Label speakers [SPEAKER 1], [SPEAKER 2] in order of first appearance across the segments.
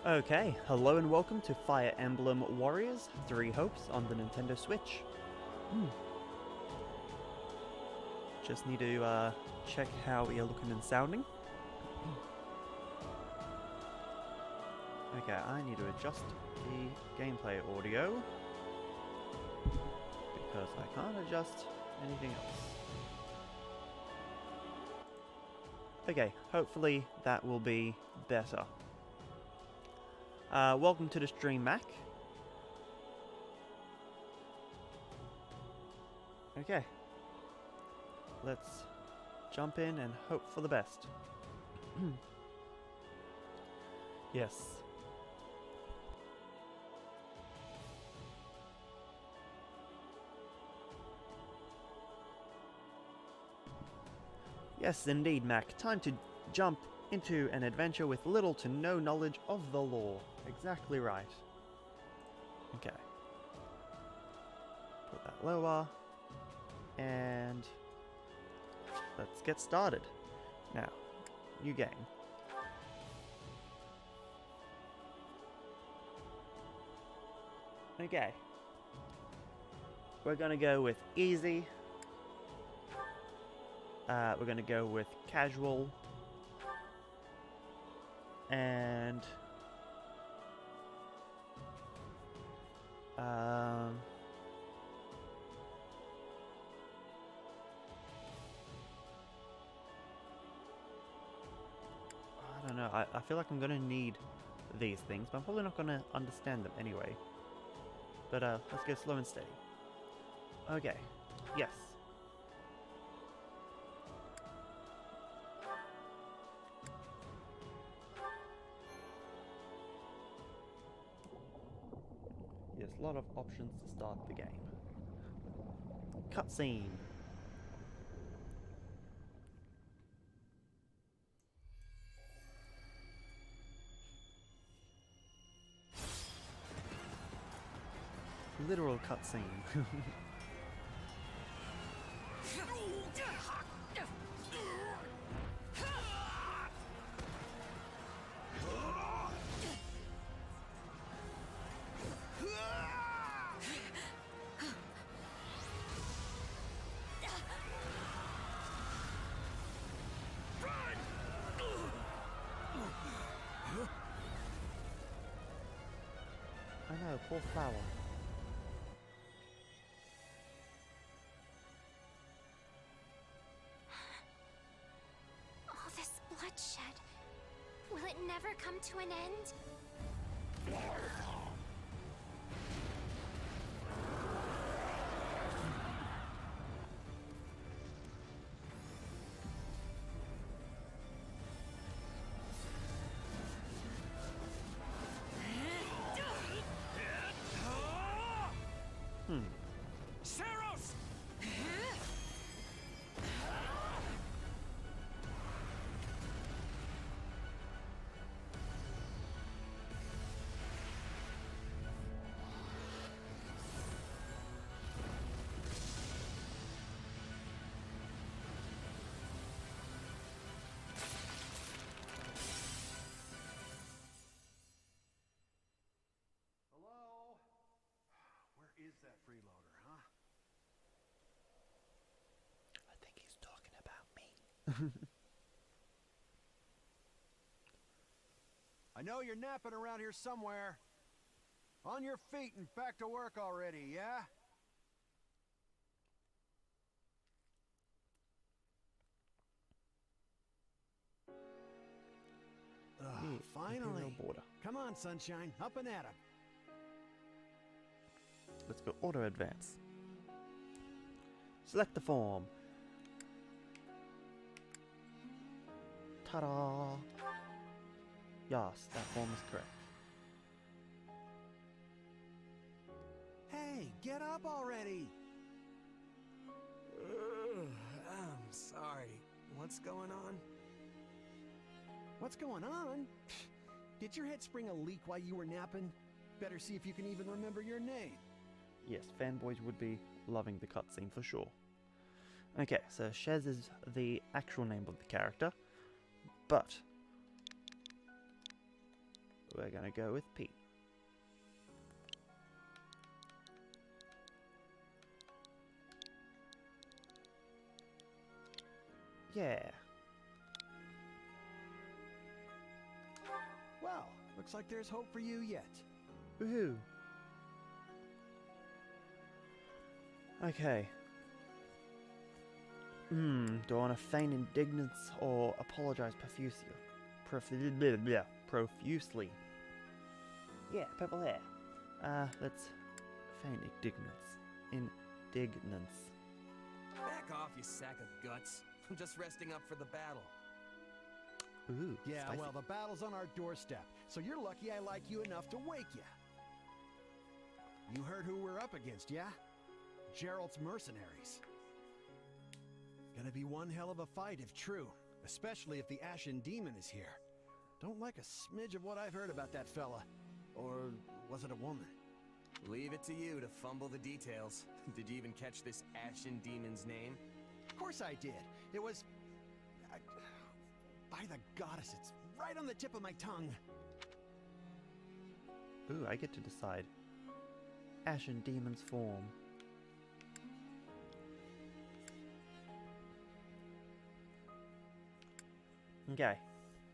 [SPEAKER 1] Okay, hello and welcome to Fire Emblem Warriors 3 Hopes on the Nintendo Switch. Just need to check how we are looking and sounding. Okay, I need to adjust the gameplay audio because I can't adjust anything else. Okay, hopefully that will be better. Welcome to the stream, Mac. Okay. Let's jump in and hope for the best. Yes. Yes, indeed, Mac. Time to jump into an adventure with little to no knowledge of the lore. Exactly right. Okay. Put that lower. And let's get started. Now, new game. Okay. We're gonna go with easy. We're gonna go with casual. And I don't know. I feel like I'm gonna need these things, but I'm probably not gonna understand them anyway. But let's go slow and steady. Okay. Yes. Yes, a lot of options to start the game. Cutscene. Literal cutscene. I know, poor flower.
[SPEAKER 2] All this bloodshed. Will it never come to an end?
[SPEAKER 3] Saros! Hello? Where is that freeloader, huh?
[SPEAKER 1] I think he's talking about me.
[SPEAKER 3] I know you're napping around here somewhere. On your feet and back to work already, yeah? Finally.
[SPEAKER 1] Imperial border.
[SPEAKER 3] Come on, sunshine. Up and at 'em.
[SPEAKER 1] Let's go auto advance. Select the form. Ta-da! Yes, that form is correct.
[SPEAKER 3] Hey, get up already! I'm sorry. What's going on? What's going on? Did your head spring a leak while you were napping? Better see if you can even remember your name.
[SPEAKER 1] Yes, fanboys would be loving the cutscene for sure. Okay, so Shez is the actual name of the character, but we're gonna go with Pete. Yeah.
[SPEAKER 3] Well, looks like there's hope for you yet.
[SPEAKER 1] Woohoo. Okay. Do I want to feign indignance or apologize profusely? Yeah, purple hair. Let's feign indignance.
[SPEAKER 4] Back off, you sack of guts. I'm just resting up for the battle.
[SPEAKER 1] Ooh,
[SPEAKER 3] Yeah,
[SPEAKER 1] spicy.
[SPEAKER 3] well, the battle's on our doorstep, so you're lucky I like you enough to wake you. You heard who we're up against, yeah? Gerald's mercenaries. Gonna be one hell of a fight if true, especially if the Ashen Demon is here. Don't like a smidge of what I've heard about that fella. Or was it a woman?
[SPEAKER 4] Leave it to you to fumble the details. Did you even catch this Ashen Demon's name?
[SPEAKER 3] Of course I did. It was... by the goddess, it's right on the tip of my tongue.
[SPEAKER 1] Ooh, I get to decide. Ashen Demon's form. Okay.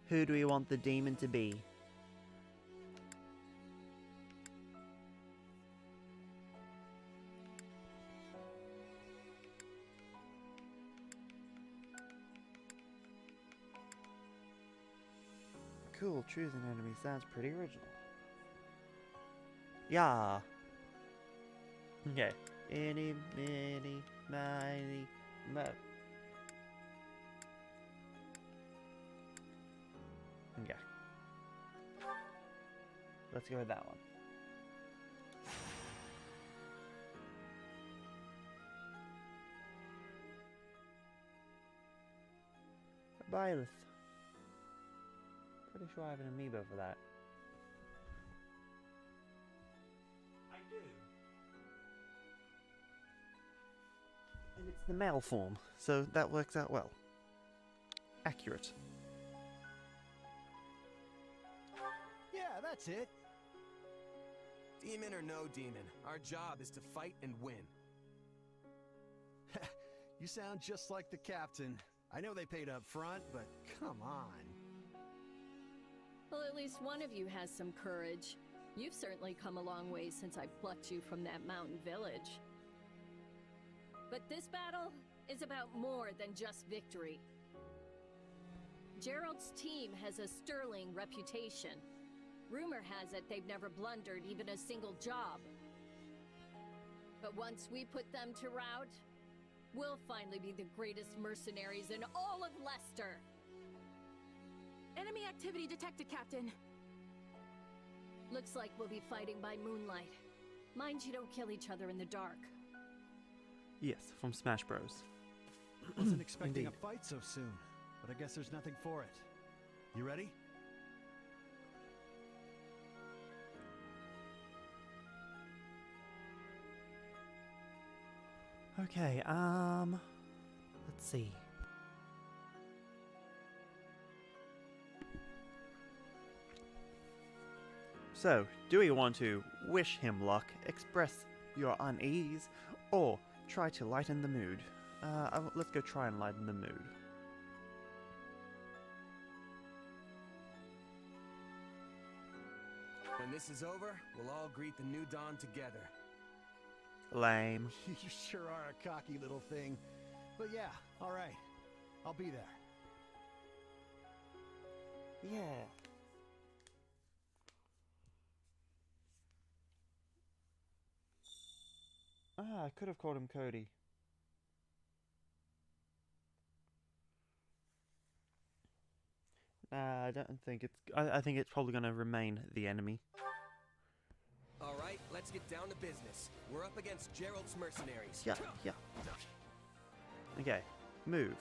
[SPEAKER 1] Who do we want the demon to be? Cool, choose an enemy sounds pretty original. Yeah. Okay. Any, mini, miny, mo. Okay. Let's go with that one. Byleth. Pretty sure I have an amiibo for that.
[SPEAKER 3] I do.
[SPEAKER 1] And it's the male form, so that works out well. Accurate.
[SPEAKER 3] Yeah, that's it.
[SPEAKER 4] Demon or no demon, our job is to fight and win.
[SPEAKER 3] You sound just like the captain. I know they paid up front, but come on.
[SPEAKER 5] Well, at least one of you has some courage. You've certainly come a long way since I plucked you from that mountain village. But this battle is about more than just victory. Gerald's team has a sterling reputation. Rumor has it they've never blundered even a single job. But once we put them to rout, we'll finally be the greatest mercenaries in all of Leicester.
[SPEAKER 6] Enemy activity detected, Captain.
[SPEAKER 5] Looks like we'll be fighting by moonlight. Mind you don't kill each other in the dark.
[SPEAKER 1] Yes, from Smash Bros.
[SPEAKER 3] Wasn't expecting
[SPEAKER 1] Indeed.
[SPEAKER 3] a fight so soon, but I guess there's nothing for it. You ready?
[SPEAKER 1] Okay, let's see. So, do we want to wish him luck, express your unease, or try to lighten the mood? Let's go try and lighten the mood.
[SPEAKER 4] When this is over, we'll all greet the new dawn together.
[SPEAKER 1] Lame.
[SPEAKER 3] You sure are a cocky little thing. But yeah, all right. I'll be there.
[SPEAKER 1] Yeah. I could have called him Cody. I don't think it's... I think it's probably going to remain the enemy.
[SPEAKER 4] All right, let's get down to business. We're up against Gerald's mercenaries.
[SPEAKER 1] Yeah, yeah. Okay, move.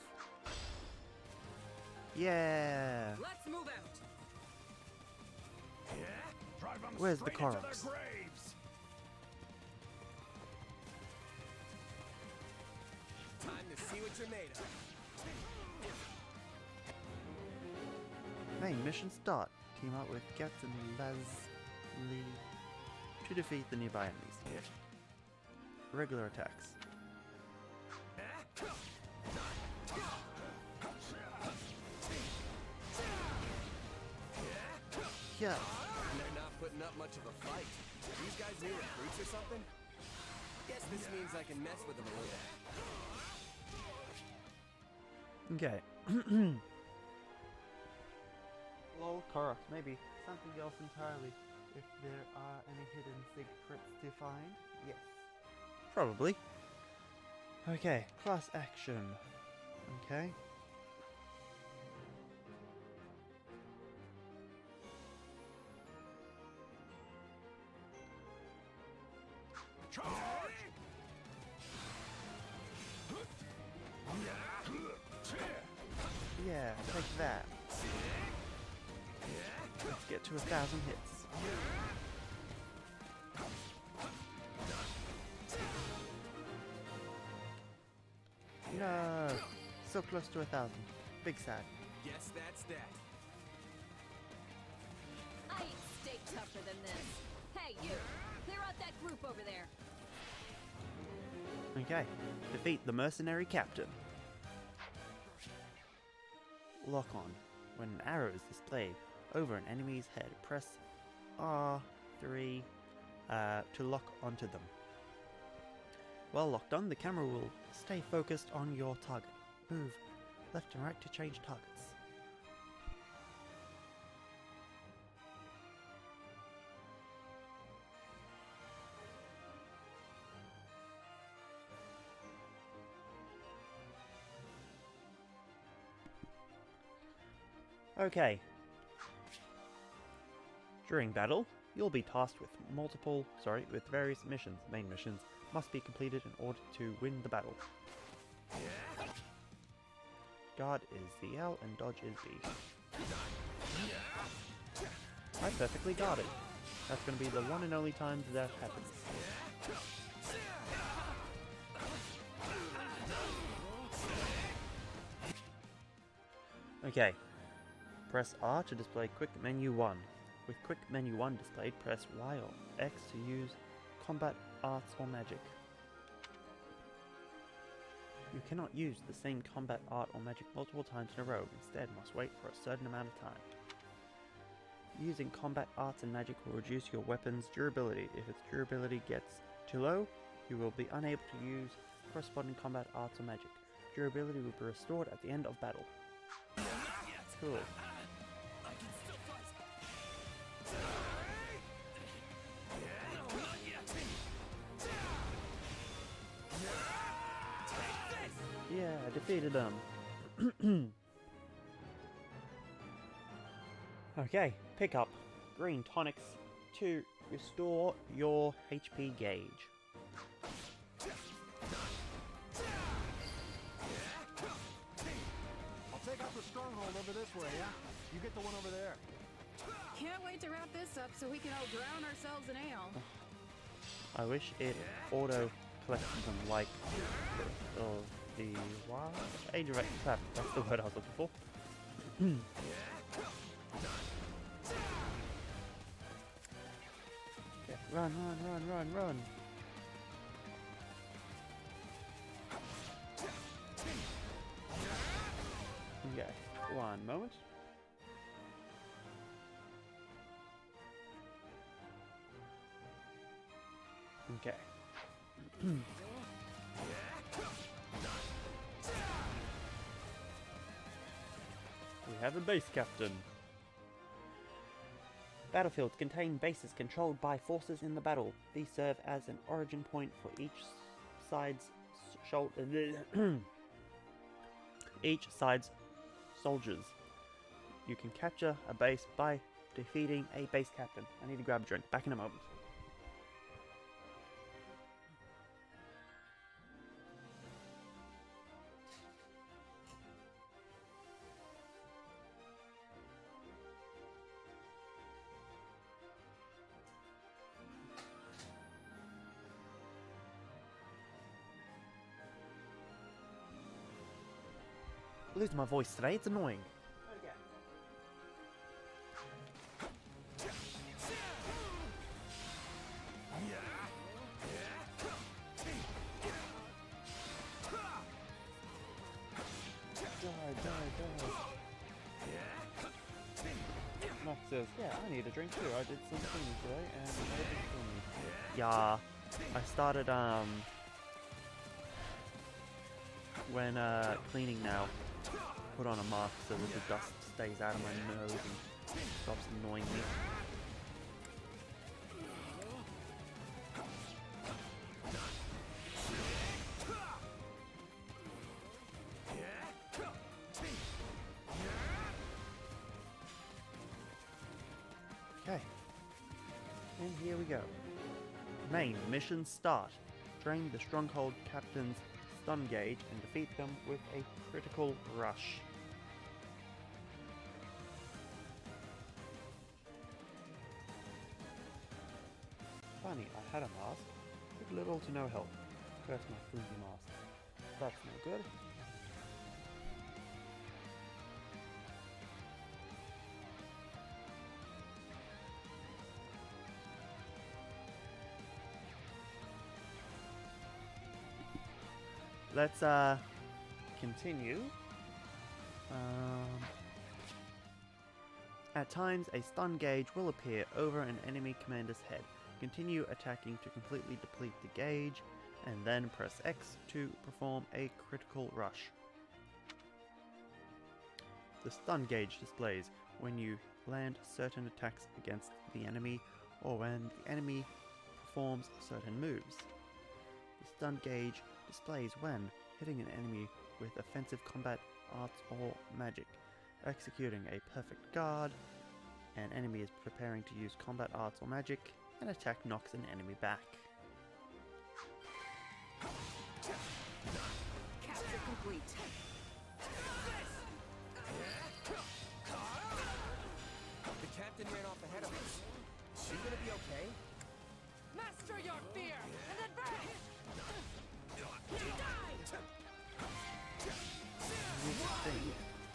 [SPEAKER 1] Yeah.
[SPEAKER 6] Let's move out.
[SPEAKER 3] Yeah? Drive them
[SPEAKER 1] Where's the
[SPEAKER 3] straight into
[SPEAKER 1] Koroks?
[SPEAKER 3] their graves.
[SPEAKER 4] Time to see what you're made of.
[SPEAKER 1] Main mission start. Team up with Gats and Leslie to defeat the nearby enemies. Regular attacks. Yeah.
[SPEAKER 4] They're not putting up much of a fight. These guys new recruits or something? Guess this means I can mess with them a little.
[SPEAKER 1] Okay. Lol, Korok, maybe something else entirely. If there are any hidden secrets to find, yes. Probably. Okay, class action. Okay. Yeah, take that. Let's get to 1,000 hits. No! So close to 1,000. Big sad.
[SPEAKER 4] Guess that's that.
[SPEAKER 5] I eat steak tougher than this. Hey, you! Clear out that group over there.
[SPEAKER 1] Okay. Defeat the mercenary captain. Lock on. When an arrow is displayed over an enemy's head, press R3 to lock onto them. While locked on, the camera will stay focused on your target. Move left and right to change targets. Okay. During battle, you'll be tasked with with various missions. Main missions must be completed in order to win the battle. Guard is the L and dodge is B. I perfectly guarded. That's going to be the one and only time that happens. Okay. Press R to display Quick Menu 1. With Quick Menu 1 displayed, press Y or X to use combat arts or magic. You cannot use the same combat art or magic multiple times in a row, instead must wait for a certain amount of time. Using combat arts and magic will reduce your weapon's durability. If its durability gets too low, you will be unable to use corresponding combat arts or magic. Durability will be restored at the end of battle. Cool. Yeah, I defeated them. Okay, pick up green tonics to restore your HP gauge.
[SPEAKER 3] I'll take out the stronghold over this way, yeah? You get the one over there.
[SPEAKER 6] Can't wait to wrap this up so we can all drown ourselves in ale.
[SPEAKER 1] I wish it auto collected them like the wild Age of Crap, that's the word I was looking for. Okay, run, run, run, run, run. Okay, one moment. Okay. We have a base captain. Battlefields contain bases controlled by forces in the battle. These serve as an origin point for each side's soldiers. You can capture a base by defeating a base captain. I need to grab a drink. Back in a moment. Lose my voice today, it's annoying. says, yeah, I need a drink too. I did some cleaning today and I made it for me. Yeah, I started, when, cleaning now, put on a mask so that the dust stays out of my nose and stops annoying me. Okay, and here we go. Main mission start. Drain the Stronghold Captain's stun gauge and defeat them with a critical rush. Funny, I had a mask, with little to no help. Curse my flimsy mask. That's no good. Let's continue. At times, a stun gauge will appear over an enemy commander's head. Continue attacking to completely deplete the gauge, and then press X to perform a critical rush. The stun gauge displays when you land certain attacks against the enemy, or when the enemy performs certain moves. The stun gauge displays when hitting an enemy with offensive combat arts or magic, executing a perfect guard, an enemy is preparing to use combat arts or magic, an attack knocks an enemy back.
[SPEAKER 4] Capture complete. The captain ran off ahead of us. Is she gonna be okay?
[SPEAKER 6] Master your fear and advance!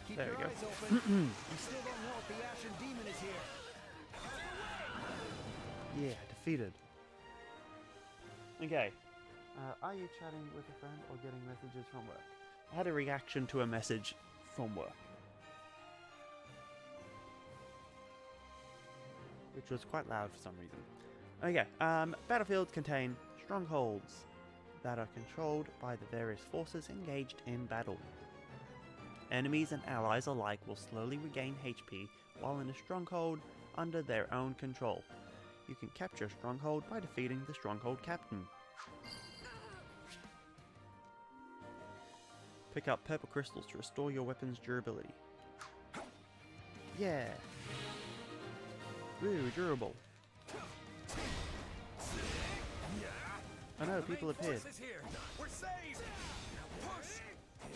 [SPEAKER 3] Keep
[SPEAKER 1] There
[SPEAKER 3] your
[SPEAKER 1] we go.
[SPEAKER 3] eyes open. We still don't know if the Ashen Demon is here.
[SPEAKER 1] Yeah, defeated. Okay. Are you chatting with a friend or getting messages from work? I had a reaction to a message from work, which was quite loud for some reason. Okay, battlefields contain strongholds that are controlled by the various forces engaged in battle. Enemies and allies alike will slowly regain HP while in a stronghold under their own control. You can capture a stronghold by defeating the stronghold captain. Pick up purple crystals to restore your weapon's durability. Yeah! Ooh, durable. I know, people appeared.
[SPEAKER 4] We're saved! Now push!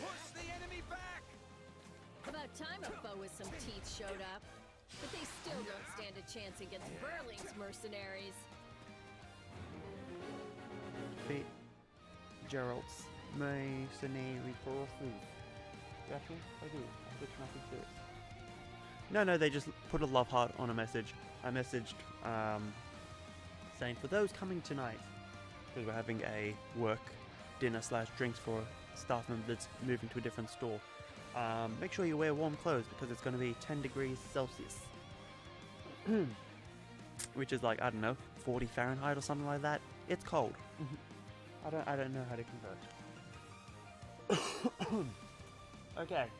[SPEAKER 4] Push the enemy back!
[SPEAKER 5] About time a foe with some teeth showed up. But they still don't stand a chance against Burling's mercenaries.
[SPEAKER 1] Defeat Gerald's mercenary forces. Actually, I do. I did nothing serious. No, they just put a love heart on a message. I messaged saying, for those coming tonight, because we're having a work dinner / drinks for a staff member that's moving to a different store. Make sure you wear warm clothes because it's going to be 10 degrees Celsius. Which is like, I don't know, 40 Fahrenheit or something like that. It's cold. I don't know how to convert. Okay.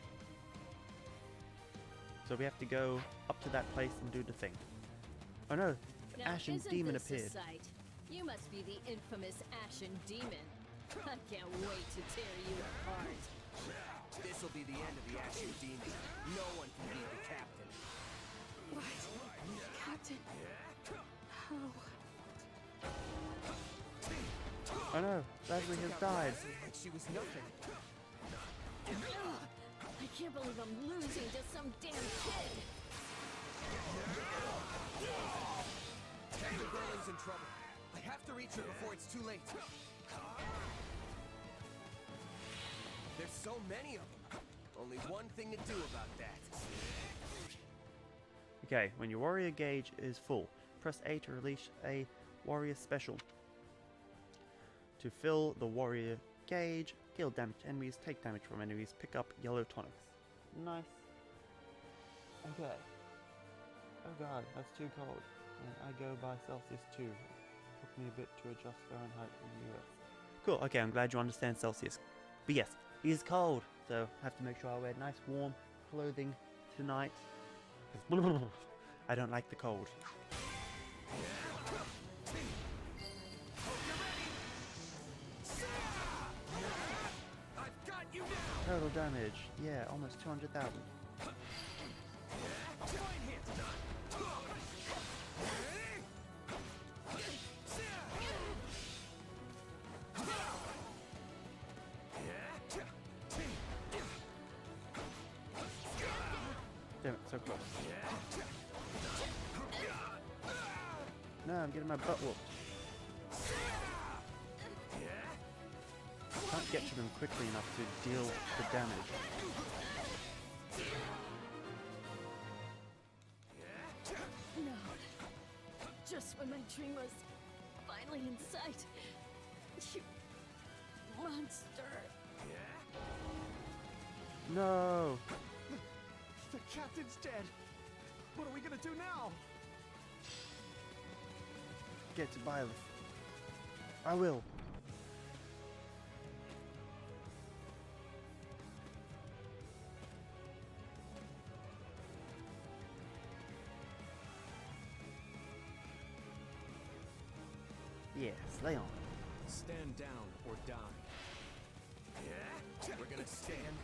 [SPEAKER 1] So we have to go up to that place and do the thing. Oh no, the
[SPEAKER 5] Now,
[SPEAKER 1] Ashen
[SPEAKER 5] isn't
[SPEAKER 1] Demon
[SPEAKER 5] this a
[SPEAKER 1] appeared.
[SPEAKER 5] sight? You must be the infamous Ashen Demon. I can't wait to tear you apart.
[SPEAKER 4] This'll be the end of the Ashen Demon. No one can beat the captain.
[SPEAKER 6] What? Captain? How?
[SPEAKER 1] Oh no, Leslie has died.
[SPEAKER 4] Like she was nothing.
[SPEAKER 5] I can't believe I'm losing to some damn kid.
[SPEAKER 4] Captain Berlin's in trouble. I have to reach her before it's too late. There's so many of them. Only one thing to do about that.
[SPEAKER 1] Okay, when your warrior gauge is full, press A to release a warrior special. To fill the warrior gauge, kill damaged enemies, take damage from enemies, pick up yellow tonics. Nice. Okay. Oh god, that's too cold. And I go by Celsius too. Took me a bit to adjust Fahrenheit in the US. Cool, okay, I'm glad you understand Celsius. But yes, it is cold, so I have to make sure I wear nice warm clothing tonight. 'Cause I don't like the cold. Total damage, yeah, almost 200,000. Damn it, so close. No, I'm getting my butt whooped. Can't get to them quickly enough to deal the damage.
[SPEAKER 5] No. Just when my dream was finally in sight. You monster.
[SPEAKER 1] No!
[SPEAKER 3] The captain's dead. What are we gonna do now?
[SPEAKER 1] Get to Byleth. I will. Yes, lay on.
[SPEAKER 4] Stand down or die. We're gonna stand,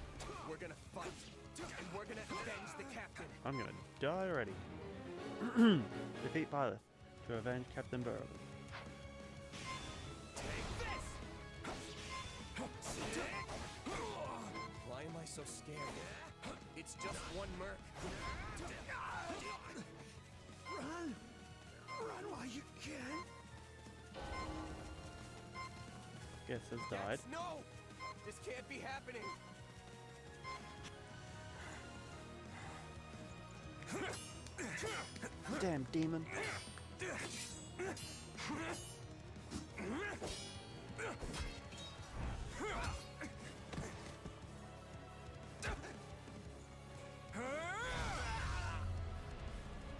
[SPEAKER 4] we're gonna fight, and we're gonna avenge the captain.
[SPEAKER 1] I'm gonna die already. Defeat Byleth to avenge Captain Burrow.
[SPEAKER 4] Take this! Why am I so scared? It's just one merc.
[SPEAKER 3] Run! Run while you can!
[SPEAKER 1] Guess has died.
[SPEAKER 4] No! This can't be happening!
[SPEAKER 1] Damn demon.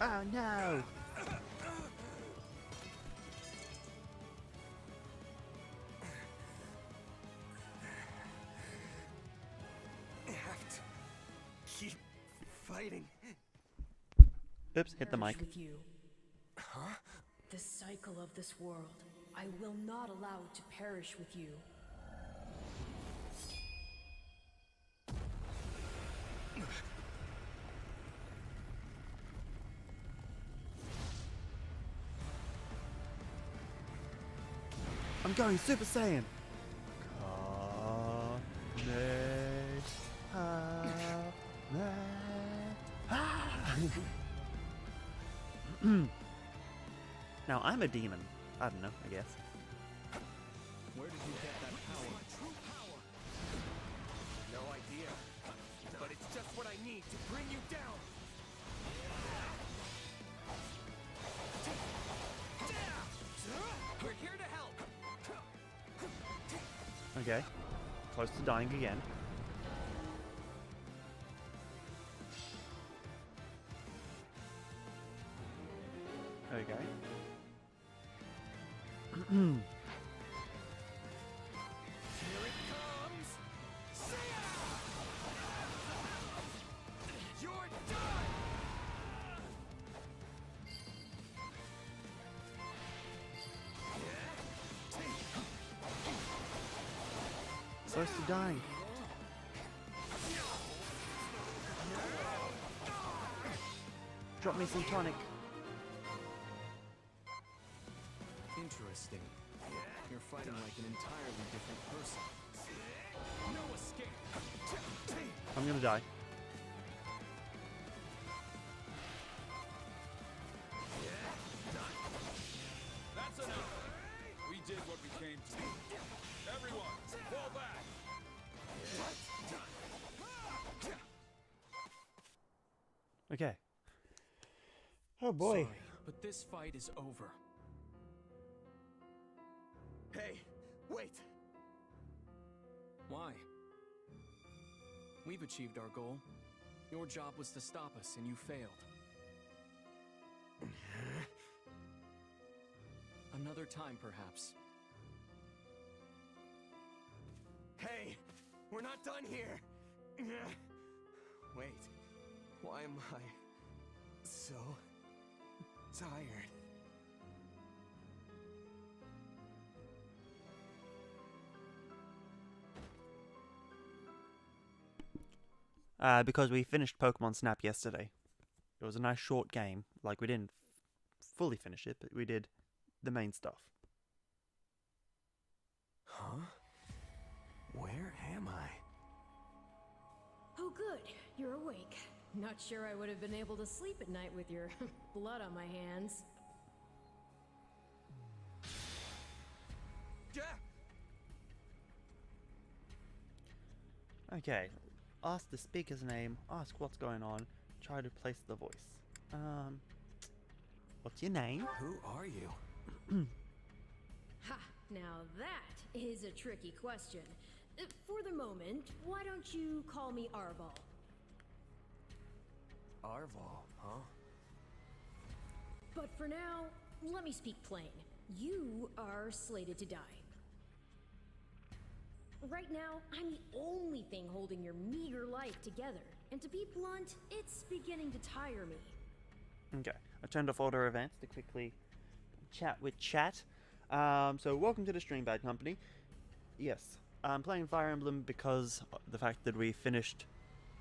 [SPEAKER 1] Oh no!
[SPEAKER 4] Keep fighting.
[SPEAKER 1] Oops, hit the mic.
[SPEAKER 7] With you. Huh? The cycle of this world. I will not allow it to perish with you.
[SPEAKER 1] I'm going Super Saiyan! Now I'm a demon. I don't know, I guess.
[SPEAKER 4] Where did you get that power? My true power. No idea. But it's just what I need to bring you down. We're here to help.
[SPEAKER 1] Okay. Close to dying again. Okay.
[SPEAKER 4] Here it comes. You're done.
[SPEAKER 1] Close to dying. Drop me some tonic.
[SPEAKER 4] Interesting. You're fighting like an entirely different person. No escape.
[SPEAKER 1] I'm gonna die.
[SPEAKER 8] That's enough. We did what we came to. Everyone, fall back.
[SPEAKER 1] Okay. Oh boy.
[SPEAKER 9] Sorry, but this fight is over.
[SPEAKER 4] Hey, wait.
[SPEAKER 9] Why? We've achieved our goal. Your job was to stop us, and you failed. another time, perhaps.
[SPEAKER 4] Hey, we're not done here. Wait, why am I so tired?
[SPEAKER 1] Because we finished Pokemon Snap yesterday. It was a nice short game. Like, we didn't fully finish it, but we did the main stuff.
[SPEAKER 4] Huh? Where am I?
[SPEAKER 7] Oh, good. You're awake. Not sure I would have been able to sleep at night with your blood on my hands.
[SPEAKER 4] Yeah.
[SPEAKER 1] Okay. Ask the speaker's name, ask what's going on, try to place the voice. What's your name?
[SPEAKER 4] Who are you?
[SPEAKER 7] Ha! Now that is a tricky question. For the moment, why don't you call me Arval?
[SPEAKER 4] Arval, huh?
[SPEAKER 7] But for now, let me speak plain. You are slated to die. Right now, I'm the only thing holding your meager life together. And to be blunt, it's beginning to tire me.
[SPEAKER 1] Okay, I turned off order events to quickly chat with chat. So welcome to the Stream Bad Company. Yes, I'm playing Fire Emblem because of the fact that we finished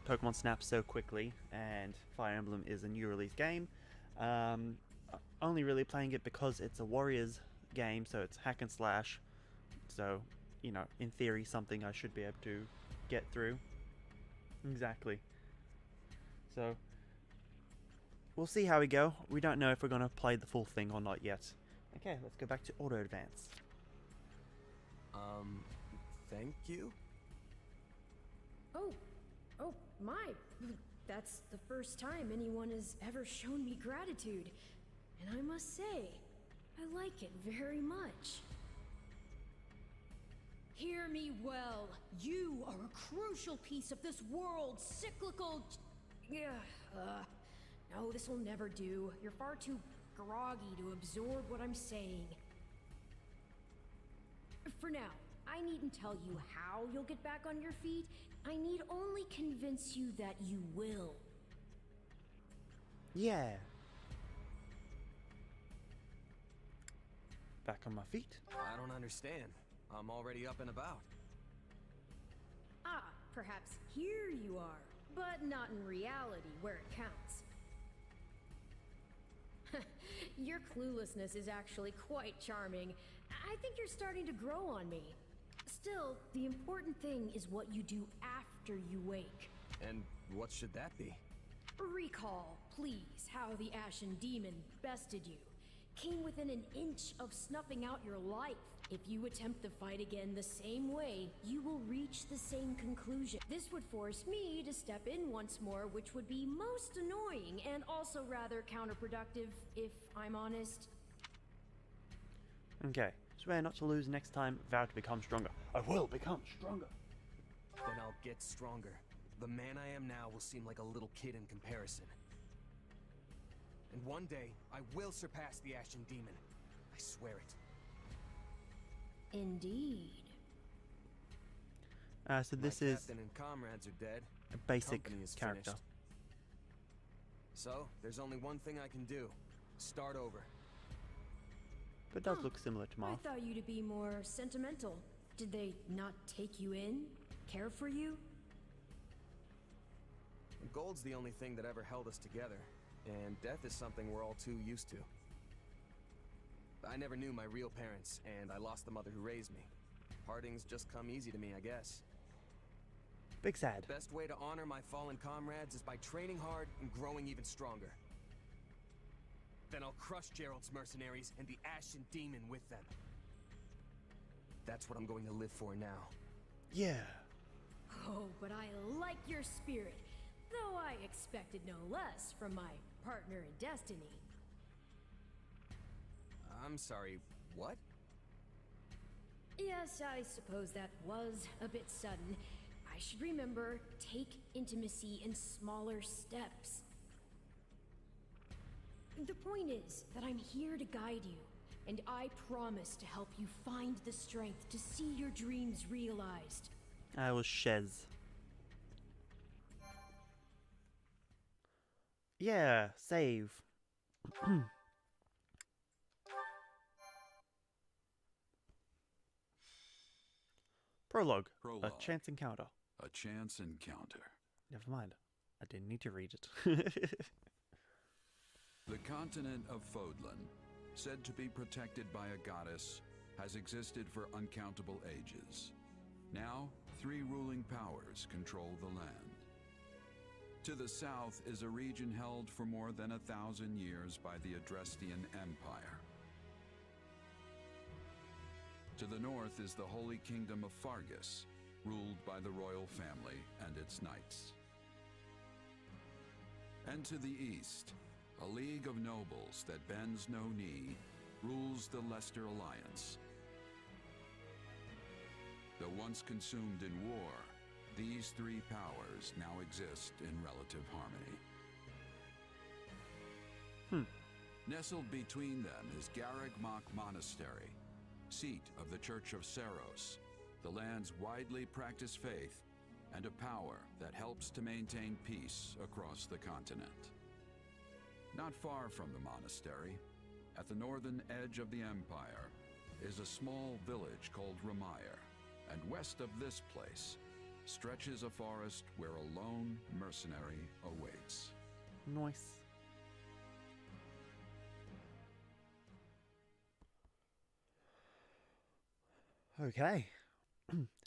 [SPEAKER 1] Pokemon Snap so quickly, and Fire Emblem is a new release game. Only really playing it because it's a Warriors game, so it's hack and slash. So, you know, in theory, something I should be able to get through. Exactly. So, we'll see how we go. We don't know if we're going to play the full thing or not yet. Okay, let's go back to Auto Advance.
[SPEAKER 4] Thank you?
[SPEAKER 7] Oh, my. That's the first time anyone has ever shown me gratitude. And I must say, I like it very much. Hear me well. You are a crucial piece of this world's cyclical... No, this will never do. You're far too groggy to absorb what I'm saying. For now, I needn't tell you how you'll get back on your feet. I need only convince you that you will.
[SPEAKER 1] Yeah. Back on my feet.
[SPEAKER 4] I don't understand. I'm already up and about.
[SPEAKER 7] Ah, perhaps here you are, but not in reality where it counts. Your cluelessness is actually quite charming. I think you're starting to grow on me. Still, the important thing is what you do after you wake.
[SPEAKER 4] And what should that be?
[SPEAKER 7] Recall, please, how the Ashen Demon bested you. Came within an inch of snuffing out your life. If you attempt the fight again the same way, you will reach the same conclusion. This would force me to step in once more, which would be most annoying and also rather counterproductive, if I'm honest.
[SPEAKER 1] Okay, swear not to lose next time, vow to become stronger. I will become stronger.
[SPEAKER 4] Then I'll get stronger. The man I am now will seem like a little kid in comparison. And one day, I will surpass the Ashen Demon. I swear it.
[SPEAKER 7] Indeed.
[SPEAKER 1] So this
[SPEAKER 4] My
[SPEAKER 1] is
[SPEAKER 4] captain and comrades are dead.
[SPEAKER 1] a basic
[SPEAKER 4] Company is
[SPEAKER 1] character.
[SPEAKER 4] finished. So, there's only one thing I can do. Start over.
[SPEAKER 1] But it does look similar to
[SPEAKER 7] I
[SPEAKER 1] Marth.
[SPEAKER 7] thought you to be more sentimental. Did they not take you in? Care for you?
[SPEAKER 4] Gold's the only thing that ever held us together, and death is something we're all too used to. I never knew my real parents, and I lost the mother who raised me. Partings just come easy to me, I guess.
[SPEAKER 1] Big sad.
[SPEAKER 4] The best way to honor my fallen comrades is by training hard and growing even stronger. Then I'll crush Gerald's mercenaries and the Ashen Demon with them. That's what I'm going to live for now.
[SPEAKER 1] Yeah.
[SPEAKER 7] Oh, but I like your spirit. Though I expected no less from my partner in destiny.
[SPEAKER 4] I'm sorry, what?
[SPEAKER 7] Yes, I suppose that was a bit sudden. I should remember, take intimacy in smaller steps. The point is that I'm here to guide you. and I promise to help you find the strength to see your dreams realized.
[SPEAKER 1] I was Shez. Yeah, save. Prologue.
[SPEAKER 8] Prologue.
[SPEAKER 1] A chance encounter.
[SPEAKER 8] A chance encounter.
[SPEAKER 1] Never mind. I didn't need to read it.
[SPEAKER 8] The continent of Fodlan, said to be protected by a goddess, has existed for uncountable ages. Now, 3 ruling powers control the land. To the south is a region held for more than 1,000 years by the Adrestian Empire. To the north is the Holy Kingdom of Fargus, ruled by the royal family and its knights. And to the east, a league of nobles that bends no knee rules the Leicester Alliance. Though once consumed in war, these 3 powers now exist in relative harmony. Nestled between them is Garreg-Mach Monastery, seat of the Church of Seros, the land's widely practiced faith, and a power that helps to maintain peace across the continent. Not far from the monastery, at the northern edge of the empire, is a small village called Ramire, and west of this place stretches a forest where a lone mercenary awaits.
[SPEAKER 1] Nice. Okay.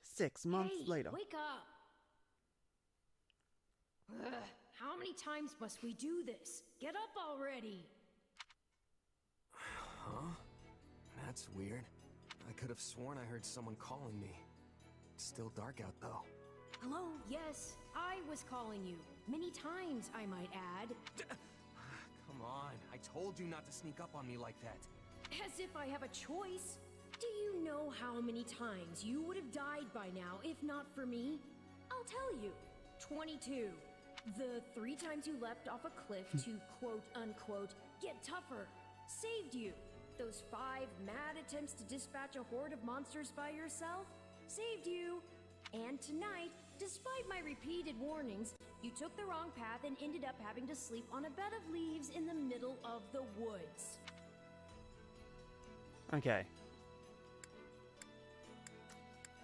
[SPEAKER 1] 6 months
[SPEAKER 7] Hey,
[SPEAKER 1] later.
[SPEAKER 7] Wake up! Ugh, how many times must we do this? Get up already!
[SPEAKER 4] Huh? That's weird. I could have sworn I heard someone calling me. It's still dark out though.
[SPEAKER 7] Hello, yes, I was calling you. Many times, I might add.
[SPEAKER 4] Come on, I told you not to sneak up on me like that.
[SPEAKER 7] As if I have a choice. Do you know how many times you would have died by now if not for me? I'll tell you. 22. The 3 times you leapt off a cliff to quote-unquote get tougher saved you. Those 5 mad attempts to dispatch a horde of monsters by yourself saved you. And tonight, despite my repeated warnings, you took the wrong path and ended up having to sleep on a bed of leaves in the middle of the woods.
[SPEAKER 1] Okay.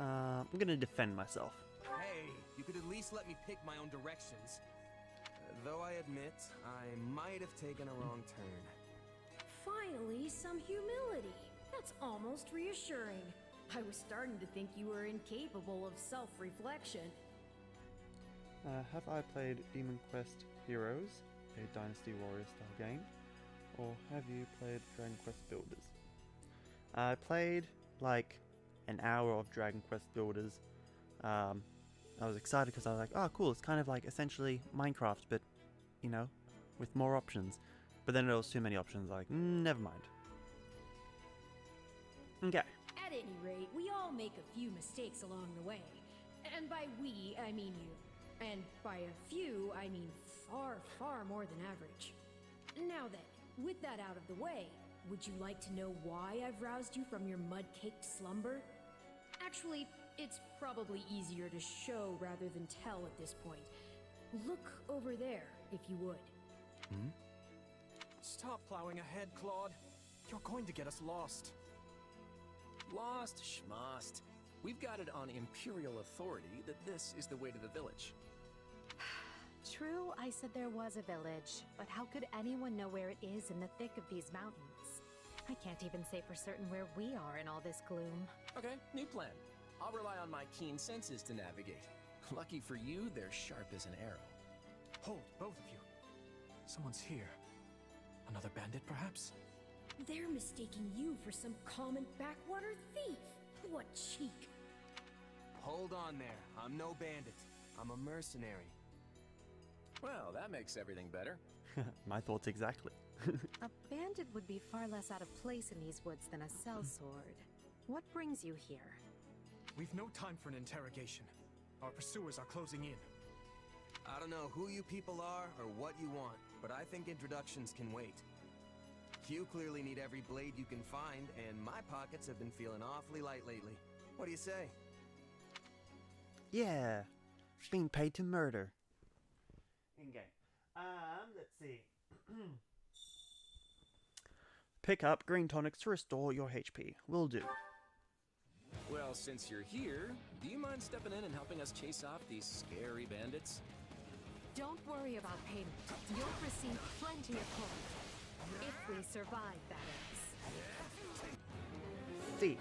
[SPEAKER 1] I'm gonna defend myself.
[SPEAKER 4] Hey, you could at least let me pick my own directions. Though I admit, I might have taken a wrong turn.
[SPEAKER 7] Finally, some humility. That's almost reassuring. I was starting to think you were incapable of self-reflection.
[SPEAKER 1] Have I played Demon Quest Heroes, a Dynasty Warriors style game? Or have you played Dragon Quest Builders? I played like an hour of Dragon Quest Builders. I was excited because I was like, oh cool, it's kind of like essentially Minecraft, but you know, with more options. But then there was too many options, like, never mind. Okay.
[SPEAKER 7] At any rate, we all make a few mistakes along the way. And by we, I mean you. And by a few, I mean far, far more than average. Now then, with that out of the way, would you like to know why I've roused you from your mud-caked slumber? Actually, it's probably easier to show rather than tell at this point. Look over there, if you would.
[SPEAKER 9] Stop plowing ahead, Claude. You're going to get us lost.
[SPEAKER 10] Lost schmost. We've got it on Imperial authority that this is the way to the village.
[SPEAKER 11] True, I said there was a village, but how could anyone know where it is in the thick of these mountains? I can't even say for certain where we are in all this gloom.
[SPEAKER 10] Okay, new plan. I'll rely on my keen senses to navigate. Lucky for you, they're sharp as an arrow.
[SPEAKER 9] Hold, both of you. Someone's here. Another bandit, perhaps?
[SPEAKER 7] They're mistaking you for some common backwater thief. What cheek.
[SPEAKER 4] Hold on there. I'm no bandit. I'm a mercenary.
[SPEAKER 10] Well, that makes everything better.
[SPEAKER 1] My thoughts exactly.
[SPEAKER 11] A bandit would be far less out of place in these woods than a sellsword. What brings you here?
[SPEAKER 9] We've no time for an interrogation. Our pursuers are closing in.
[SPEAKER 4] I don't know who you people are or what you want, but I think introductions can wait. You clearly need every blade you can find, and my pockets have been feeling awfully light lately. What do you say?
[SPEAKER 1] Yeah, being paid to murder. In-game. Let's see. Pick up green tonics to restore your HP. Will do.
[SPEAKER 10] Well, since you're here, do you mind stepping in and helping us chase off these scary bandits?
[SPEAKER 11] Don't worry about payment. You'll receive plenty of coin. If we survive, that is.
[SPEAKER 1] Thief.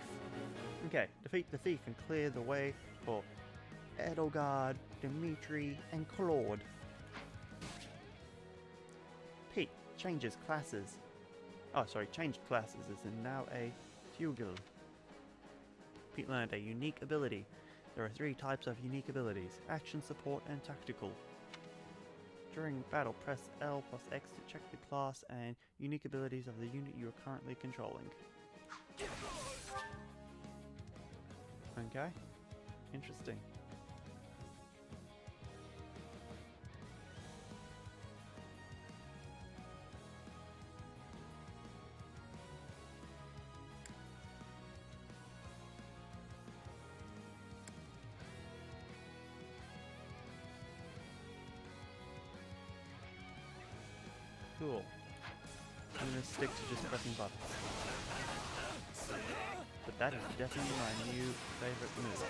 [SPEAKER 1] Okay, defeat the thief and clear the way for Edelgard, Dimitri, and Claude. Pete changes classes. Oh, sorry, changed classes is now a Fugil. Pete learned a unique ability. There are 3 types of unique abilities: action, support, and tactical. During battle, press L plus X to check the class and unique abilities of the unit you are currently controlling. Okay, interesting. Cool. I'm gonna stick to just pressing buttons. But that is definitely my new favorite move.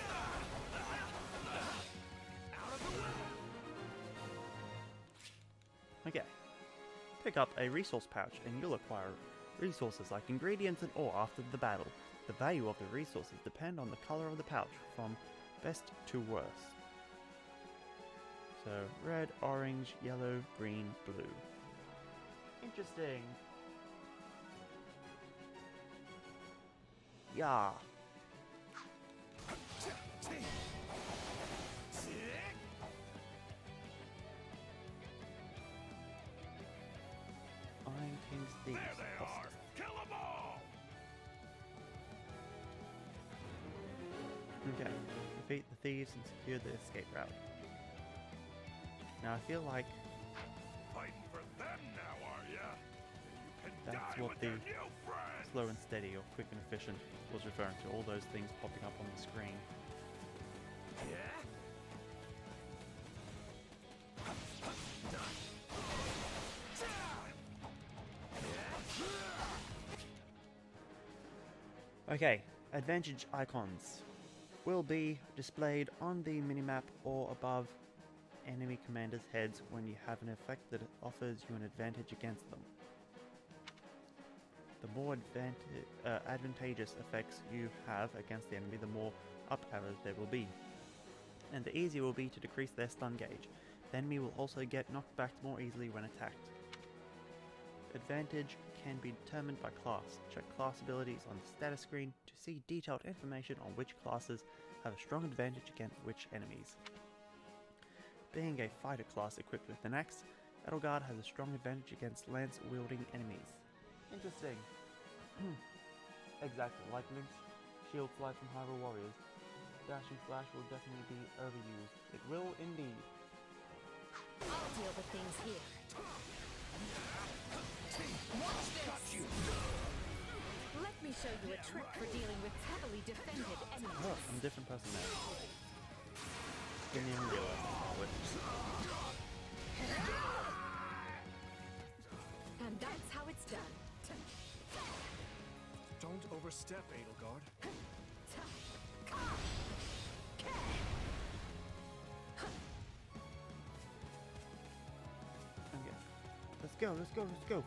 [SPEAKER 1] Okay. Pick up a resource pouch and you'll acquire resources like ingredients and ore after the battle. The value of the resources depend on the color of the pouch, from best to worst. So red, orange, yellow, green, blue. Interesting. Yeah. Iron King's thieves.
[SPEAKER 12] There they are! Kill them all!
[SPEAKER 1] Okay. Defeat the thieves and secure the escape route. Now I feel like
[SPEAKER 12] Fighting for them now, are ya? You can
[SPEAKER 1] that's
[SPEAKER 12] die
[SPEAKER 1] what
[SPEAKER 12] with
[SPEAKER 1] the
[SPEAKER 12] your new friends!
[SPEAKER 1] slow and steady or quick and efficient was referring to. All those things popping up on the screen. Okay, advantage icons will be displayed on the minimap or above enemy commanders' heads when you have an effect that offers you an advantage against them. The more advantageous effects you have against the enemy, the more up arrows there will be. And the easier will be to decrease their stun gauge. The enemy will also get knocked back more easily when attacked. Advantage can be determined by class. Check class abilities on the status screen to see detailed information on which classes have a strong advantage against which enemies. Being a fighter class equipped with an axe, Edelgard has a strong advantage against lance-wielding enemies. Interesting. Exactly, like Link's shield slide from Fire Emblem Warriors. Dashing Slash will definitely be overused. It will indeed.
[SPEAKER 7] I'll deal with things here.
[SPEAKER 11] Watch this! Let me show you a trick for dealing with heavily defended enemies.
[SPEAKER 1] Oh, I'm a different person now. Didn't even realize
[SPEAKER 7] And that's how it's done.
[SPEAKER 9] Don't overstep, Edelgard.
[SPEAKER 1] Okay. Let's go, let's go, let's go.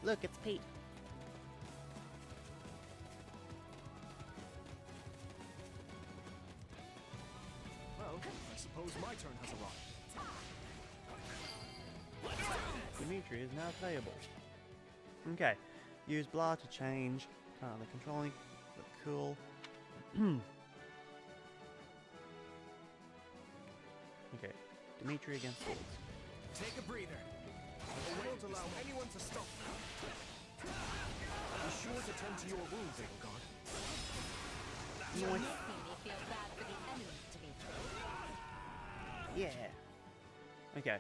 [SPEAKER 1] Look, it's Pete.
[SPEAKER 9] Well, I suppose my turn has arrived.
[SPEAKER 1] Dimitri is now playable. Okay. Use blah to change. Currently controlling. But cool. Okay. Dimitri against swords.
[SPEAKER 4] Take a breather. I won't allow anyone to stop me.
[SPEAKER 9] Be sure to tend to your wounds, Edelgard.
[SPEAKER 5] You're making me feel bad for the enemy, Dimitri.
[SPEAKER 1] Yeah. Okay.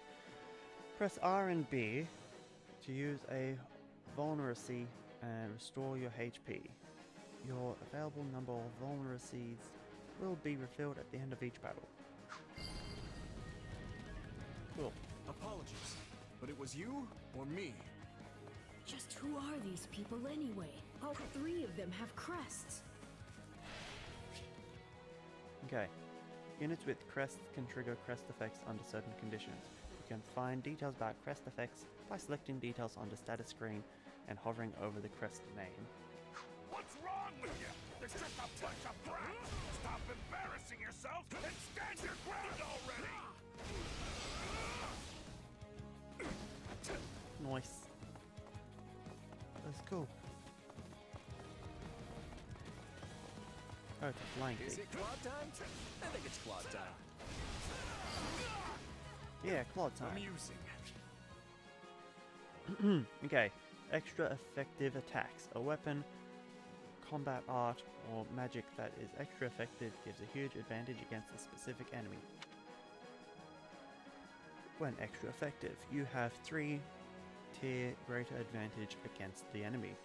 [SPEAKER 1] Press R and B to use a Vulneracy and restore your HP. Your available number of Vulneracies will be refilled at the end of each battle. Cool.
[SPEAKER 10] Apologies, but it was you or me?
[SPEAKER 7] Just who are these people anyway? All three of them have crests.
[SPEAKER 1] Okay. Units with crests can trigger crest effects under certain conditions. You can find details about crest effects by selecting details on the status screen and hovering over the crest name.
[SPEAKER 12] What's wrong with you? There's just a bunch of brats! Stop embarrassing yourselves and stand your ground already!
[SPEAKER 1] Nice. Let's go. Oh, it's a flying
[SPEAKER 10] Is
[SPEAKER 1] thief.
[SPEAKER 10] it Claude time? I think it's Claude time.
[SPEAKER 1] Yeah, Claude time.
[SPEAKER 10] Amusing.
[SPEAKER 1] Okay. Extra effective attacks. A weapon, combat art, or magic that is extra effective gives a huge advantage against a specific enemy. When extra effective, you have 3-tier greater advantage against the enemy.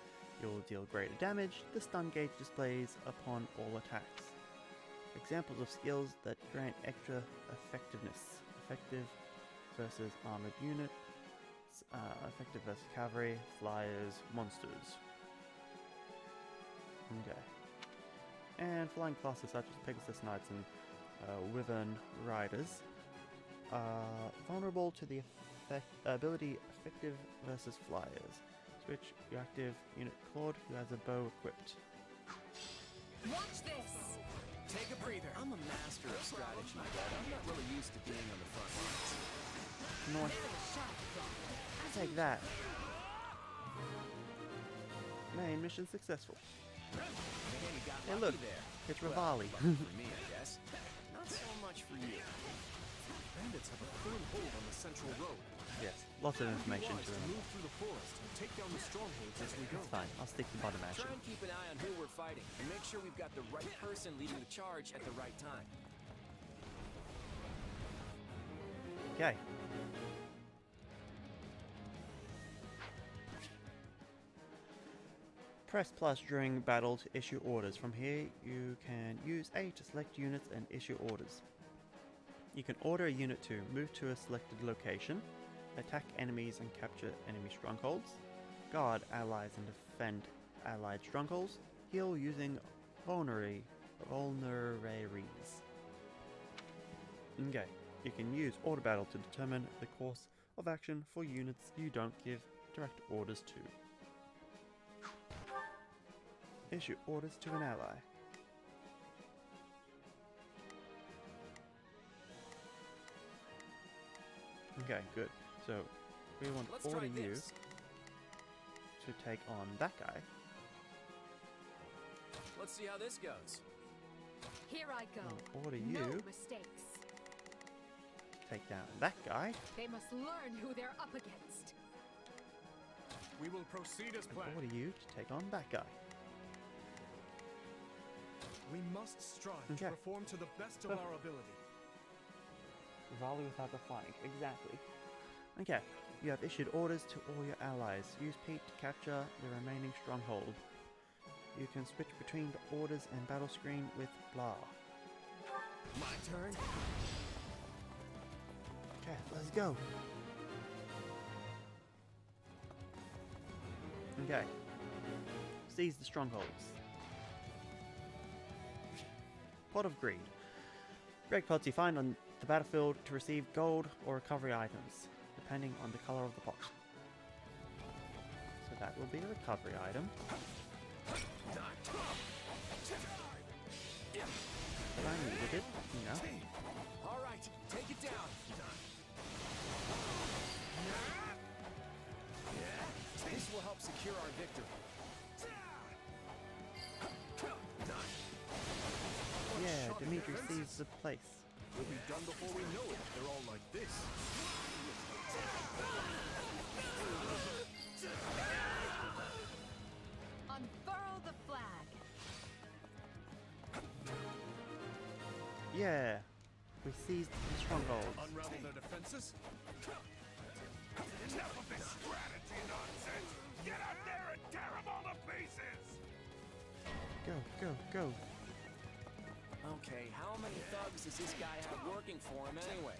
[SPEAKER 1] You'll deal greater damage. The stun gauge displays upon all attacks. Examples of skills that grant extra effectiveness. Effective versus armored units. Effective versus cavalry, flyers, monsters. Okay. And flying classes such as Pegasus Knights and Wyvern Riders are vulnerable to the ability effective versus flyers. Switch your active unit Claude, who has a bow equipped.
[SPEAKER 5] Watch this!
[SPEAKER 10] Take a breather. I'm a master of strategy, but I'm not really used to being on the front lines.
[SPEAKER 1] Nice. Take that. Main mission successful. Hey look, it's Rivali.
[SPEAKER 10] For me, I guess. Not so much for you. Bandits have a firm hold on the central road.
[SPEAKER 1] Yes, lots of information to remember.
[SPEAKER 10] Move through the forest and take down the strongholds as we go.
[SPEAKER 1] It's fine, I'll stick to bottom action.
[SPEAKER 10] Try and keep an eye on who we're fighting, and make sure we've got the right person leading the charge at the right time.
[SPEAKER 1] Okay. Press plus during battle to issue orders. From here, you can use A to select units and issue orders. You can order a unit to move to a selected location, attack enemies and capture enemy strongholds, guard allies and defend allied strongholds, heal using vulneraries. Okay, you can use order battle to determine the course of action for units you don't give direct orders to. Issue orders to an ally. Okay, good. So we want to order you to take on that guy.
[SPEAKER 10] Let's see how this goes.
[SPEAKER 5] Here I go.
[SPEAKER 1] Order
[SPEAKER 5] No
[SPEAKER 1] you
[SPEAKER 5] mistakes.
[SPEAKER 1] take down that guy.
[SPEAKER 5] They must learn who they're up against.
[SPEAKER 12] We will proceed as planned.
[SPEAKER 1] Order you to take on that guy.
[SPEAKER 12] We must strive
[SPEAKER 1] Okay.
[SPEAKER 12] to perform to the best of our ability.
[SPEAKER 1] Rally without the flank. Exactly. Okay. You have issued orders to all your allies. Use Pete to capture the remaining stronghold. You can switch between the orders and battle screen with blah.
[SPEAKER 10] My turn.
[SPEAKER 1] Okay, let's go. Okay. Seize the strongholds. Pot of Greed. Great pots you find on the battlefield to receive gold or recovery items, depending on the color of the pot. So that will be a recovery item. But I needed it, you know.
[SPEAKER 10] All right, take it down. This will help secure our victory.
[SPEAKER 1] Yeah, Dimitri sees the place.
[SPEAKER 12] We'll be done before we know it. They're all like this.
[SPEAKER 5] Unfurl the flag.
[SPEAKER 1] Yeah, we seized the stronghold.
[SPEAKER 12] Unravel their defenses. Enough of this strategy nonsense. Get out there!
[SPEAKER 1] Go, go, go.
[SPEAKER 10] Okay, how many thugs does this guy have working for him anyway?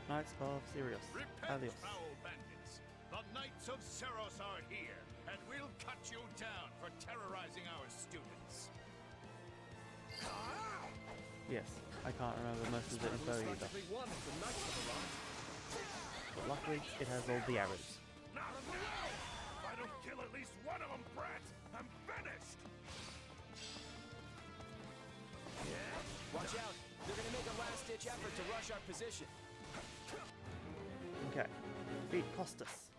[SPEAKER 1] Knights of Sirius.
[SPEAKER 12] Repent,
[SPEAKER 1] Alias.
[SPEAKER 12] foul bandits. The Knights of Seros are here, and we'll cut you down for terrorizing our students.
[SPEAKER 1] Yes, I can't remember most of the info either. But luckily, it has all the arrows.
[SPEAKER 12] Not now! If I don't kill at least one of them, brats, I'm finished!
[SPEAKER 10] Watch out! They're gonna make a last-ditch effort to rush our position.
[SPEAKER 1] Okay, defeat Costas.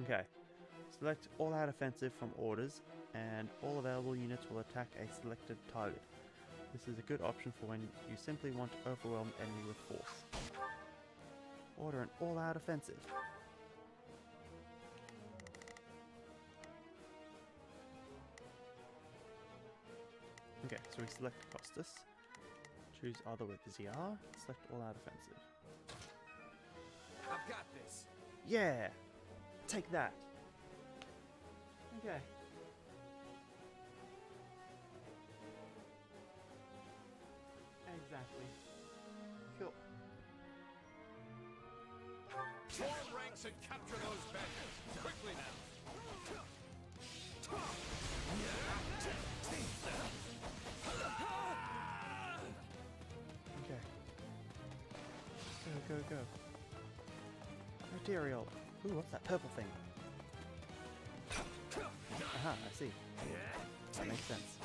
[SPEAKER 1] Okay, select all out offensive from orders, and all available units will attack a selected target. This is a good option for when you simply want to overwhelm the enemy with force. Order an all out offensive. Okay, so we select Costas, choose either with ZR, select all out offensive.
[SPEAKER 10] I've got this.
[SPEAKER 1] Yeah! Take that! Okay. Exactly. Cool.
[SPEAKER 12] Form ranks and capture those bandits! Quickly now!
[SPEAKER 1] Okay. Go, go, go. Material. Ooh, what's that purple thing? Aha, I see. That makes sense.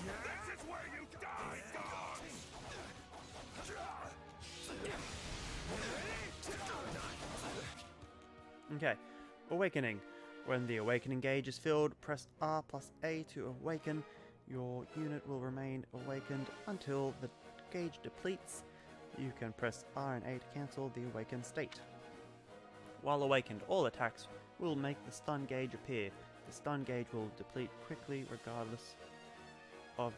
[SPEAKER 12] This is where you die, dogs!
[SPEAKER 1] Okay. Awakening. When the awakening gauge is filled, press R plus A to awaken. Your unit will remain awakened until the gauge depletes. You can press R and A to cancel the awakened state. While awakened, all attacks will make the stun gauge appear. The stun gauge will deplete quickly regardless of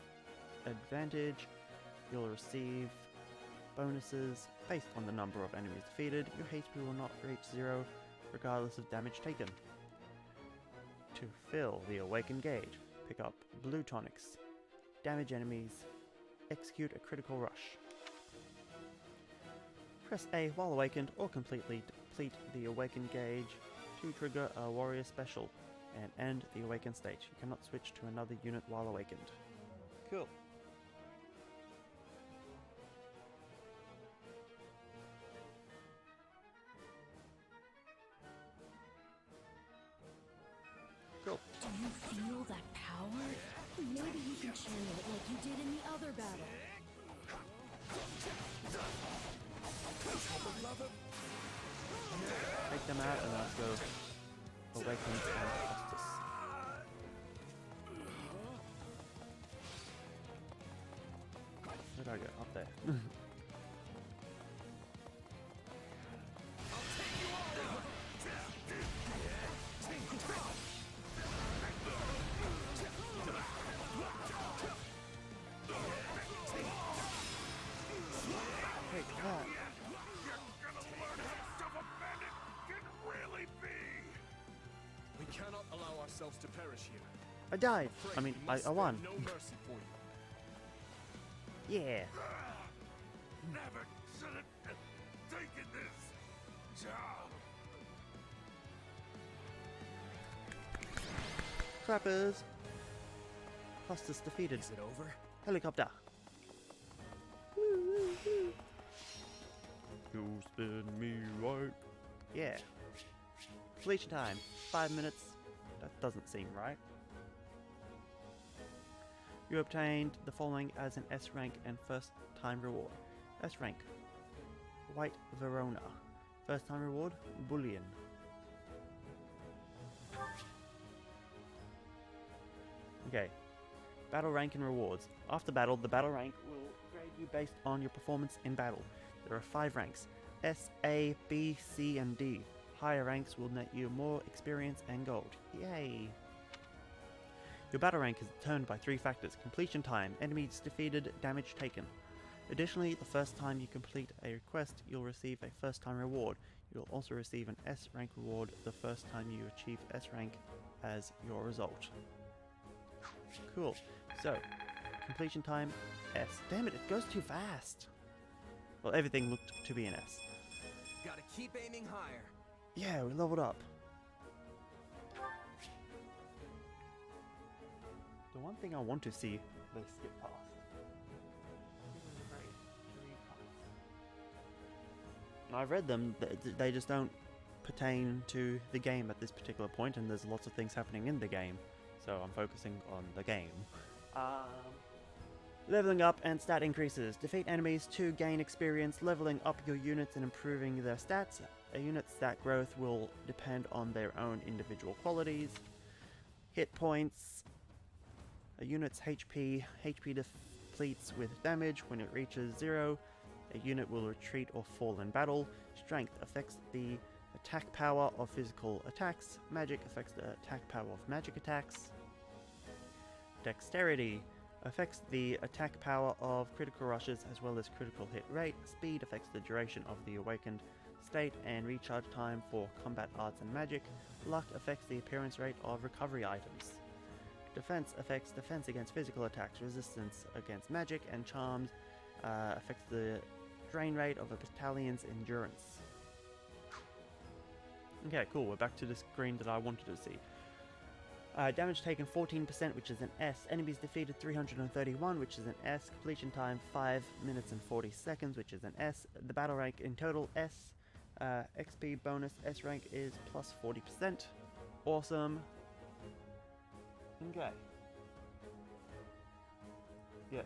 [SPEAKER 1] advantage. You'll receive bonuses based on the number of enemies defeated. Your HP will not reach 0 regardless of damage taken. To fill the awakened gauge, pick up blue tonics, damage enemies, execute a critical rush. Press A while awakened or completely deplete the awakened gauge to trigger a warrior special and end the awakened state. You cannot switch to another unit while awakened. Cool. Cool.
[SPEAKER 7] Do you feel that power? Maybe you can channel it like you did in the other battle.
[SPEAKER 1] Take them out and then let's go awaken and Costas. Where do I go? Up there. Take that.
[SPEAKER 10] We cannot allow ourselves to perish here.
[SPEAKER 1] I died. I mean, I won.
[SPEAKER 10] No mercy for you.
[SPEAKER 1] Yeah.
[SPEAKER 12] Never should have taken this job.
[SPEAKER 1] Trappers. Costas defeated.
[SPEAKER 10] Is it over?
[SPEAKER 1] Helicopter. You spin me right. Yeah. Completion time. 5 minutes. That doesn't seem right. You obtained the following as an S rank and first time reward. S rank. White Verona. First time reward. Bullion. Okay. Battle rank and rewards. After battle, the battle rank will grade you based on your performance in battle. There are 5 ranks: S, A, B, C, and D. Higher ranks will net you more experience and gold. Yay! Your battle rank is determined by 3 factors: completion time, enemies defeated, damage taken. Additionally, the first time you complete a quest, you'll receive a first time reward. You'll also receive an S rank reward the first time you achieve S rank as your result. Cool. So, completion time, S. Damn it, it goes too fast! Well, everything looked to be an S.
[SPEAKER 4] Gotta keep aiming higher.
[SPEAKER 1] Yeah, we leveled up. The one thing I want to see, they skip past. I've read them, they just don't pertain to the game at this particular point, and there's lots of things happening in the game, so I'm focusing on the game. Leveling up and stat increases. Defeat enemies to gain experience, leveling up your units and improving their stats. A unit's stat growth will depend on their own individual qualities. Hit points. A unit's HP depletes with damage when it reaches 0. A unit will retreat or fall in battle. Strength affects the attack power of physical attacks. Magic affects the attack power of magic attacks. Dexterity affects the attack power of critical rushes as well as critical hit rate. Speed affects the duration of the awakened state and recharge time for combat arts and magic. Luck affects the appearance rate of recovery items. Defense affects defense against physical attacks. Resistance against magic, and charms affects the drain rate of a battalion's endurance. Okay, cool, we're back to the screen that I wanted to see. Damage taken 14%, which is an S. Enemies defeated 331, which is an S. Completion time 5 minutes and 40 seconds, which is an S. The battle rank in total S. XP bonus S rank is plus 40%. Awesome. Okay. Yes.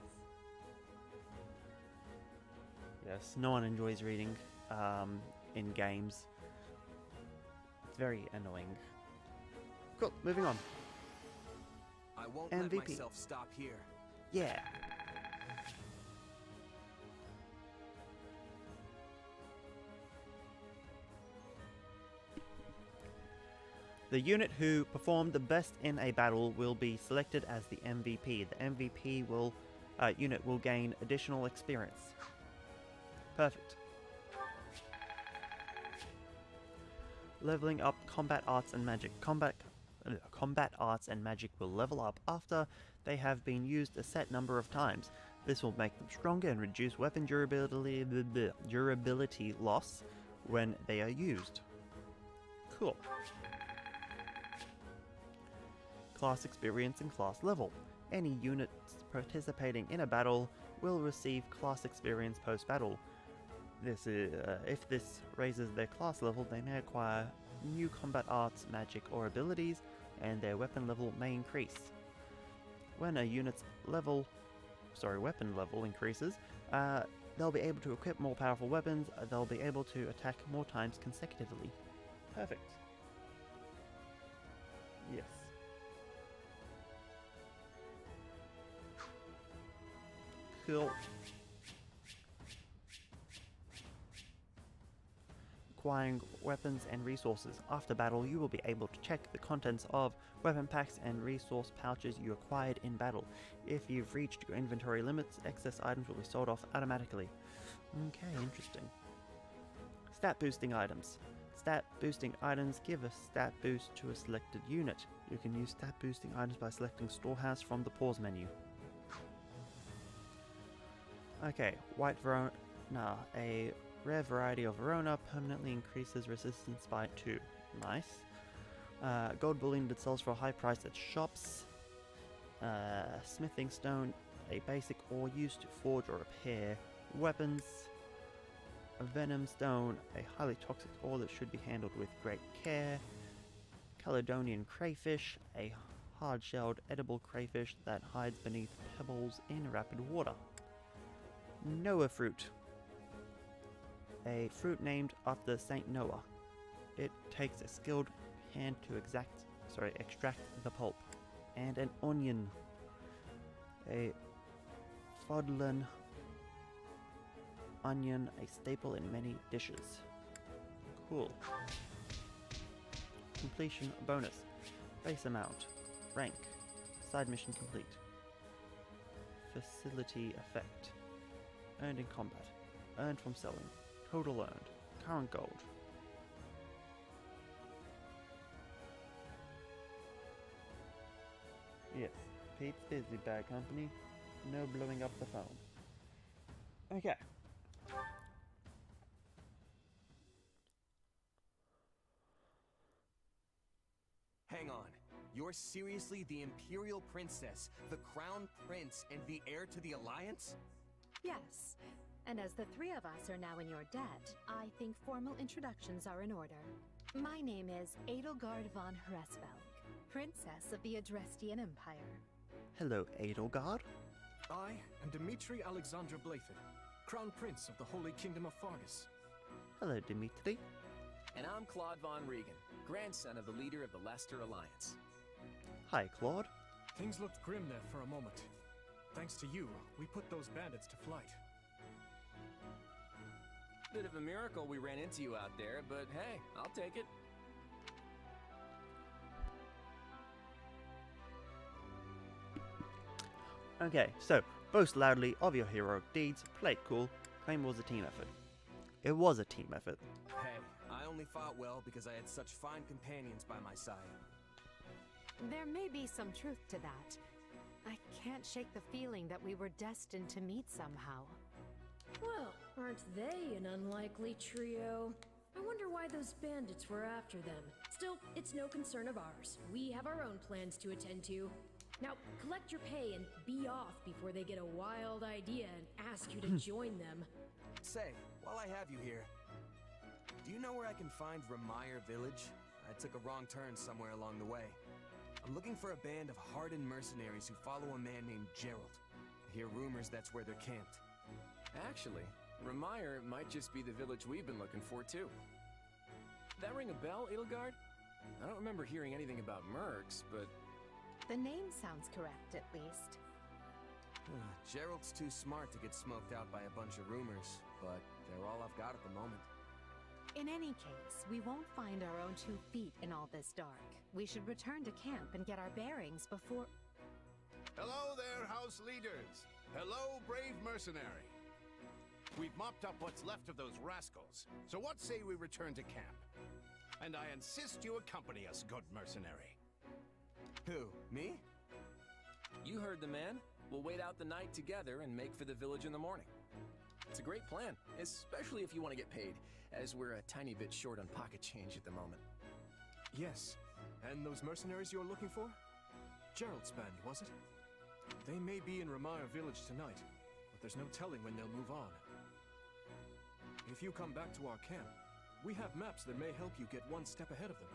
[SPEAKER 1] Yes, no one enjoys reading in games. It's very annoying. Cool, moving on.
[SPEAKER 4] I won't
[SPEAKER 1] MVP.
[SPEAKER 4] let myself stop here.
[SPEAKER 1] Yeah. The unit who performed the best in a battle will be selected as the MVP. The MVP unit will gain additional experience. Perfect. Leveling up combat arts and magic. Combat arts and magic will level up after they have been used a set number of times. This will make them stronger and reduce weapon durability loss when they are used. Cool. Class experience and class level. Any units participating in a battle will receive class experience post-battle. This is, if this raises their class level, they may acquire new combat arts, magic, or abilities, and their weapon level may increase. When a unit's weapon level increases, they'll be able to equip more powerful weapons. They'll be able to attack more times consecutively. Perfect. Yes. Cool. Acquiring weapons and resources. After battle, you will be able to check the contents of weapon packs and resource pouches you acquired in battle. If you've reached your inventory limits, excess items will be sold off automatically. Okay, interesting. Stat boosting items. Stat boosting items give a stat boost to a selected unit. You can use stat boosting items by selecting Storehouse from the pause menu. Okay, White Verona. A rare variety of Verona permanently increases resistance by 2. Nice. Gold bullion that sells for a high price at shops. Smithing stone, a basic ore used to forge or repair weapons. A venom stone, a highly toxic ore that should be handled with great care. Caledonian crayfish, a hard-shelled edible crayfish that hides beneath pebbles in rapid water. Noah fruit, a fruit named after Saint Noah. It takes a skilled hand to extract the pulp. And an onion, a fodlan onion, a staple in many dishes. Cool. Completion bonus. Base amount. Rank. Side mission complete. Facility effect. Earned in combat. Earned from selling. Total earned. Current gold. Yes, Pete's busy, bad company. No blowing up the phone. Okay.
[SPEAKER 4] Hang on. You're seriously the Imperial Princess, the Crown Prince, and the heir to the Alliance?
[SPEAKER 11] Yes. And as the three of us are now in your debt, I think formal introductions are in order. My name is Edelgard von Hresvelg, Princess of the Adrestian Empire.
[SPEAKER 1] Hello, Edelgard.
[SPEAKER 9] I am Dimitri Alexandra Blathid, Crown Prince of the Holy Kingdom of Fargus.
[SPEAKER 1] Hello, Dimitri.
[SPEAKER 10] And I'm Claude von Regan, grandson of the leader of the Leicester Alliance.
[SPEAKER 1] Hi, Claude.
[SPEAKER 9] Things looked grim there for a moment. Thanks to you, we put those bandits to flight.
[SPEAKER 10] Bit of a miracle we ran into you out there, but hey, I'll take it.
[SPEAKER 1] Okay, so, boast loudly of your heroic deeds, play it cool, claim it was a team effort. It was a team effort.
[SPEAKER 4] Hey, I only fought well because I had such fine companions by my side.
[SPEAKER 11] There may be some truth to that. I can't shake the feeling that we were destined to meet somehow.
[SPEAKER 7] Well, aren't they an unlikely trio? I wonder why those bandits were after them. Still, it's no concern of ours. We have our own plans to attend to. Now, collect your pay and be off before they get a wild idea and ask you to join them.
[SPEAKER 4] Say, while I have you here, do you know where I can find Remire Village? I took a wrong turn somewhere along the way. I'm looking for a band of hardened mercenaries who follow a man named Gerald. I hear rumors that's where they're camped.
[SPEAKER 10] Actually, Remire might just be the village we've been looking for, too. That ring a bell, Edelgard? I don't remember hearing anything about mercs, but...
[SPEAKER 11] The name sounds correct, at least.
[SPEAKER 4] Gerald's too smart to get smoked out by a bunch of rumors, but they're all I've got at the moment.
[SPEAKER 11] In any case, we won't find our own 2 feet in all this dark. We should return to camp and get our bearings before...
[SPEAKER 12] Hello there, house leaders. Hello, brave mercenary. We've mopped up what's left of those rascals, so what say we return to camp? And I insist you accompany us, good mercenary.
[SPEAKER 4] Who, me?
[SPEAKER 10] You heard the man. We'll wait out the night together and make for the village in the morning. It's a great plan, especially if you want to get paid, as we're a tiny bit short on pocket change at the moment.
[SPEAKER 9] Yes, and those mercenaries you're looking for? Gerald's band, was it? They may be in Remire Village tonight, but there's no telling when they'll move on. If you come back to our camp, we have maps that may help you get one step ahead of them.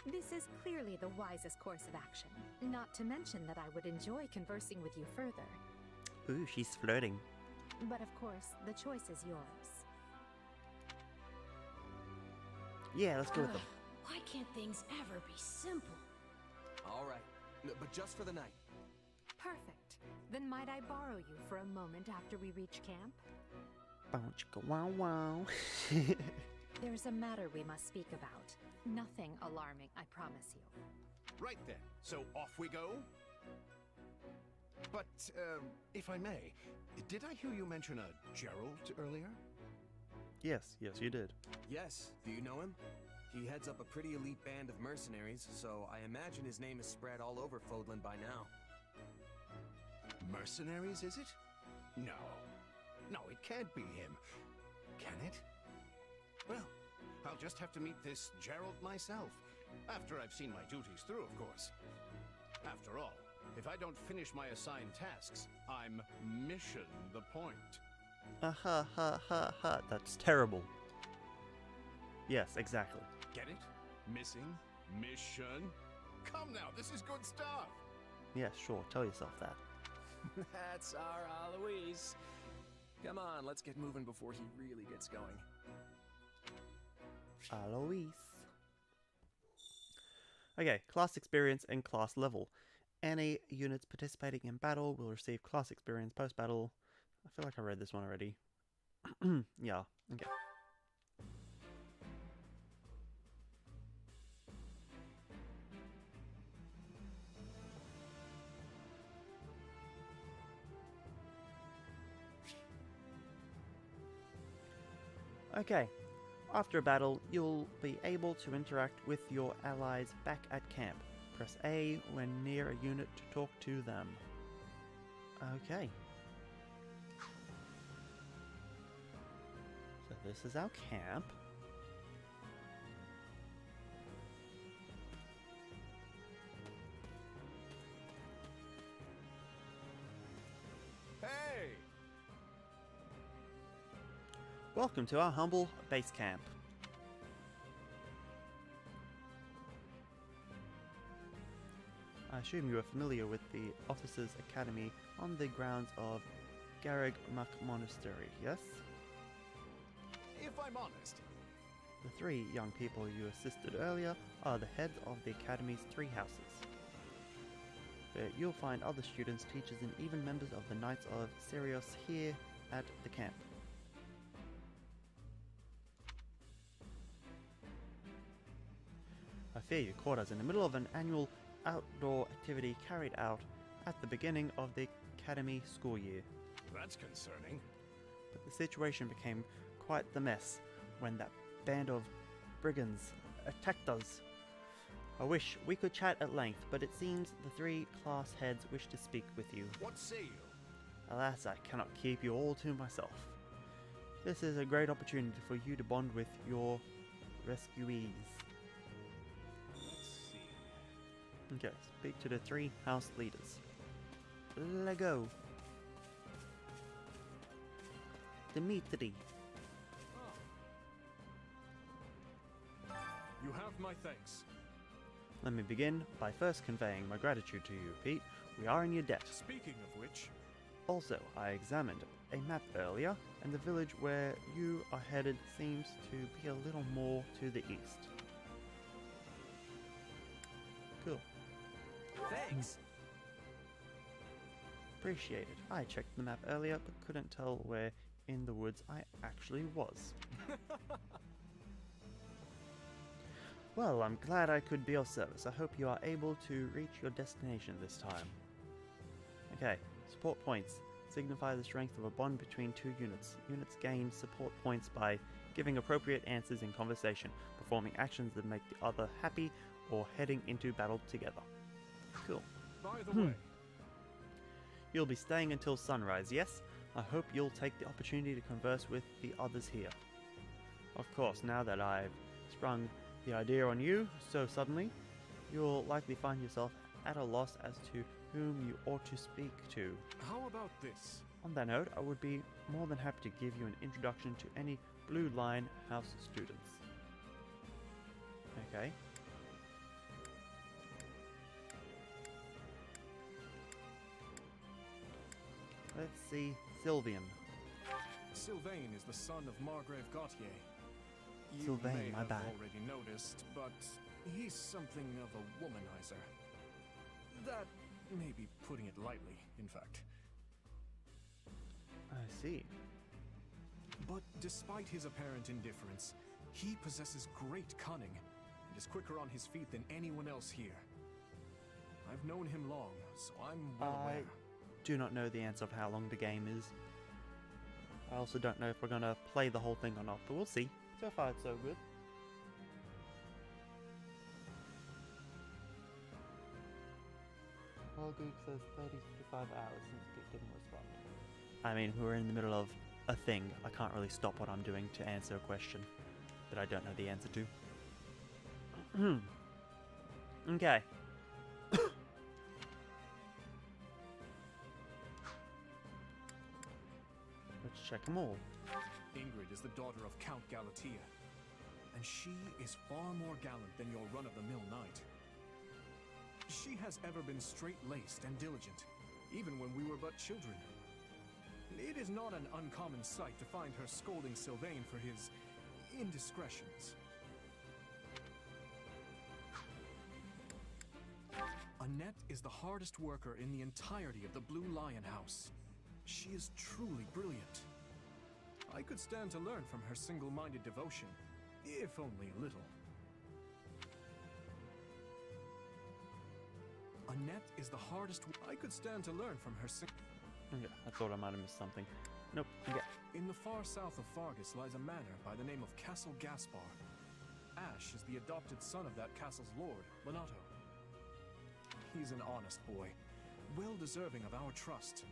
[SPEAKER 11] This is clearly the wisest course of action. Not to mention that I would enjoy conversing with you further.
[SPEAKER 1] Ooh, she's flirting.
[SPEAKER 11] But of course, the choice is yours.
[SPEAKER 1] Yeah, let's go with them.
[SPEAKER 7] Why can't things ever be simple?
[SPEAKER 4] All right, but just for the night.
[SPEAKER 11] Perfect. Then might I borrow you for a moment after we reach camp?
[SPEAKER 1] Bounce, go wow wow.
[SPEAKER 11] There's a matter we must speak about. Nothing alarming, I promise you.
[SPEAKER 12] Right then, so off we go? But, if I may, did I hear you mention a Gerald earlier?
[SPEAKER 1] Yes, you did.
[SPEAKER 4] Yes, do you know him? He heads up a pretty elite band of mercenaries, so I imagine his name is spread all over Fodlan by now.
[SPEAKER 12] Mercenaries, is it? No. No, it can't be him. Can it? Well, I'll just have to meet this Gerald myself. After I've seen my duties through, of course. After all, if I don't finish my assigned tasks, I'm mission the point.
[SPEAKER 1] Ha ha ha. That's terrible. Yes, exactly.
[SPEAKER 12] Get it? Missing? Mission? Come now, this is good stuff!
[SPEAKER 1] Yes, sure, tell yourself that.
[SPEAKER 10] That's our Alois. Come on, let's get moving before he really gets going.
[SPEAKER 1] Alois. Okay, class experience and class level. Any units participating in battle will receive class experience post-battle. I feel like I read this one already. Yeah, okay. Okay, after a battle, you'll be able to interact with your allies back at camp. Press A when near a unit to talk to them. Okay. So this is our camp.
[SPEAKER 9] Hey!
[SPEAKER 1] Welcome to our humble base camp. I assume you are familiar with the Officers' Academy on the grounds of Garreg Muck Monastery, yes?
[SPEAKER 12] If I'm honest.
[SPEAKER 1] The 3 young people you assisted earlier are the heads of the Academy's 3 houses. But you'll find other students, teachers, and even members of the Knights of Sirius here at the camp. I fear you caught us in the middle of an annual outdoor activity carried out at the beginning of the Academy school year.
[SPEAKER 12] That's concerning.
[SPEAKER 1] But the situation became quite the mess when that band of brigands attacked us. I wish we could chat at length, but it seems the 3 class heads wish to speak with you.
[SPEAKER 12] What say you?
[SPEAKER 1] Alas, I cannot keep you all to myself. This is a great opportunity for you to bond with your rescuees.
[SPEAKER 12] Let's see.
[SPEAKER 1] Okay, speak to the 3 house leaders. Lego. Dimitri.
[SPEAKER 9] You have my thanks.
[SPEAKER 1] Let me begin by first conveying my gratitude to you, Pete. We are in your debt.
[SPEAKER 9] Speaking of which...
[SPEAKER 1] Also, I examined a map earlier, and the village where you are headed seems to be a little more to the east. Cool.
[SPEAKER 4] Thanks.
[SPEAKER 1] Appreciate it. I checked the map earlier, but couldn't tell where in the woods I actually was. Well, I'm glad I could be of service. I hope you are able to reach your destination this time. Okay, support points signify the strength of a bond between 2 units. Units gain support points by giving appropriate answers in conversation, performing actions that make the other happy, or heading into battle together. Cool.
[SPEAKER 9] By the way...
[SPEAKER 1] You'll be staying until sunrise, yes? I hope you'll take the opportunity to converse with the others here. Of course, now that I've sprung the idea on you so suddenly, you'll likely find yourself at a loss as to whom you ought to speak to.
[SPEAKER 9] How about this?
[SPEAKER 1] On that note, I would be more than happy to give you an introduction to any Blue Line House students. Okay. Let's see, Sylvian.
[SPEAKER 9] Sylvain is the son of Margrave Gautier. You
[SPEAKER 1] Sylvain,
[SPEAKER 9] may
[SPEAKER 1] my
[SPEAKER 9] have
[SPEAKER 1] bad.
[SPEAKER 9] already noticed, but he's something of a womanizer. That may be putting it lightly, in fact.
[SPEAKER 1] I see.
[SPEAKER 9] But despite his apparent indifference, he possesses great cunning and is quicker on his feet than anyone else here. I've known him long, so I'm well aware.
[SPEAKER 1] Do not know the answer of how long the game is. I also don't know if we're gonna play the whole thing or not, but we'll see. So far it's so good. Well, Goog says 30 to 55 hours since Pete didn't respond. I mean, we're in the middle of a thing. I can't really stop what I'm doing to answer a question that I don't know the answer to. Okay. Let's check them all.
[SPEAKER 9] Ingrid is the daughter of Count Galatea, and she is far more gallant than your run-of-the-mill knight. She has ever been straight-laced and diligent, even when we were but children. It is not an uncommon sight to find her scolding Sylvain for his indiscretions. Annette is the hardest worker in the entirety of the Blue Lion House. She is truly brilliant. I could stand to learn from her single-minded devotion, if only a little. Annette is the hardest. I could stand to learn from her.
[SPEAKER 1] Okay, I thought I might have missed something. Nope. Okay.
[SPEAKER 9] In the far south of Fargus lies a manor by the name of Castle Gaspar. Ash is the adopted son of that castle's lord, Lonato. He's an honest boy, well deserving of our trust.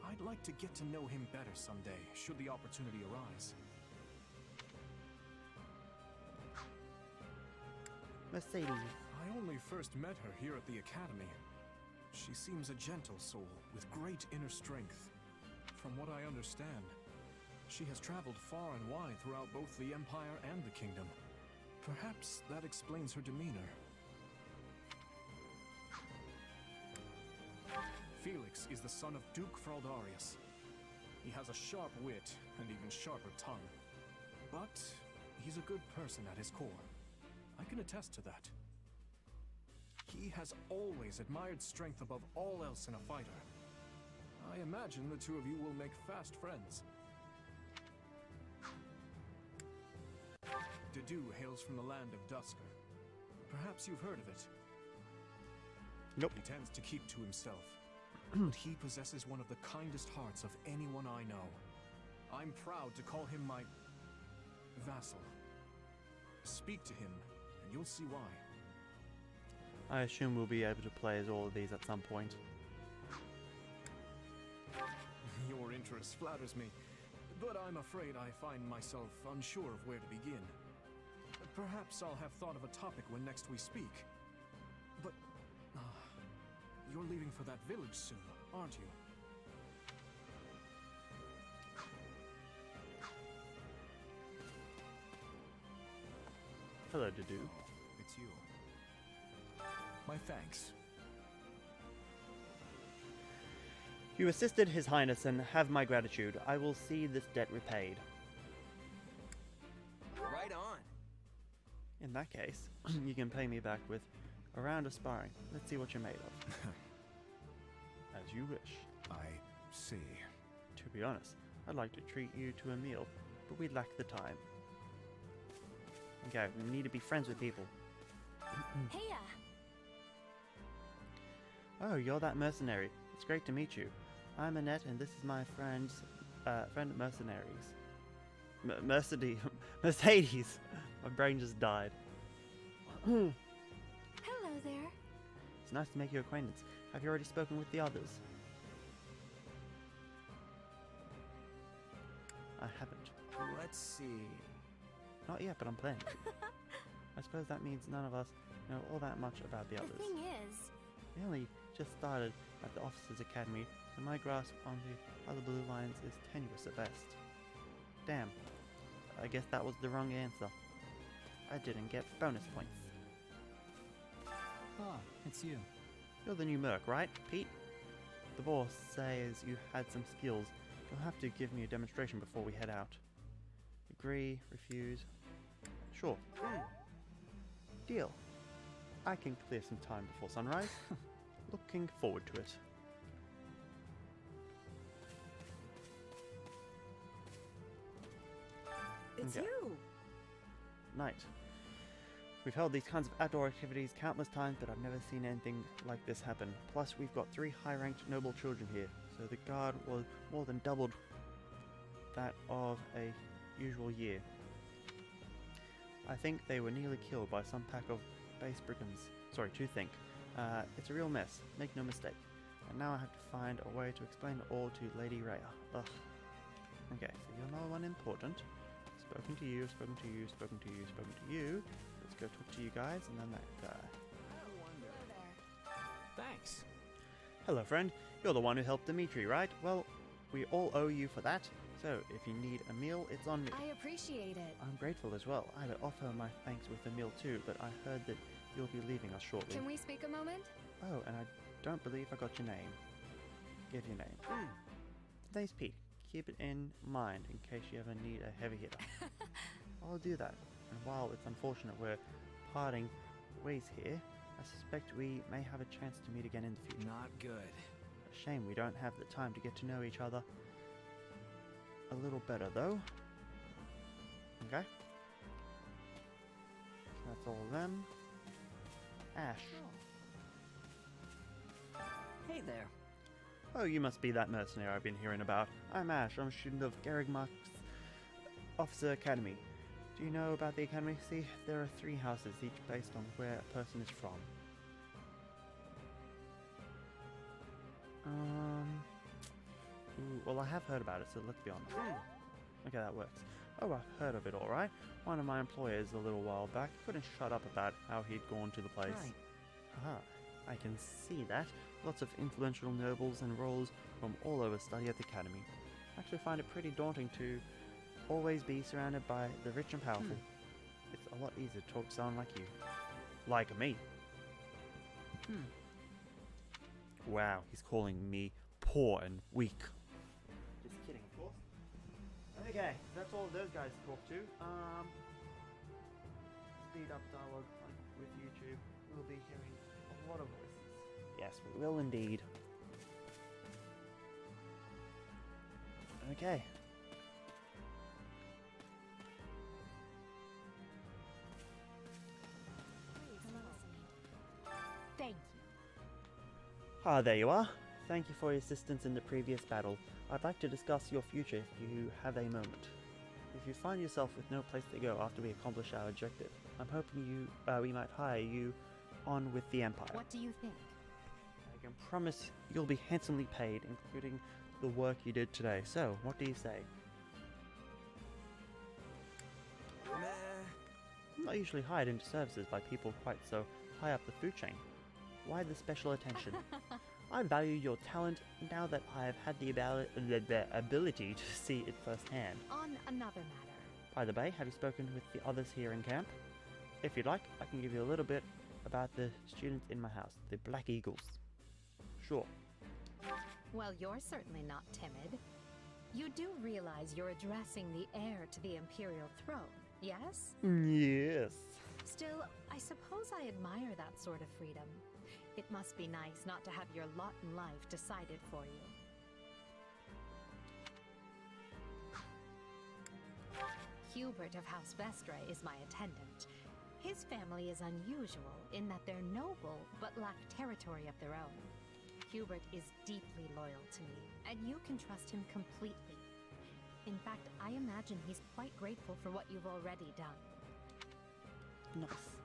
[SPEAKER 9] I'd like to get to know him better someday, should the opportunity arise.
[SPEAKER 1] Mercedes.
[SPEAKER 9] I only first met her here at the academy. She seems a gentle soul with great inner strength. From what I understand, she has traveled far and wide throughout both the Empire and the Kingdom. Perhaps that explains her demeanor. Felix is the son of Duke Fraldarius. He has a sharp wit and even sharper tongue. But he's a good person at his core. I can attest to that. He has always admired strength above all else in a fighter. I imagine the two of you will make fast friends. Dedu hails from the land of Dusker. Perhaps you've heard of it.
[SPEAKER 1] Nope.
[SPEAKER 9] He tends to keep to himself. But he possesses one of the kindest hearts of anyone I know. I'm proud to call him my vassal. Speak to him, and you'll see why.
[SPEAKER 1] I assume we'll be able to play as all of these at some point.
[SPEAKER 9] Your interest flatters me, but I'm afraid I find myself unsure of where to begin. Perhaps I'll have thought of a topic when next we speak. But you're leaving for that village soon, aren't you?
[SPEAKER 1] Hello, Dedu.
[SPEAKER 9] Oh, it's you. My thanks.
[SPEAKER 1] You assisted His Highness and have my gratitude. I will see this debt repaid.
[SPEAKER 4] Right on.
[SPEAKER 1] In that case, you can pay me back with a round of sparring. Let's see what you're made of. As you wish.
[SPEAKER 12] I see.
[SPEAKER 1] To be honest, I'd like to treat you to a meal, but we lack the time. Okay, we need to be friends with people.
[SPEAKER 2] Heya!
[SPEAKER 1] Oh, you're that mercenary. It's great to meet you. I'm Annette, and this is my friend Mercenaries. Mercedes. My brain just died.
[SPEAKER 2] Hello there.
[SPEAKER 1] It's nice to make your acquaintance. Have you already spoken with the others? I haven't.
[SPEAKER 4] Let's see.
[SPEAKER 1] Not yet, but I'm planning. I suppose that means none of us know all that much about the others.
[SPEAKER 2] The thing is,
[SPEAKER 1] We only just started at the Officers' Academy, and my grasp on the other blue lines is tenuous at best. Damn. I guess that was the wrong answer. I didn't get bonus points.
[SPEAKER 13] Ah, it's you.
[SPEAKER 1] You're the new merc, right, Pete? The boss says you had some skills. You'll have to give me a demonstration before we head out. Agree, refuse. Sure. Deal. I can clear some time before sunrise. Looking forward to it.
[SPEAKER 6] It's
[SPEAKER 1] Okay.
[SPEAKER 6] you!
[SPEAKER 1] Night. We've held these kinds of outdoor activities countless times, but I've never seen anything like this happen. Plus, we've got 3 high-ranked noble children here, so the guard was more than doubled that of a usual year. I think they were nearly killed by some pack of base brigands. Sorry, to think. It's a real mess, make no mistake. And now I have to find a way to explain it all to Lady Rhea. Ugh. Okay, so you're no one important. Spoken to you, spoken to you, spoken to you, spoken to you. Let's go talk to you guys, and then that guy.
[SPEAKER 13] Thanks.
[SPEAKER 1] Hello, friend. You're the one who helped Dimitri, right? Well, we all owe you for that. So, if you need a meal, it's on me.
[SPEAKER 2] I appreciate it.
[SPEAKER 1] I'm grateful as well. I'd offer my thanks with a meal too, but I heard that you'll be leaving us shortly.
[SPEAKER 2] Can we speak a moment?
[SPEAKER 1] Oh, and I don't believe I got your name. Give your name. Today's Pete. Keep it in mind in case you ever need a heavy hitter. I'll do that. And while it's unfortunate we're parting ways here, I suspect we may have a chance to meet again in the future.
[SPEAKER 13] Not good.
[SPEAKER 1] A shame we don't have the time to get to know each other. a little better, though. Okay. That's all of them. Ash.
[SPEAKER 13] Hey there.
[SPEAKER 1] Oh, you must be that mercenary I've been hearing about. I'm Ash. I'm a student of Garrick Mark's Officer Academy. Do you know about the academy? See, there are 3 houses, each based on where a person is from. Ooh, well, I have heard about it, so let's be honest. Okay, that works. Oh, I've heard of it, alright. One of my employers a little while back couldn't shut up about how he'd gone to the place.
[SPEAKER 13] Right.
[SPEAKER 1] Haha, I can see that. Lots of influential nobles and royals from all over study at the academy. I actually find it pretty daunting to always be surrounded by the rich and powerful. It's a lot easier to talk to someone like you. Like me. Wow, he's calling me poor and weak. Just kidding, of course. Okay, that's all of those guys to talk to. Speed up dialogue with YouTube. We'll be hearing a lot of voices. Yes, we will indeed. Okay.
[SPEAKER 11] Thank you.
[SPEAKER 1] Ah, there you are. Thank you for your assistance in the previous battle. I'd like to discuss your future if you have a moment. If you find yourself with no place to go after we accomplish our objective, I'm hoping we might hire you on with the Empire.
[SPEAKER 11] What do you think?
[SPEAKER 1] I can promise you'll be handsomely paid, including the work you did today. So, what do you say? I'm not usually hired into services by people quite so high up the food chain. Why the special attention? I value your talent now that I have had the ability to see it firsthand.
[SPEAKER 11] On another matter.
[SPEAKER 1] By the way, have you spoken with the others here in camp? If you'd like, I can give you a little bit about the students in my house, the Black Eagles. Sure.
[SPEAKER 11] Well, you're certainly not timid. You do realize you're addressing the heir to the Imperial throne, yes?
[SPEAKER 1] Yes.
[SPEAKER 11] Still, I suppose I admire that sort of freedom. It must be nice not to have your lot in life decided for you. Hubert of House Vestra is my attendant. His family is unusual in that they're noble but lack territory of their own. Hubert is deeply loyal to me, and you can trust him completely. In fact, I imagine he's quite grateful for what you've already done.
[SPEAKER 1] Nice.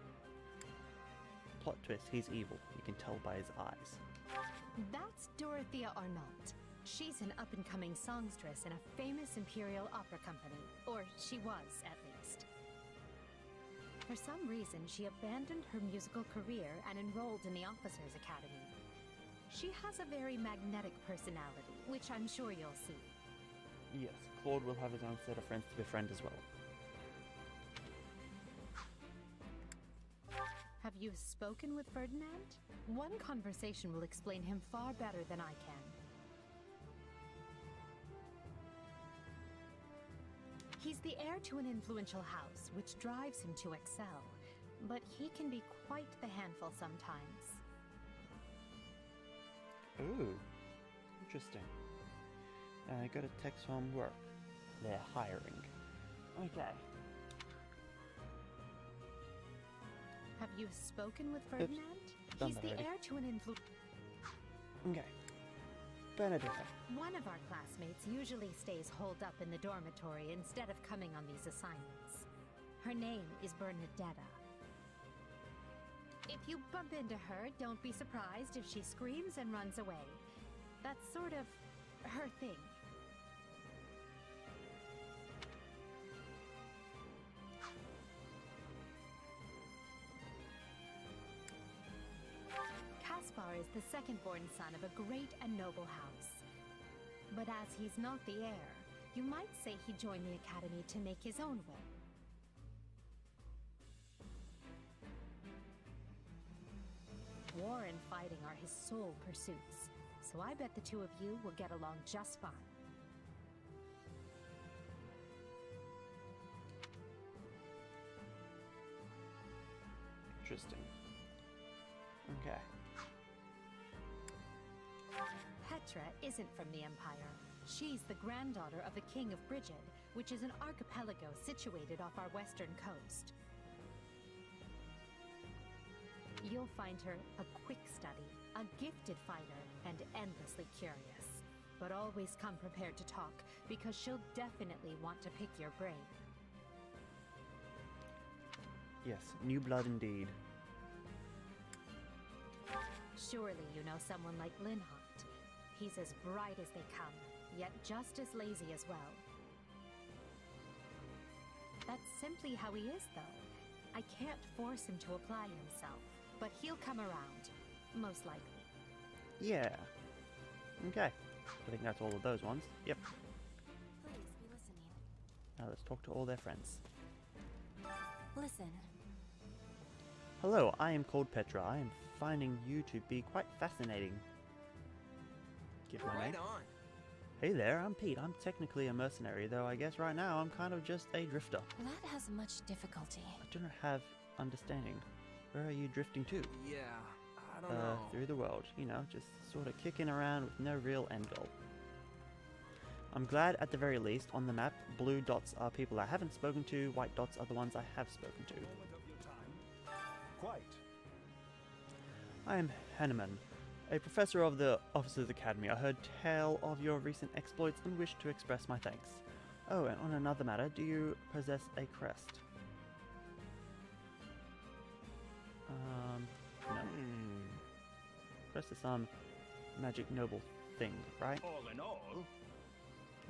[SPEAKER 1] Plot twist, he's evil. You can tell by his eyes.
[SPEAKER 11] That's Dorothea Arnault. She's an up-and-coming songstress in a famous Imperial opera company. Or she was, at least. For some reason, she abandoned her musical career and enrolled in the Officers' Academy. She has a very magnetic personality, which I'm sure you'll see.
[SPEAKER 1] Yes, Claude will have his own set of friends to befriend as well.
[SPEAKER 11] Have you spoken with Ferdinand? One conversation will explain him far better than I can. He's the heir to an influential house, which drives him to excel. But he can be quite the handful sometimes.
[SPEAKER 1] Ooh, interesting. I got a text home work. They're hiring. Okay.
[SPEAKER 11] Have you spoken with Ferdinand?
[SPEAKER 1] Done
[SPEAKER 11] He's
[SPEAKER 1] that
[SPEAKER 11] the
[SPEAKER 1] already.
[SPEAKER 11] heir to an influ...
[SPEAKER 1] Okay. Benedetta.
[SPEAKER 11] One of our classmates usually stays holed up in the dormitory instead of coming on these assignments. Her name is Bernadetta. If you bump into her, don't be surprised if she screams and runs away. That's sort of her thing. Caspar is the second-born son of a great and noble house. But as he's not the heir, you might say he joined the academy to make his own way. War and fighting are his sole pursuits, so I bet the two of you will get along just fine.
[SPEAKER 1] Interesting. Okay.
[SPEAKER 11] Petra isn't from the Empire. She's the granddaughter of the King of Brigid, which is an archipelago situated off our western coast. You'll find her a quick study, a gifted fighter, and endlessly curious. But always come prepared to talk, because she'll definitely want to pick your brain.
[SPEAKER 1] Yes, new blood indeed.
[SPEAKER 11] Surely you know someone like Linhardt. He's as bright as they come, yet just as lazy as well. That's simply how he is, though. I can't force him to apply himself, but he'll come around, most likely.
[SPEAKER 1] Yeah. Okay. I think that's all of those ones. Yep.
[SPEAKER 2] Please be listening.
[SPEAKER 1] Now let's talk to all their friends.
[SPEAKER 2] Listen.
[SPEAKER 1] Hello, I am called Petra. I am finding you to be quite fascinating. Give my
[SPEAKER 4] Right
[SPEAKER 1] name.
[SPEAKER 4] on.
[SPEAKER 1] Hey there, I'm Pete. I'm technically a mercenary, though I guess right now I'm kind of just a drifter.
[SPEAKER 2] That has much difficulty.
[SPEAKER 1] I do not have understanding. Where are you drifting to?
[SPEAKER 4] Yeah, I don't know.
[SPEAKER 1] Through the world, you know, just sort of kicking around with no real end goal. I'm glad at the very least on the map, blue dots are people I haven't spoken to, white dots are the ones I have spoken to.
[SPEAKER 9] Quite.
[SPEAKER 1] I am Hanneman, a professor of the Officers Academy. I heard tell of your recent exploits and wish to express my thanks. Oh, and on another matter, do you possess a crest? No. Crest is some magic noble thing, right?
[SPEAKER 12] All in all,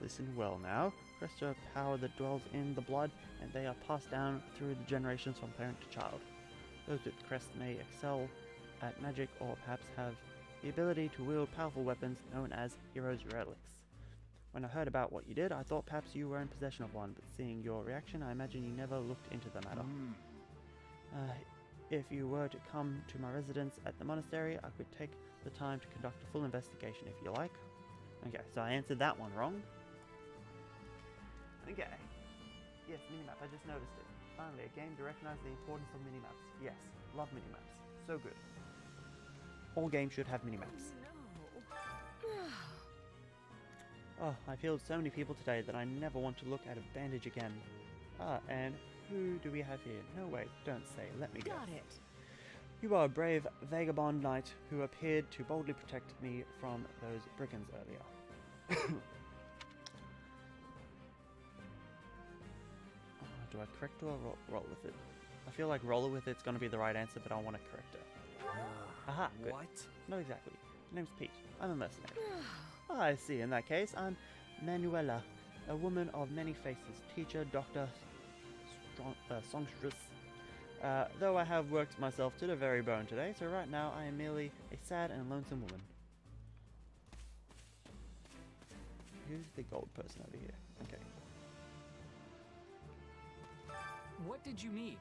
[SPEAKER 1] Listen well now. Crests are power that dwells in the blood, and they are passed down through the generations from parent to child. Those with crests may excel at magic or perhaps have the ability to wield powerful weapons known as heroes' relics. When I heard about what you did, I thought perhaps you were in possession of one, but seeing your reaction, I imagine you never looked into the matter. If you were to come to my residence at the monastery, I could take the time to conduct a full investigation if you like. Okay, so I answered that one wrong. Okay. Yes, minimap, I just noticed it. Finally, a game to recognize the importance of minimaps. Yes, love minimaps. So good. All games should have minimaps. Oh, I've healed so many people today that I never want to look at a bandage again. Ah, and who do we have here? No, wait, don't say. Let me guess.
[SPEAKER 6] Got it.
[SPEAKER 1] You are a brave vagabond knight who appeared to boldly protect me from those brigands earlier. Do I correct or roll with it? I feel like roll with it's going to be the right answer, but I want to correct it. Aha, good.
[SPEAKER 4] What?
[SPEAKER 1] No, exactly. My name's Pete. I'm a mercenary. I see. In that case, I'm Manuela, a woman of many faces, teacher, doctor, songstress. Though I have worked myself to the very bone today, so right now I am merely a sad and lonesome woman. Who's the gold person over here? Okay.
[SPEAKER 13] What did you need?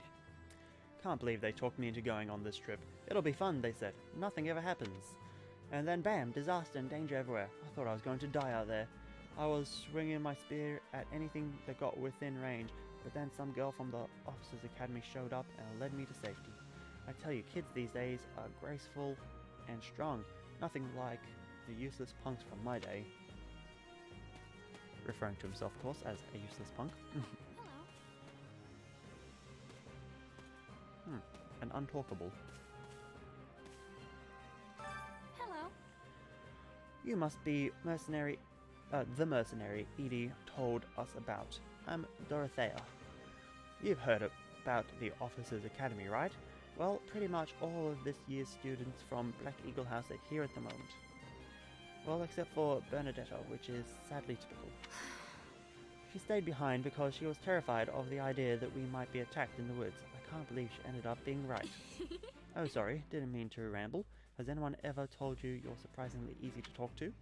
[SPEAKER 1] Can't believe they talked me into going on this trip. It'll be fun, they said. Nothing ever happens. And then bam, disaster and danger everywhere. I thought I was going to die out there. I was swinging my spear at anything that got within range, but then some girl from the Officers Academy showed up and led me to safety. I tell you, kids these days are graceful and strong. Nothing like the useless punks from my day. Referring to himself, of course, as a useless punk. And untalkable.
[SPEAKER 2] Hello.
[SPEAKER 1] You must be mercenary, the mercenary Edie told us about. I'm Dorothea. You've heard about the Officers Academy, right? Well, pretty much all of this year's students from Black Eagle House are here at the moment. Well, except for Bernadetta, which is sadly typical. She stayed behind because she was terrified of the idea that we might be attacked in the woods. I can't believe she ended up being right. Oh, sorry, didn't mean to ramble. Has anyone ever told you you're surprisingly easy to talk to?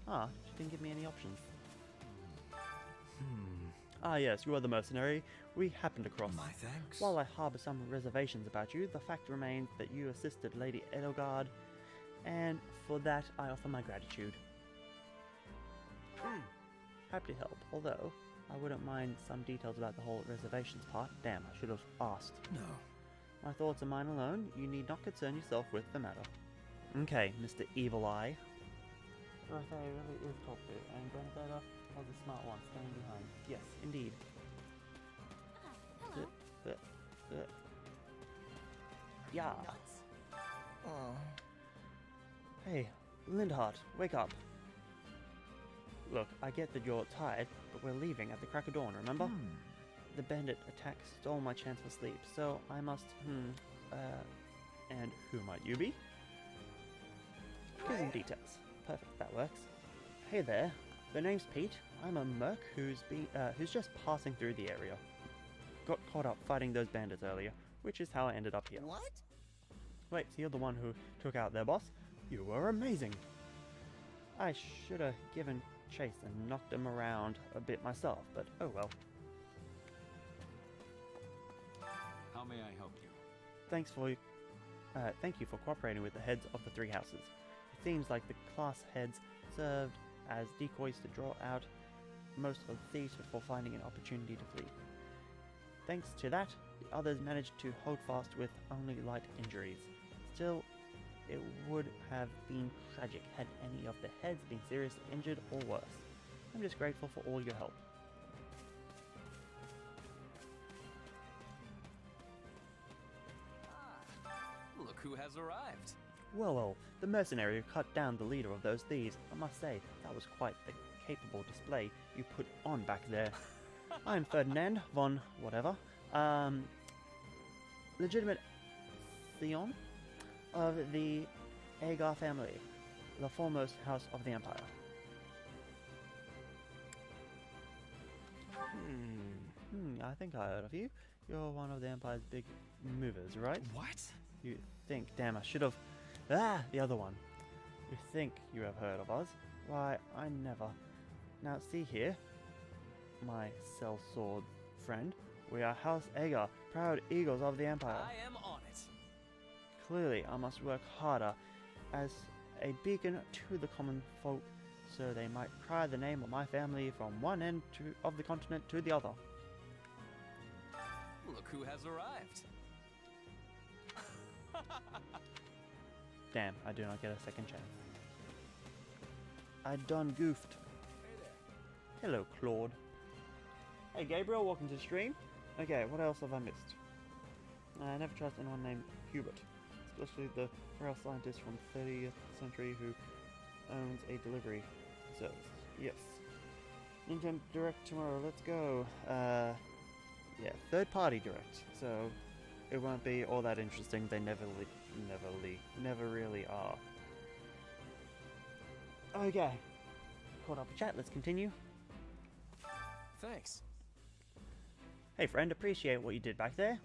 [SPEAKER 1] Ah, she didn't give me any options. Ah yes, you are the mercenary we happened across.
[SPEAKER 9] My thanks.
[SPEAKER 1] While I harbour some reservations about you, the fact remains that you assisted Lady Edelgard, and for that I offer my gratitude. Happy to help, although I wouldn't mind some details about the whole reservations part. Damn, I should have asked.
[SPEAKER 9] No.
[SPEAKER 1] My thoughts are mine alone. You need not concern yourself with the matter. Okay, Mr. Evil Eye. Dorothy really is talkative, and Benedetta was a smart one, staying behind. Yes, indeed.
[SPEAKER 2] Hello.
[SPEAKER 1] Yeah.
[SPEAKER 2] Nuts.
[SPEAKER 1] Oh. Hey, Lindhart, wake up. Look, I get that you're tired, but we're leaving at the crack of dawn, remember? The bandit attack stole my chance for sleep, so I must, and who might you be? Give some details. Perfect, that works. Hey there, the name's Pete. I'm a merc who's just passing through the area. Got caught up fighting those bandits earlier, which is how I ended up here.
[SPEAKER 14] What?
[SPEAKER 1] Wait, so you're the one who took out their boss? You were amazing. I should have given chase and knocked him around a bit myself, but oh well.
[SPEAKER 8] How may I help you?
[SPEAKER 1] Thank you for cooperating with the heads of the three houses. It seems like the class heads served as decoys to draw out most of the thieves before finding an opportunity to flee. Thanks to that, the others managed to hold fast with only light injuries. Still, it would have been tragic had any of the heads been seriously injured or worse. I'm just grateful for all your help.
[SPEAKER 10] Look who has arrived.
[SPEAKER 1] Well, the mercenary who cut down the leader of those thieves, I must say, that was quite the capable display you put on back there. I'm Ferdinand von whatever, legitimate Theon of the Agar family, the foremost house of the Empire. I think I heard of you. You're one of the Empire's big movers, right?
[SPEAKER 10] What?
[SPEAKER 1] You think, damn, I should have. The other one. You think you have heard of us? Why, I never. Now, see here, my sellsword friend. We are House Agar, proud eagles of the Empire.
[SPEAKER 10] I am on it.
[SPEAKER 1] Clearly, I must work harder as a beacon to the common folk, so they might cry the name of my family from one end of the continent to the other.
[SPEAKER 10] Look who has arrived.
[SPEAKER 1] Damn, I do not get a second chance. I done goofed.
[SPEAKER 10] Hey there.
[SPEAKER 1] Hello, Claude. Hey, Gabriel, welcome to the stream. Okay, what else have I missed? I never trust anyone named Hubert, especially the frail scientist from 30th century who owns a delivery service. Yes. Nintendo Direct tomorrow, let's go. Yeah, third party Direct, so it won't be all that interesting. They never really are. Okay. Caught up with chat, let's continue.
[SPEAKER 10] Thanks.
[SPEAKER 1] Hey friend, appreciate what you did back there.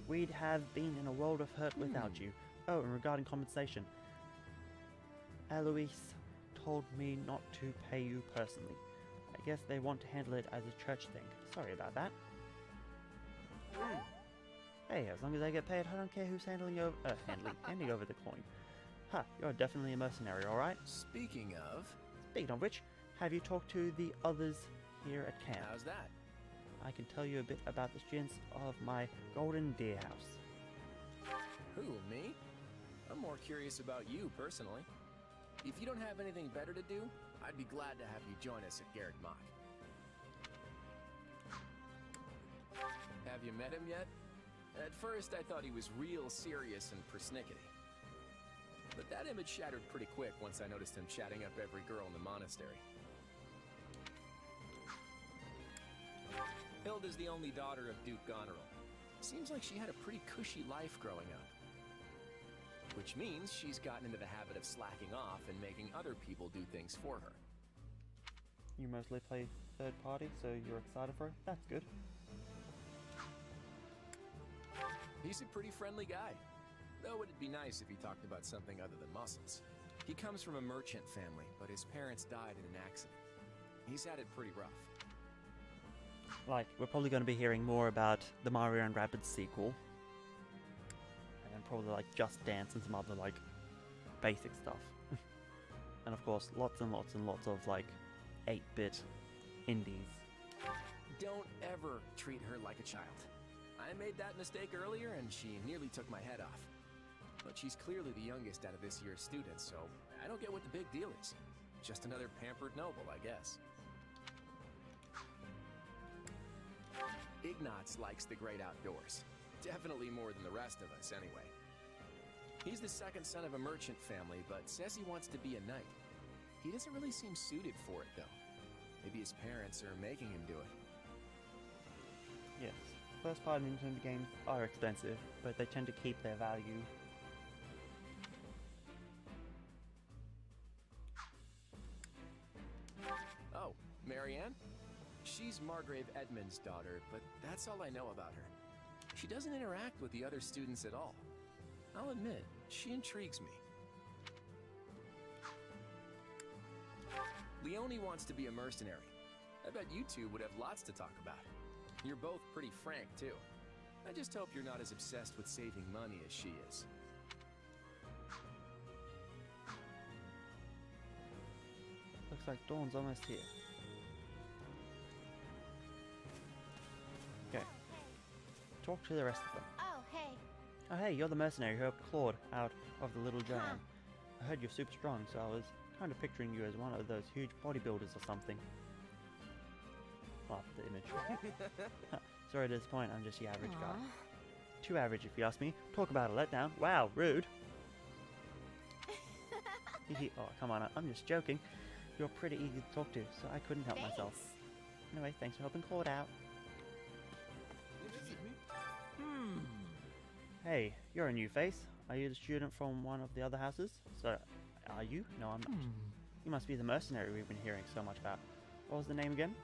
[SPEAKER 1] We'd have been in a world of hurt without you. Oh, and regarding compensation, Eloise told me not to pay you personally. I guess they want to handle it as a church thing. Sorry about that. Hey, as long as I get paid, I don't care who's handing over the coin. Ha, you're definitely a mercenary, alright?
[SPEAKER 10] Speaking of,
[SPEAKER 1] which, have you talked to the others here at camp?
[SPEAKER 10] how's that?
[SPEAKER 1] I can tell you a bit about the students of my Golden Deer House.
[SPEAKER 10] Who, me? I'm more curious about you, personally. If you don't have anything better to do, I'd be glad to have you join us at Garrick Mach. Have you met him yet? At first, I thought he was real serious and persnickety. But that image shattered pretty quick once I noticed him chatting up every girl in the monastery. Hilda's the only daughter of Duke Goneril. Seems like she had a pretty cushy life growing up. Which means she's gotten into the habit of slacking off and making other people do things for her.
[SPEAKER 1] You mostly play third party, so you're excited for it? That's good.
[SPEAKER 10] He's a pretty friendly guy. Though it'd be nice if he talked about something other than muscles. He comes from a merchant family, but his parents died in an accident. He's had it pretty rough.
[SPEAKER 1] Like, we're probably going to be hearing more about the Mario and Rabbids sequel. And then probably like Just Dance and some other like basic stuff. And of course, lots and lots and lots of like 8-bit indies.
[SPEAKER 10] Don't ever treat her like a child. I made that mistake earlier and she nearly took my head off. But she's clearly the youngest out of this year's students, so I don't get what the big deal is. Just another pampered noble, I guess. Ignatz likes the great outdoors. Definitely more than the rest of us, anyway. He's the second son of a merchant family, but says he wants to be a knight. He doesn't really seem suited for it, though. Maybe his parents are making him do it.
[SPEAKER 1] Yes, first-party Nintendo games are expensive, but they tend to keep their value.
[SPEAKER 10] Oh, Marianne? She's Margrave Edmund's daughter, but that's all I know about her. She doesn't interact with the other students at all. I'll admit, she intrigues me. Leone wants to be a mercenary. I bet you two would have lots to talk about. You're both pretty frank, too. I just hope you're not as obsessed with saving money as she is.
[SPEAKER 1] Looks like dawn's almost here. Okay. Talk to the rest of them.
[SPEAKER 2] Oh, hey.
[SPEAKER 1] Oh hey, you're the mercenary who helped Claude out of the little giant. I heard you're super strong, so I was kind of picturing you as one of those huge bodybuilders or something. Laugh at the image. Sorry to disappoint, I'm just the average guy. Too average if you ask me. Talk about a letdown. Wow, rude. Oh, come on, I'm just joking. You're pretty easy to talk to, so I couldn't help myself. Anyway, thanks for helping Claude out. Hey, you're a new face. Are you the student from one of the other houses? So, are you? No, I'm not. You must be the mercenary we've been hearing so much about. What was the name again?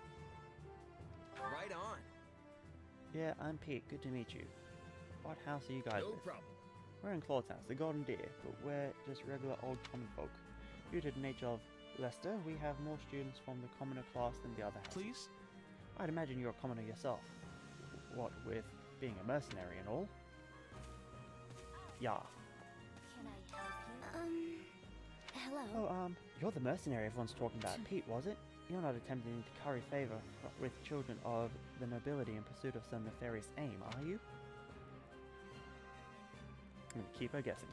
[SPEAKER 4] Right on.
[SPEAKER 1] Yeah, I'm Pete. Good to meet you. What house are you guys
[SPEAKER 4] No
[SPEAKER 1] with?
[SPEAKER 4] problem.
[SPEAKER 1] We're in Claude's house, the Golden Deer, but we're just regular old common folk. Due to the nature of Leicester, we have more students from the commoner class than the other houses.
[SPEAKER 9] Please?
[SPEAKER 1] I'd imagine you're a commoner yourself. What with being a mercenary and all? Yeah.
[SPEAKER 2] Can I help you? Hello.
[SPEAKER 1] Oh, you're the mercenary everyone's talking about. Pete, was it? You're not attempting to curry favor with children of the nobility in pursuit of some nefarious aim, are you? I'm gonna keep her guessing.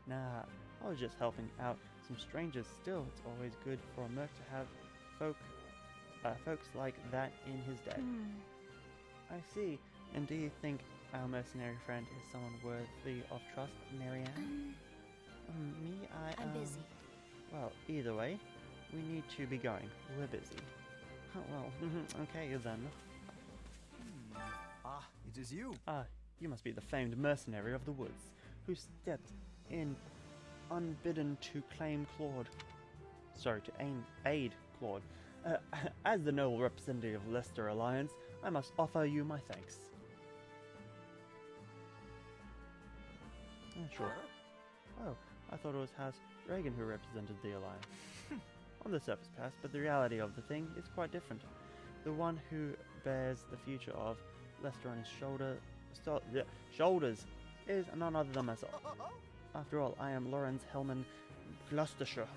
[SPEAKER 1] Nah, I was just helping out some strangers. Still, it's always good for a merc to have folks like that in his debt. I see. And do you think our mercenary friend is someone worthy of trust, Marianne? Me,
[SPEAKER 2] I'm busy.
[SPEAKER 1] Well, either way, we need to be going. We're busy. Oh, well, okay then.
[SPEAKER 3] Ah, it is you.
[SPEAKER 1] Ah, you must be the famed mercenary of the woods, who stepped in unbidden to claim Claude. Sorry, to aid Claude. As the noble representative of Leicester Alliance, I must offer you my thanks. Sure. Oh, I thought it was House Reagan who represented the Alliance. On the surface pass, but the reality of the thing is quite different. The one who bears the future of Leicester on his shoulders is none other than myself. After all, I am Lawrence Hellman Gloucestershire.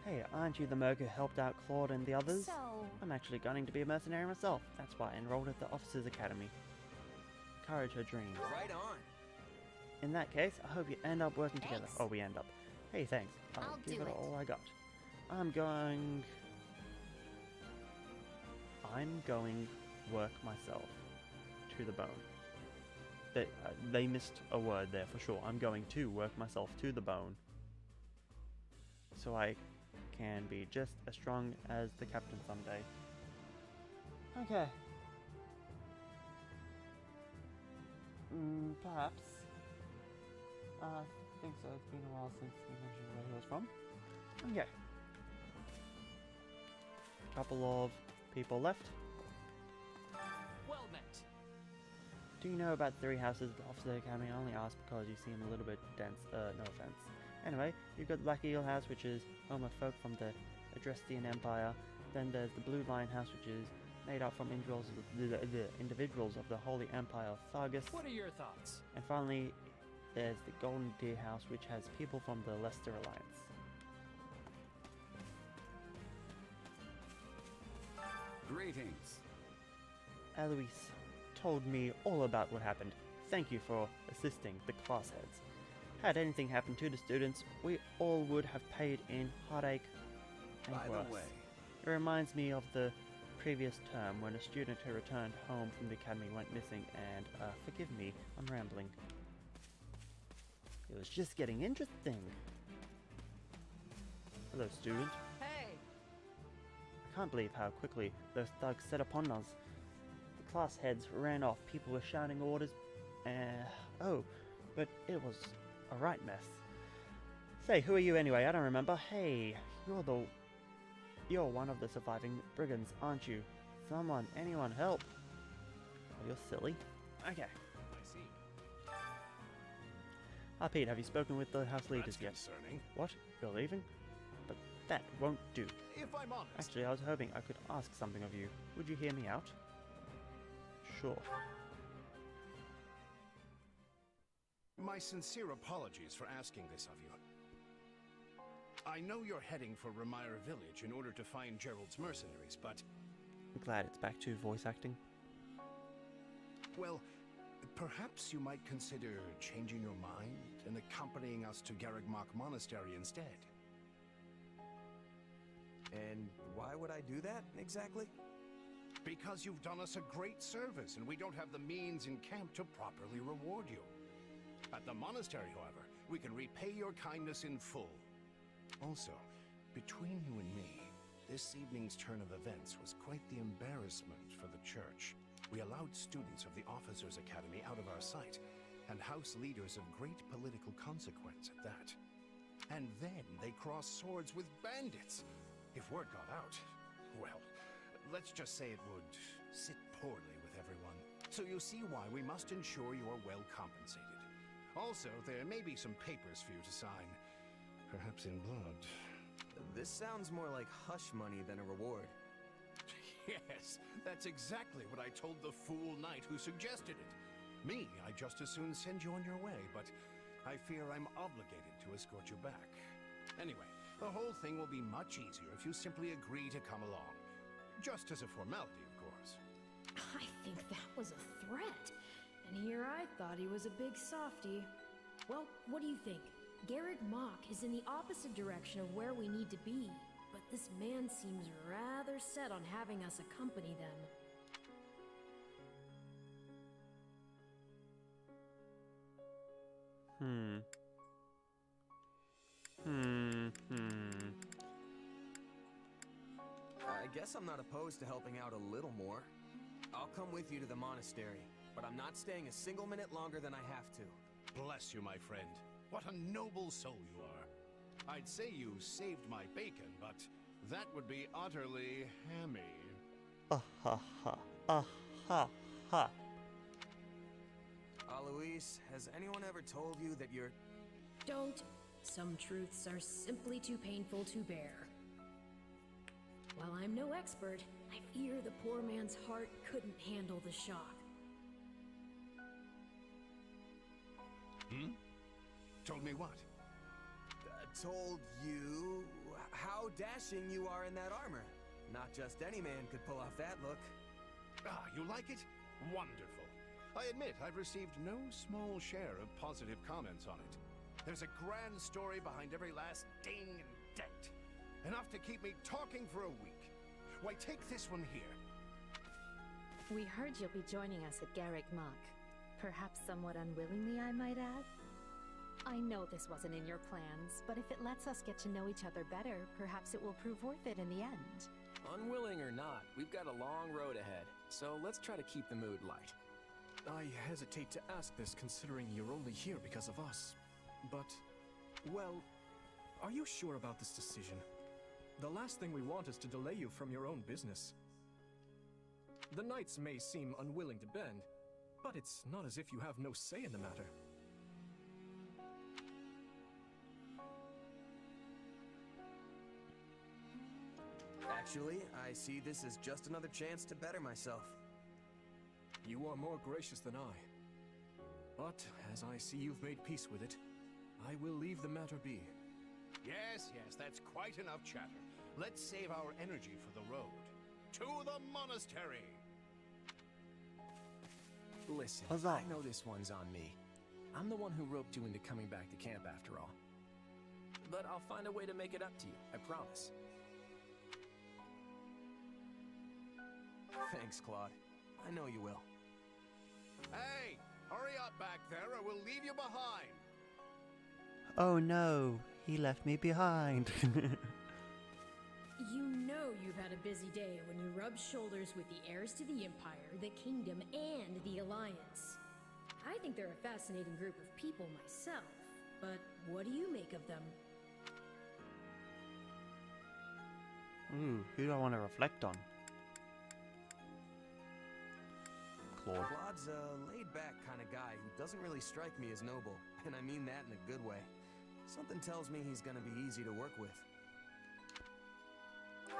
[SPEAKER 1] Hey, aren't you the merc who helped out Claude and the others?
[SPEAKER 2] So...
[SPEAKER 1] I'm actually gunning to be a mercenary myself. That's why I enrolled at the Officers Academy. Encourage her dreams.
[SPEAKER 4] Right on.
[SPEAKER 1] In that case, I hope you end up working together. Oh, we end up. Hey, thanks. I'll give
[SPEAKER 2] do
[SPEAKER 1] it
[SPEAKER 2] it.
[SPEAKER 1] all I got. I'm going work myself to the bone. They missed a word there for sure. I'm going to work myself to the bone. So I can be just as strong as the captain someday. Okay. Perhaps. I think so. It's been a while since he mentioned where he was from. Okay. Couple of people left.
[SPEAKER 13] Well met.
[SPEAKER 1] Do you know about 3 houses at the Officer Academy? I only asked because you seem a little bit dense. No offense. Anyway, you've got the Black Eagle House, which is home of folk from the Adrestian Empire. Then there's the Blue Lion House, which is made up from individuals of the Holy Empire of Thargus.
[SPEAKER 13] What are your thoughts?
[SPEAKER 1] And finally, there's the Golden Deer House, which has people from the Leicester Alliance.
[SPEAKER 8] Greetings.
[SPEAKER 1] Eloise, told me all about what happened. Thank you for assisting the class heads. Had anything happened to the students, we all would have paid in heartache and
[SPEAKER 4] By
[SPEAKER 1] worse.
[SPEAKER 4] the way,
[SPEAKER 1] It reminds me of the previous term when a student who returned home from the academy went missing and, forgive me, I'm rambling. It was just getting interesting. Hello, student.
[SPEAKER 6] Hey!
[SPEAKER 1] I can't believe how quickly those thugs set upon us. The class heads ran off, people were shouting orders, oh, but it was a right mess. Say, who are you anyway? I don't remember. Hey, you're one of the surviving brigands, aren't you? Anyone help. Oh, you're silly. Okay.
[SPEAKER 12] I see.
[SPEAKER 1] Pete, have you spoken with the house leaders yet?
[SPEAKER 12] Concerning.
[SPEAKER 1] What? You're leaving? But that won't do.
[SPEAKER 12] If I'm honest.
[SPEAKER 1] Actually, I was hoping I could ask something of you. Would you hear me out? Sure.
[SPEAKER 12] My sincere apologies for asking this of you. I know you're heading for Ramire Village in order to find Gerald's mercenaries, but...
[SPEAKER 1] I'm glad it's back to voice acting.
[SPEAKER 12] Well, perhaps you might consider changing your mind and accompanying us to Garreg-Mach Monastery instead.
[SPEAKER 4] and why would I do that, exactly?
[SPEAKER 12] Because you've done us a great service, and we don't have the means in camp to properly reward you. At the monastery, however, we can repay your kindness in full. Also, between you and me, this evening's turn of events was quite the embarrassment for the church. We allowed students of the Officers' Academy out of our sight, and house leaders of great political consequence at that. And then they crossed swords with bandits. If word got out, well, let's just say it would sit poorly with everyone. So you see why we must ensure you are well compensated. Also, there may be some papers for you to sign, perhaps in blood.
[SPEAKER 4] This sounds more like hush money than a reward.
[SPEAKER 12] Yes, that's exactly what I told the fool knight who suggested it. Me, I'd just as soon send you on your way, but I fear I'm obligated to escort you back. Anyway, the whole thing will be much easier if you simply agree to come along. Just as a formality, of course.
[SPEAKER 7] I think that was a threat. And here I thought he was a big softy. Well, what do you think? Garreg-Mach is in the opposite direction of where we need to be, but this man seems rather set on having us accompany them.
[SPEAKER 4] I guess I'm not opposed to helping out a little more. I'll come with you to the monastery, but I'm not staying a single minute longer than I have to.
[SPEAKER 12] Bless you, my friend. What a noble soul you are. I'd say you saved my bacon, but that would be utterly hammy.
[SPEAKER 1] Ha ha ha.
[SPEAKER 4] Alois, has anyone ever told you that you're...
[SPEAKER 7] Don't. Some truths are simply too painful to bear. While I'm no expert, I fear the poor man's heart couldn't handle the shock.
[SPEAKER 12] Told me what?
[SPEAKER 4] Told you how dashing you are in that armor. Not just any man could pull off that look.
[SPEAKER 12] Ah, you like it? Wonderful. I admit I've received no small share of positive comments on it. There's a grand story behind every last ding and dent. Enough to keep me talking for a week. Why, take this one here.
[SPEAKER 11] We heard you'll be joining us at Garreg-Mach. Perhaps somewhat unwillingly, I might add. I know this wasn't in your plans, but if it lets us get to know each other better, perhaps it will prove worth it in the end.
[SPEAKER 10] Unwilling or not, we've got a long road ahead, so let's try to keep the mood light.
[SPEAKER 9] I hesitate to ask this considering you're only here because of us. But, well, are you sure about this decision? The last thing we want is to delay you from your own business. The knights may seem unwilling to bend, but it's not as if you have no say in the matter.
[SPEAKER 4] Actually, I see this as just another chance to better myself.
[SPEAKER 9] You are more gracious than I. But, as I see you've made peace with it, I will leave the matter be.
[SPEAKER 12] Yes, that's quite enough chatter. Let's save our energy for the road. To the monastery!
[SPEAKER 10] Listen,
[SPEAKER 1] Huzzah.
[SPEAKER 10] I know this one's on me. I'm the one who roped you into coming back to camp after all. But I'll find a way to make it up to you, I promise.
[SPEAKER 4] Thanks, Claude. I know you will.
[SPEAKER 12] Hey, hurry up back there or we'll leave you behind.
[SPEAKER 1] Oh no, he left me behind.
[SPEAKER 7] You know you've had a busy day when you rub shoulders with the heirs to the Empire, the Kingdom, and the Alliance. I think they're a fascinating group of people myself, but what do you make of them?
[SPEAKER 1] Ooh, who do I want to reflect on? Claude.
[SPEAKER 4] Claude's a laid-back kind of guy who doesn't really strike me as noble, and I mean that in a good way. Something tells me he's gonna be easy to work with.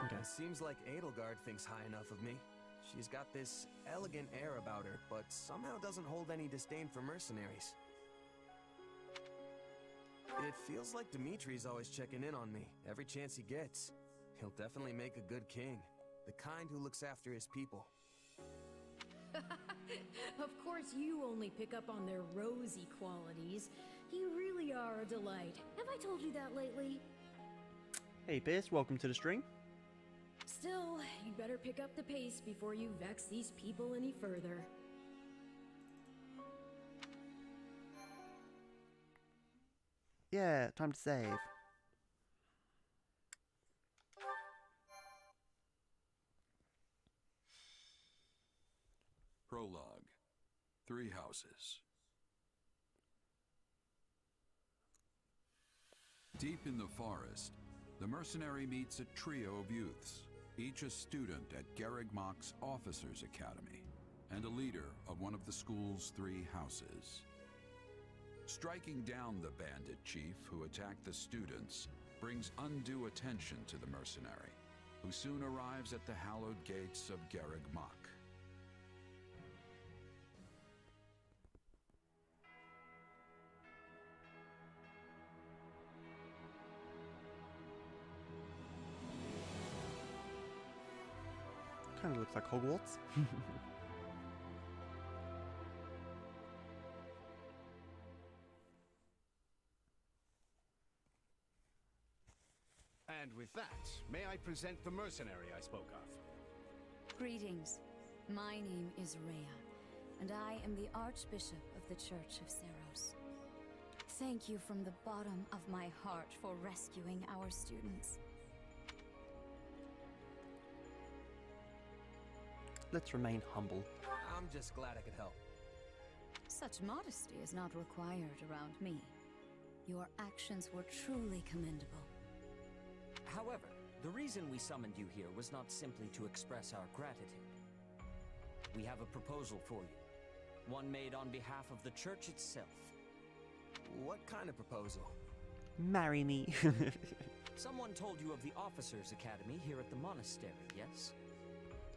[SPEAKER 1] Okay.
[SPEAKER 4] It seems like Edelgard thinks high enough of me. She's got this elegant air about her, but somehow doesn't hold any disdain for mercenaries. It feels like Dimitri's always checking in on me, every chance he gets. He'll definitely make a good king, the kind who looks after his people.
[SPEAKER 7] Of course you only pick up on their rosy qualities. You really are a delight. Have I told you that lately?
[SPEAKER 1] Hey Pierce, welcome to the stream.
[SPEAKER 7] Still, you'd better pick up the pace before you vex these people any further.
[SPEAKER 1] Yeah, time to save.
[SPEAKER 8] Prologue. 3 houses. Deep in the forest, the mercenary meets a trio of youths, each a student at Garreg Mach's Officers' Academy, and a leader of one of the school's 3 houses. Striking down the bandit chief who attacked the students brings undue attention to the mercenary, who soon arrives at the hallowed gates of Garreg Mach.
[SPEAKER 1] Kind of looks like Hogwarts.
[SPEAKER 12] And with that, may I present the mercenary I spoke of?
[SPEAKER 2] Greetings. My name is Rhea, and I am the Archbishop of the Church of Seros. Thank you from the bottom of my heart for rescuing our students.
[SPEAKER 1] Let's remain humble.
[SPEAKER 4] I'm just glad I could help.
[SPEAKER 2] Such modesty is not required around me. Your actions were truly commendable.
[SPEAKER 13] However, the reason we summoned you here was not simply to express our gratitude. We have a proposal for you, one made on behalf of the church itself.
[SPEAKER 4] What kind of proposal?
[SPEAKER 1] Marry me.
[SPEAKER 13] Someone told you of the Officers' Academy here at the monastery, yes?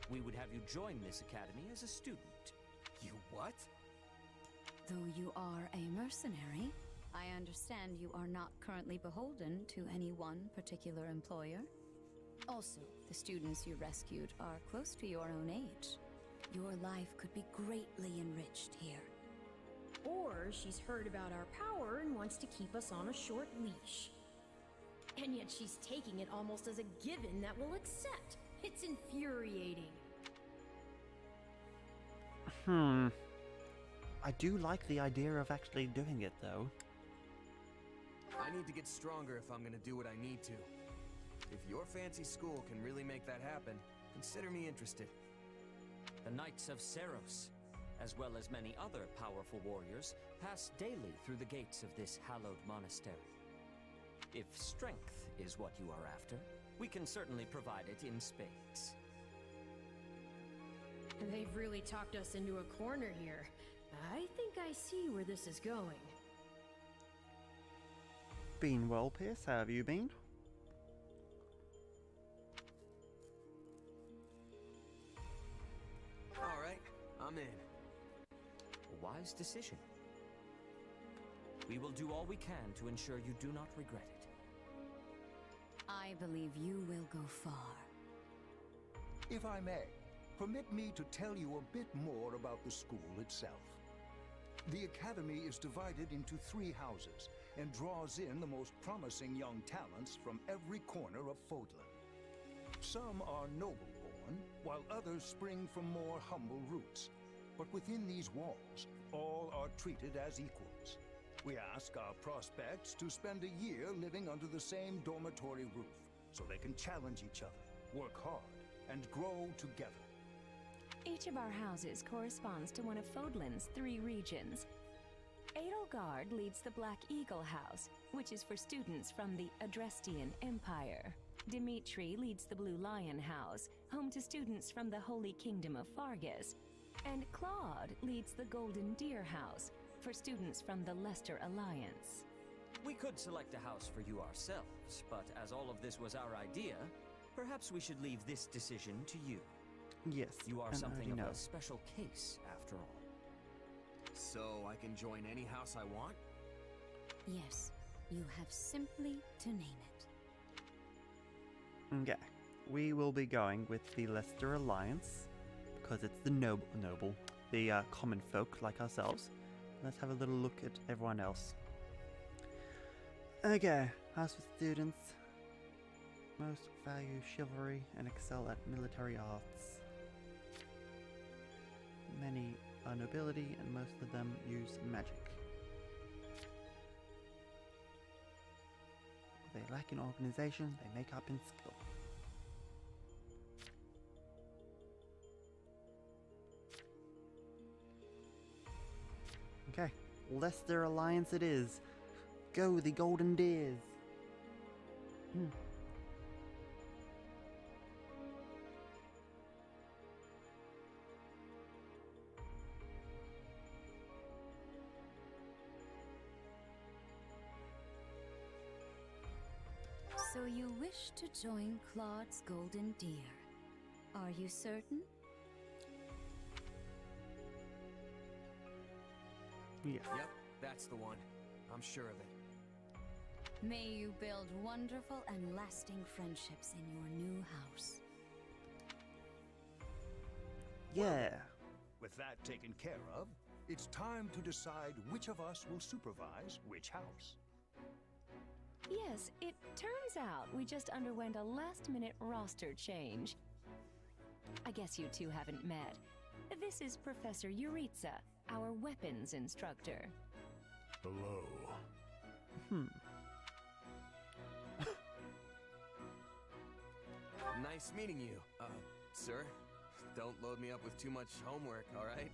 [SPEAKER 13] We would have you join this academy as a student.
[SPEAKER 4] You what?
[SPEAKER 2] Though you are a mercenary, I understand you are not currently beholden to any one particular employer. Also, the students you rescued are close to your own age. Your life could be greatly enriched here.
[SPEAKER 7] Or she's heard about our power and wants to keep us on a short leash. And yet she's taking it almost as a given that we'll accept. It's infuriating.
[SPEAKER 1] I do like the idea of actually doing it, though.
[SPEAKER 4] I need to get stronger if I'm gonna do what I need to. If your fancy school can really make that happen, consider me interested.
[SPEAKER 13] The Knights of Seros, as well as many other powerful warriors, pass daily through the gates of this hallowed monastery. If strength is what you are after, we can certainly provide it in spades.
[SPEAKER 7] They've really talked us into a corner here. I think I see where this is going.
[SPEAKER 1] Been well, Pierce. How have you been?
[SPEAKER 4] All right, I'm in.
[SPEAKER 13] A wise decision. We will do all we can to ensure you do not regret it.
[SPEAKER 2] I believe you will go far.
[SPEAKER 14] If I may, Permit me to tell you a bit more about the school itself. The academy is divided into 3 houses and draws in the most promising young talents from every corner of Fodlan. Some are noble-born, while others spring from more humble roots. But within these walls, all are treated as equals. We ask our prospects to spend a year living under the same dormitory roof, so they can challenge each other, work hard, and grow together.
[SPEAKER 15] Each of our houses corresponds to one of Fodlan's 3 regions. Edelgard leads the Black Eagle House, which is for students from the Adrestian Empire. Dimitri leads the Blue Lion House, home to students from the Holy Kingdom of Fargus. And Claude leads the Golden Deer House, for students from the Leicester Alliance.
[SPEAKER 13] We could select a house for you ourselves, but as all of this was our idea, perhaps we should leave this decision to you.
[SPEAKER 1] Yes,
[SPEAKER 13] You are
[SPEAKER 1] and I
[SPEAKER 13] something
[SPEAKER 1] already
[SPEAKER 13] of
[SPEAKER 1] know.
[SPEAKER 13] a special case, after all.
[SPEAKER 4] So I can join any house I want?
[SPEAKER 2] Yes, you have simply to name it.
[SPEAKER 1] Okay, we will be going with the Leicester Alliance, because it's the the common folk like ourselves. Let's have a little look at everyone else. Okay, house for students. Most value chivalry and excel at military arts. Many are nobility and most of them use magic. They lack in organization, they make up in skill. Okay, Leicester Alliance it is. Go the Golden Deers.
[SPEAKER 2] So you wish to join Claude's Golden Deer. Are you certain?
[SPEAKER 1] Yes.
[SPEAKER 4] Yep, that's the one. I'm sure of it.
[SPEAKER 2] May you build wonderful and lasting friendships in your new house.
[SPEAKER 1] Yeah.
[SPEAKER 14] With that taken care of, it's time to decide which of us will supervise which house.
[SPEAKER 15] Yes, it turns out we just underwent a last-minute roster change. I guess you two haven't met. This is Professor Yuritsa, our weapons instructor.
[SPEAKER 9] Hello.
[SPEAKER 4] Nice meeting you, sir. Don't load me up with too much homework, alright?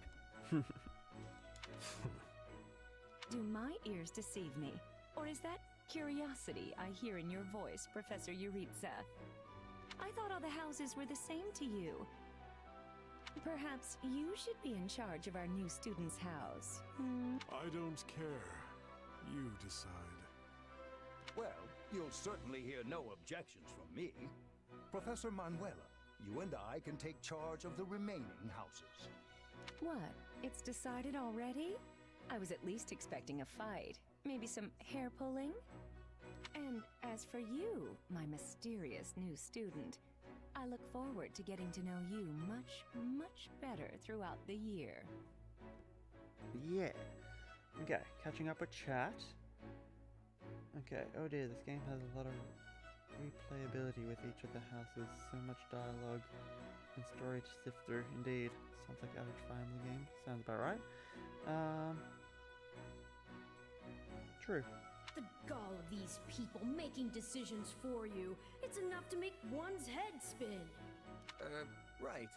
[SPEAKER 15] Do my ears deceive me? Or is that curiosity I hear in your voice, Professor Yuritsa? I thought all the houses were the same to you. Perhaps you should be in charge of our new student's house.
[SPEAKER 9] I don't care. You decide.
[SPEAKER 14] Well, you'll certainly hear no objections from me. Professor Manuela, you and I can take charge of the remaining houses.
[SPEAKER 15] What? It's decided already? I was at least expecting a fight. Maybe some hair pulling? And as for you, my mysterious new student, I look forward to getting to know you much, much better throughout the year.
[SPEAKER 1] Yeah. Okay, catching up with chat. Okay, oh dear, this game has a lot of replayability with each of the houses. So much dialogue and story to sift through. Indeed. Sounds like average Fire Emblem game. Sounds about right. True.
[SPEAKER 7] The gall of these people making decisions for you. It's enough to make one's head spin.
[SPEAKER 4] Right.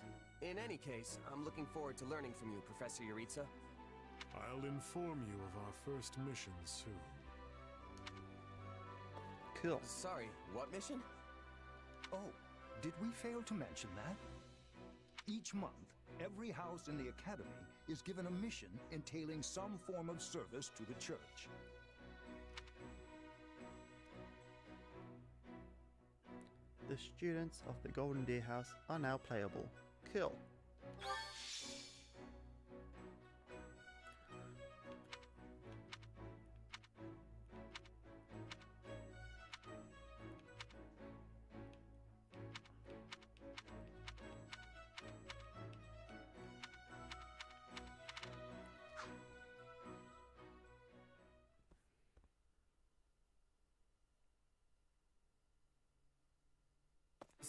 [SPEAKER 4] In any case, I'm looking forward to learning from you, Professor Yuritsa.
[SPEAKER 9] I'll inform you of our first mission soon.
[SPEAKER 1] Cool.
[SPEAKER 4] Sorry, what mission?
[SPEAKER 14] Oh, did we fail to mention that? Each month, every house in the academy is given a mission entailing some form of service to the church.
[SPEAKER 1] The students of the Golden Deer House are now playable. Cool.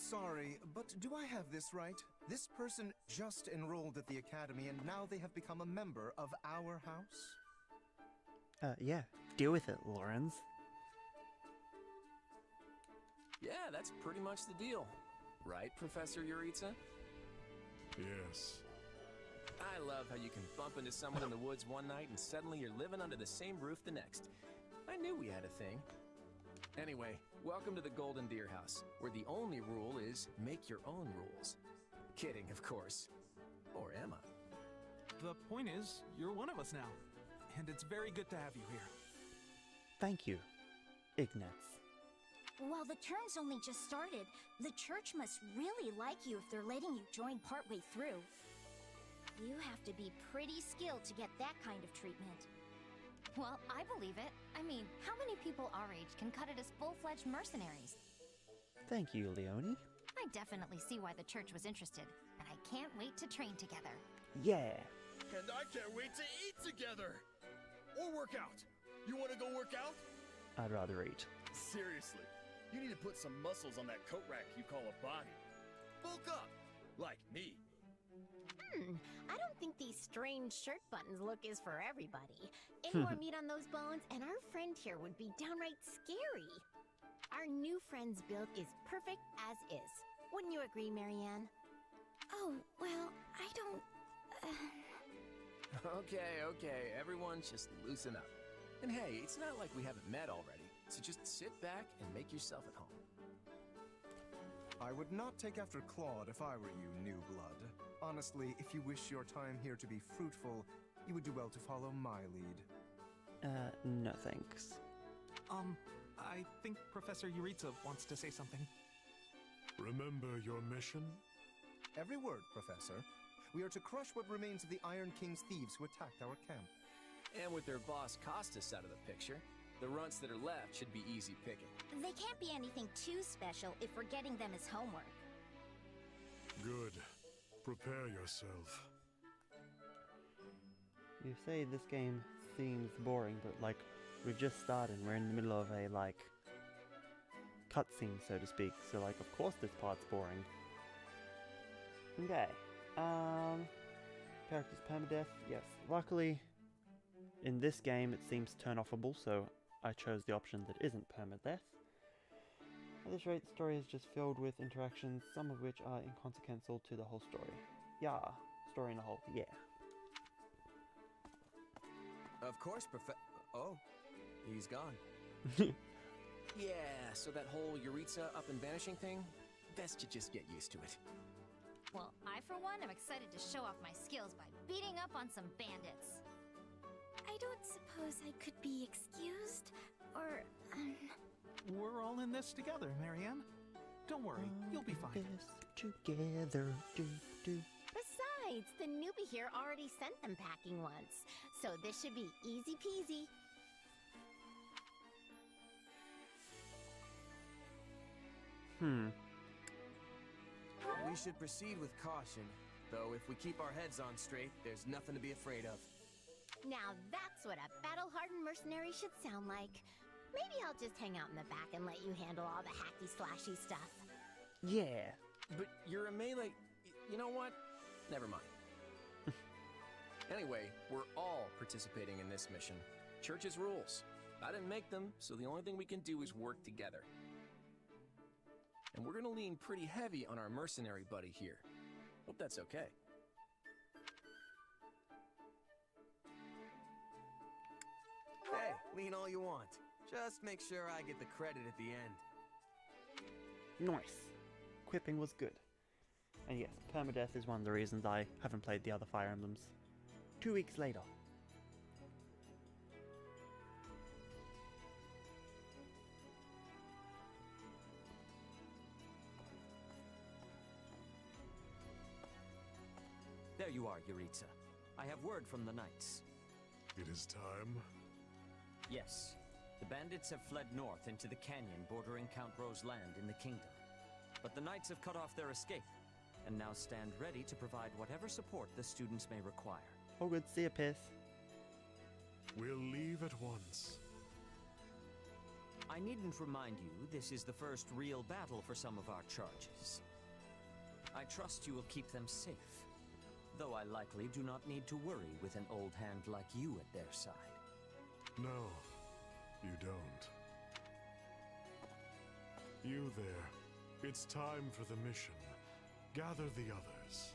[SPEAKER 16] sorry, but do I have this right? This person just enrolled at the academy and now they have become a member of our house?
[SPEAKER 1] Yeah. Deal with it, Lorenz.
[SPEAKER 10] Yeah, that's pretty much the deal. Right, Professor Yuritsa?
[SPEAKER 9] Yes.
[SPEAKER 10] I love how you can bump into someone in the woods one night and suddenly you're living under the same roof the next. I knew we had a thing. Anyway, welcome to the Golden Deer House, where the only rule is make your own rules. Kidding, of course. Or am I?
[SPEAKER 17] The point is, you're one of us now. And it's very good to have you here.
[SPEAKER 1] Thank you, Ignatz.
[SPEAKER 18] While the term's only just started, the church must really like you if they're letting you join partway through. You have to be pretty skilled to get that kind of treatment.
[SPEAKER 2] Well, I believe it. I mean, how many people our age can cut it as full-fledged mercenaries?
[SPEAKER 1] Thank you, Leonie.
[SPEAKER 2] I definitely see why the church was interested, and I can't wait to train together.
[SPEAKER 1] Yeah.
[SPEAKER 19] And I can't wait to eat together! Or work out. You want to go work out?
[SPEAKER 1] I'd rather eat.
[SPEAKER 19] Seriously, you need to put some muscles on that coat rack you call a body. Bulk up, like me.
[SPEAKER 11] I don't think these strange shirt buttons look is for everybody. Any more meat on those bones, and our friend here would be downright scary. Our new friend's build is perfect as is. Wouldn't you agree, Marianne?
[SPEAKER 18] Oh, well, I don't...
[SPEAKER 10] Okay, everyone just loosen up. And hey, it's not like we haven't met already, so just sit back and make yourself at home.
[SPEAKER 16] I would not take after Claude if I were you, new blood. Honestly, if you wish your time here to be fruitful, you would do well to follow my lead.
[SPEAKER 1] No thanks.
[SPEAKER 17] I think Professor Yuritsa wants to say something.
[SPEAKER 9] Remember your mission?
[SPEAKER 16] Every word, Professor. We are to crush what remains of the Iron King's thieves who attacked our camp.
[SPEAKER 10] And with their boss Costas out of the picture, the runts that are left should be easy picking.
[SPEAKER 18] They can't be anything too special if we're getting them as homework.
[SPEAKER 9] Good. Prepare yourself.
[SPEAKER 1] You say this game seems boring, but like, we've just started and we're in the middle of a, like, cutscene, so to speak, so like, of course this part's boring. Okay. Characters permadeath, yes. Luckily, in this game it seems turn-offable, so I chose the option that isn't permadeath. At this rate, the story is just filled with interactions, some of which are inconsequential to the whole story. Yeah, story in a whole, yeah.
[SPEAKER 4] Of course, Oh, he's gone. Yeah, so that whole Yuritsa up and vanishing thing, best to just get used to it.
[SPEAKER 2] Well, I for one am excited to show off my skills by beating up on some bandits.
[SPEAKER 18] I don't suppose I could be excused, or,
[SPEAKER 17] We're all in this together, Marianne. Don't worry, you'll be fine.
[SPEAKER 1] Together,
[SPEAKER 11] Besides, the newbie here already sent them packing once, so this should be easy peasy.
[SPEAKER 4] We should proceed with caution, though if we keep our heads on straight, there's nothing to be afraid of.
[SPEAKER 11] Now that's what a battle-hardened mercenary should sound like. Maybe I'll just hang out in the back and let you handle all the hacky-slashy stuff.
[SPEAKER 1] Yeah.
[SPEAKER 10] But you're a melee... You know what? Never mind. Anyway, we're all participating in this mission. Church's rules. I didn't make them, so the only thing we can do is work together. And we're gonna lean pretty heavy on our mercenary buddy here. Hope that's okay.
[SPEAKER 4] Hey, lean all you want. Just make sure I get the credit at the end.
[SPEAKER 1] Nice. Quipping was good. And yes, permadeath is one of the reasons I haven't played the other Fire Emblems. 2 weeks later.
[SPEAKER 13] There you are, Yuritsa. I have word from the knights.
[SPEAKER 9] It is time.
[SPEAKER 13] Yes. The bandits have fled north into the canyon bordering Count Ro's land in the kingdom. But the knights have cut off their escape, and now stand ready to provide whatever support the students may require.
[SPEAKER 1] Oh good, see ya, Piss.
[SPEAKER 9] We'll leave at once.
[SPEAKER 13] I needn't remind you, this is the first real battle for some of our charges. I trust you will keep them safe, though I likely do not need to worry with an old hand like you at their side.
[SPEAKER 20] No, you don't. You there. It's time for the mission. Gather the others.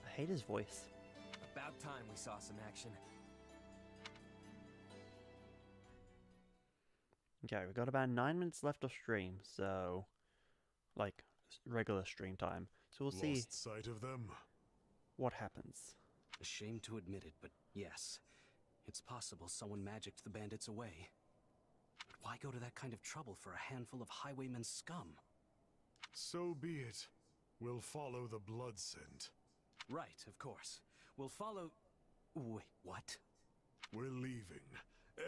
[SPEAKER 1] I hate his voice.
[SPEAKER 4] About time we saw some action.
[SPEAKER 1] Okay, we've got about 9 minutes left of stream, so like regular stream time. So we'll see
[SPEAKER 20] Lost sight of them.
[SPEAKER 1] what happens.
[SPEAKER 21] A shame to admit it, but yes, it's possible someone magicked the bandits away. But why go to that kind of trouble for a handful of highwaymen scum?
[SPEAKER 20] So be it. We'll follow the blood scent.
[SPEAKER 21] Right, of course. We'll follow... Wait, what?
[SPEAKER 20] We're leaving.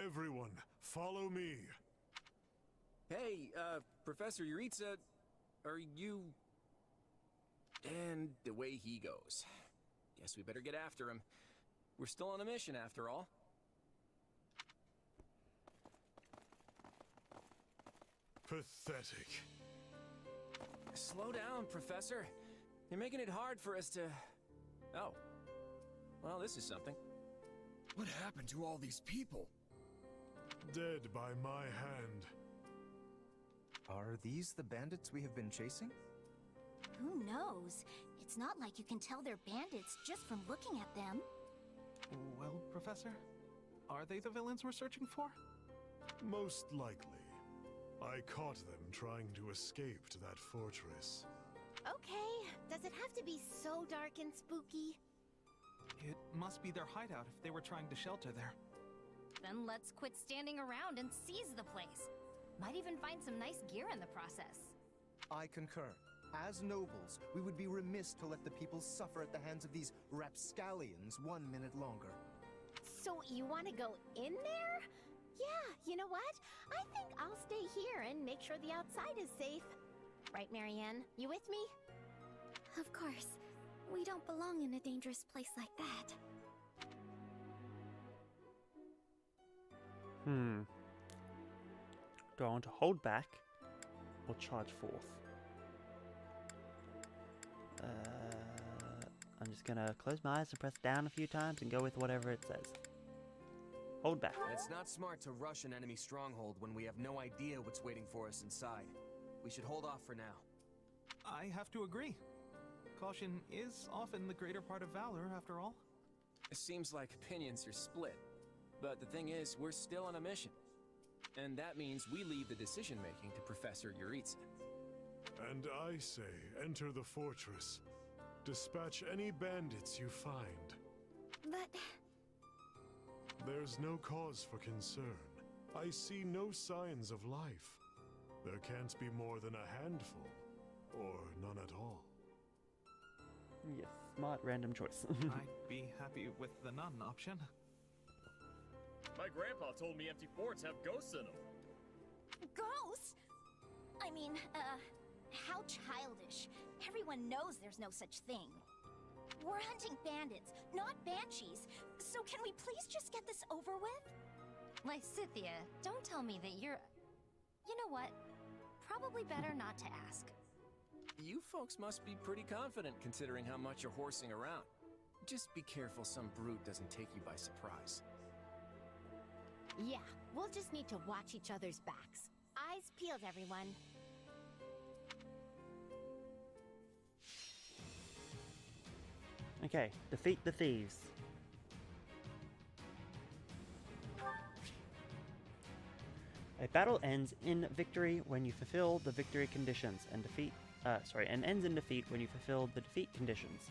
[SPEAKER 20] Everyone, follow me.
[SPEAKER 10] Hey, Professor Yuritsa, are you... And the way he goes. Guess we better get after him. We're still on a mission, after all.
[SPEAKER 20] Pathetic.
[SPEAKER 10] Slow down, Professor. You're making it hard for us to... Oh. Well, this is something.
[SPEAKER 19] What happened to all these people?
[SPEAKER 20] Dead by my hand.
[SPEAKER 16] Are these the bandits we have been chasing?
[SPEAKER 18] Who knows? It's not like you can tell they're bandits just from looking at them.
[SPEAKER 17] Well, Professor, are they the villains we're searching for?
[SPEAKER 20] Most likely. I caught them trying to escape to that fortress.
[SPEAKER 11] Okay, does it have to be so dark and spooky?
[SPEAKER 17] It must be their hideout if they were trying to shelter there.
[SPEAKER 2] Then let's quit standing around and seize the place. Might even find some nice gear in the process.
[SPEAKER 16] I concur. As nobles, we would be remiss to let the people suffer at the hands of these rapscallions 1 minute longer.
[SPEAKER 11] So you want to go in there? Yeah, you know what? I think I'll stay here and make sure the outside is safe. Right, Marianne? You with me?
[SPEAKER 18] Of course. We don't belong in a dangerous place like that.
[SPEAKER 1] Do I want to hold back or charge forth? I'm just gonna close my eyes and press down a few times and go with whatever it says. Hold back.
[SPEAKER 4] It's not smart to rush an enemy stronghold when we have no idea what's waiting for us inside. We should hold off for now.
[SPEAKER 17] I have to agree. Caution is often the greater part of valor, after all.
[SPEAKER 10] It seems like opinions are split. But the thing is, we're still on a mission. And that means we leave the decision-making to Professor Yuritsa.
[SPEAKER 20] And I say, enter the fortress. Dispatch any bandits you find.
[SPEAKER 11] But...
[SPEAKER 20] There's no cause for concern. I see no signs of life. There can't be more than a handful, or none at all.
[SPEAKER 1] Yes, smart random choice.
[SPEAKER 17] I'd be happy with the none option.
[SPEAKER 19] My grandpa told me empty forts have ghosts in them.
[SPEAKER 18] Ghosts? I mean, how childish. Everyone knows there's no such thing. We're hunting bandits, not banshees. So can we please just get this over with?
[SPEAKER 2] Lysithia, don't tell me that you're... You know what? Probably better not to ask.
[SPEAKER 10] You folks must be pretty confident considering how much you're horsing around. Just be careful some brute doesn't take you by surprise.
[SPEAKER 11] Yeah, we'll just need to watch each other's backs. Eyes peeled, everyone.
[SPEAKER 1] Okay, defeat the thieves. A battle ends in victory when you fulfill the victory conditions and ends in defeat when you fulfill the defeat conditions.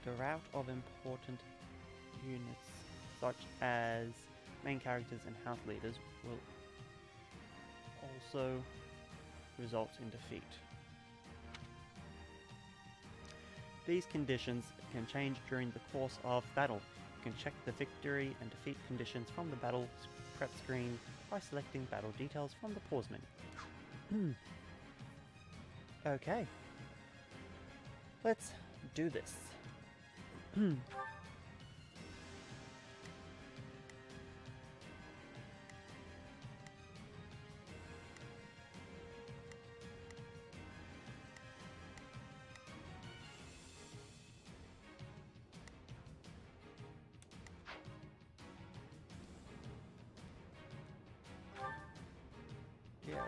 [SPEAKER 1] The rout of important units, such as main characters and house leaders, will also result in defeat. These conditions can change during the course of battle. You can check the victory and defeat conditions from the battle prep screen by selecting battle details from the pause menu. Okay. Let's do this.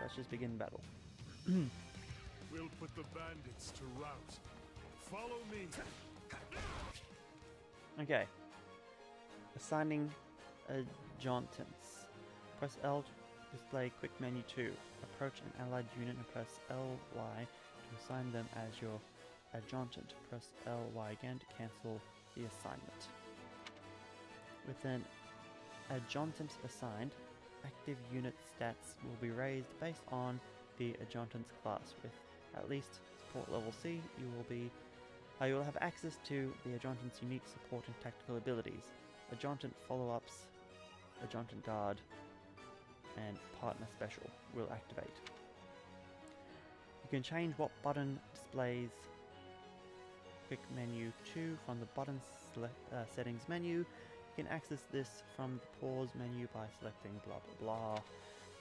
[SPEAKER 1] let's just begin battle.
[SPEAKER 20] We'll put the bandits to rout. Follow me.
[SPEAKER 1] Okay. Assigning adjuntants. Press L to display quick menu 2. Approach an allied unit and press LY to assign them as your adjutant. Press LY again to cancel the assignment. With an adjutant assigned, active unit stats will be raised based on the adjuntant's class. With at least support level C, you will have access to the adjuntant's unique support and tactical abilities. Adjutant follow-ups, adjutant guard, and partner special will activate. You can change what button displays quick menu 2 from the button settings menu. You can access this from the pause menu by selecting blah blah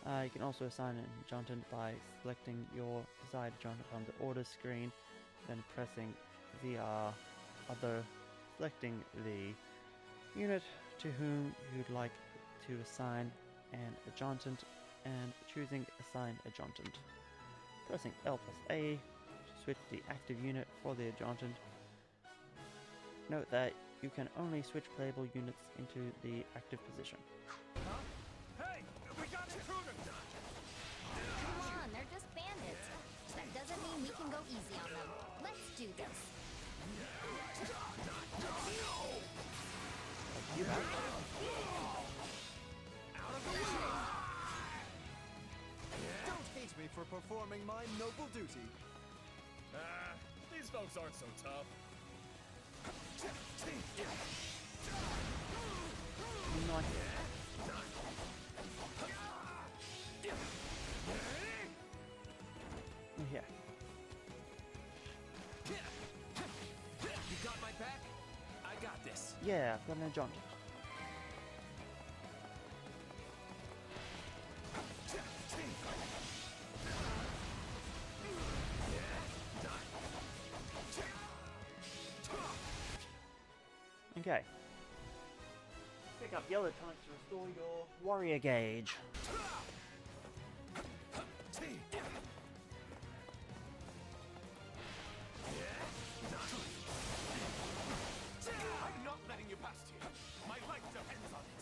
[SPEAKER 1] blah. You can also assign an adjutant by selecting your desired adjutant on the order screen, then pressing ZR other, selecting the unit to whom you'd like to assign an adjutant, and choosing assign adjutant. Pressing L plus A to switch the active unit for the adjutant. Note that you can only switch playable units into the active position.
[SPEAKER 18] Huh? Hey, we got intruders! Come on, they're just bandits. That doesn't mean we can go easy on them. Let's do this.
[SPEAKER 1] You back?
[SPEAKER 16] Out of the way! Don't hate me for performing my noble duty.
[SPEAKER 19] These folks aren't so tough.
[SPEAKER 1] Nice. Yeah.
[SPEAKER 10] You got my back? I got this.
[SPEAKER 1] Yeah, I've got an adjutant. Okay. Pick up yellow tonics to restore your warrior gauge.
[SPEAKER 19] I'm not letting you past here. My life depends on it.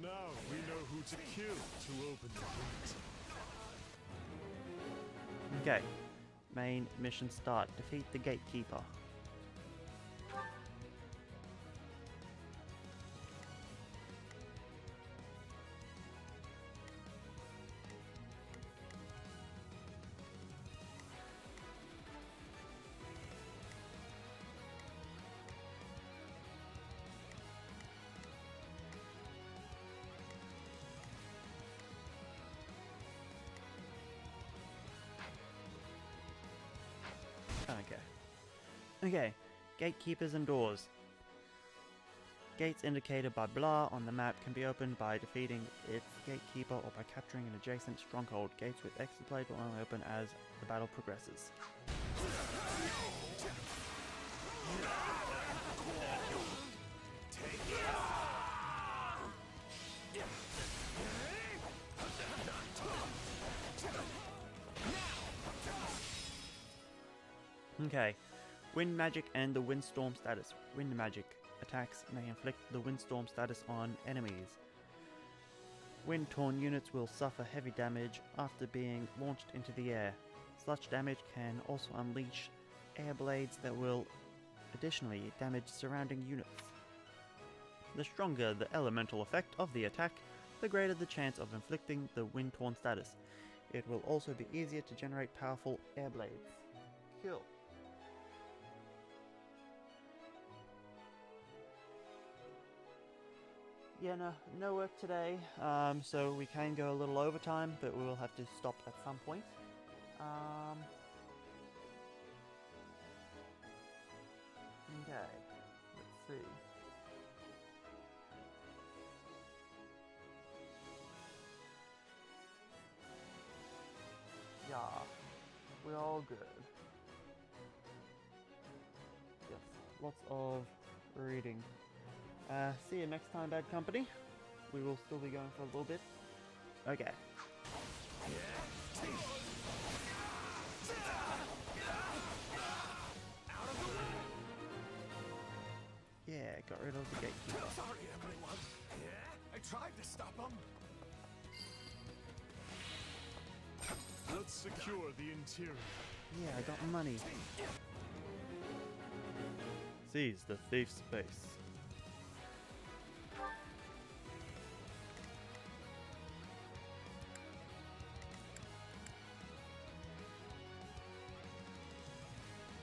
[SPEAKER 20] Now we know who to kill to open the gate.
[SPEAKER 1] Okay. Main mission start. Defeat the gatekeeper. Okay, gatekeepers and doors. Gates indicated by blah on the map can be opened by defeating its gatekeeper or by capturing an adjacent stronghold. Gates with extra plate will only open as the battle progresses. Okay, Wind Magic and the Windstorm status. Wind Magic attacks may inflict the Windstorm status on enemies. Wind-torn units will suffer heavy damage after being launched into the air. Such damage can also unleash air blades that will additionally damage surrounding units. The stronger the elemental effect of the attack, the greater the chance of inflicting the wind-torn status. It will also be easier to generate powerful air blades. Cool. Yeah, no work today, so we can go a little overtime, but we will have to stop at some point. Okay, let's see. Yeah, we're all good. Yes, lots of reading. See you next time, Bad Company. We will still be going for a little bit. Okay. Yeah, got rid of the gatekeeper.
[SPEAKER 9] Sorry, everyone. I tried to stop him.
[SPEAKER 20] Let's secure the interior.
[SPEAKER 1] Yeah, I got money. Seize the thief's base.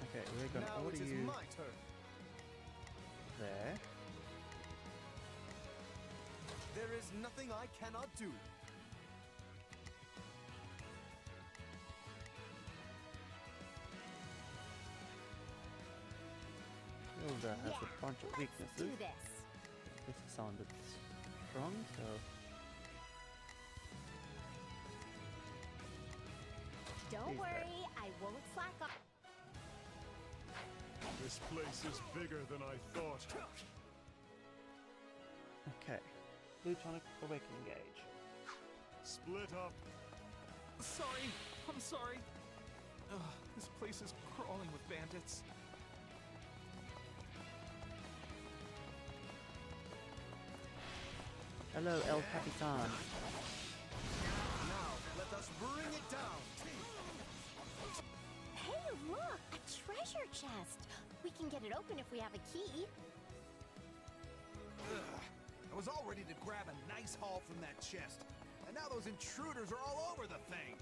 [SPEAKER 1] Okay, we're gonna
[SPEAKER 16] Now
[SPEAKER 1] order
[SPEAKER 16] it is
[SPEAKER 1] you
[SPEAKER 16] my turn.
[SPEAKER 1] there.
[SPEAKER 16] There is nothing I cannot do.
[SPEAKER 1] Hilda has a bunch of
[SPEAKER 18] Do
[SPEAKER 1] weaknesses.
[SPEAKER 18] this.
[SPEAKER 1] This sounded strong, so
[SPEAKER 18] Don't
[SPEAKER 1] He's
[SPEAKER 18] worry, I won't slack off.
[SPEAKER 20] This place is bigger than I thought.
[SPEAKER 1] okay. Plutonic Awakening Gauge.
[SPEAKER 20] Split up.
[SPEAKER 17] Sorry, I'm sorry. This place is crawling with bandits.
[SPEAKER 1] Hello, El Capitan.
[SPEAKER 16] Now, let us bring it down.
[SPEAKER 18] Hey, look, a treasure chest. We can get it open if we have a key.
[SPEAKER 3] I was all ready to grab a nice haul from that chest, and now those intruders are all over the thing.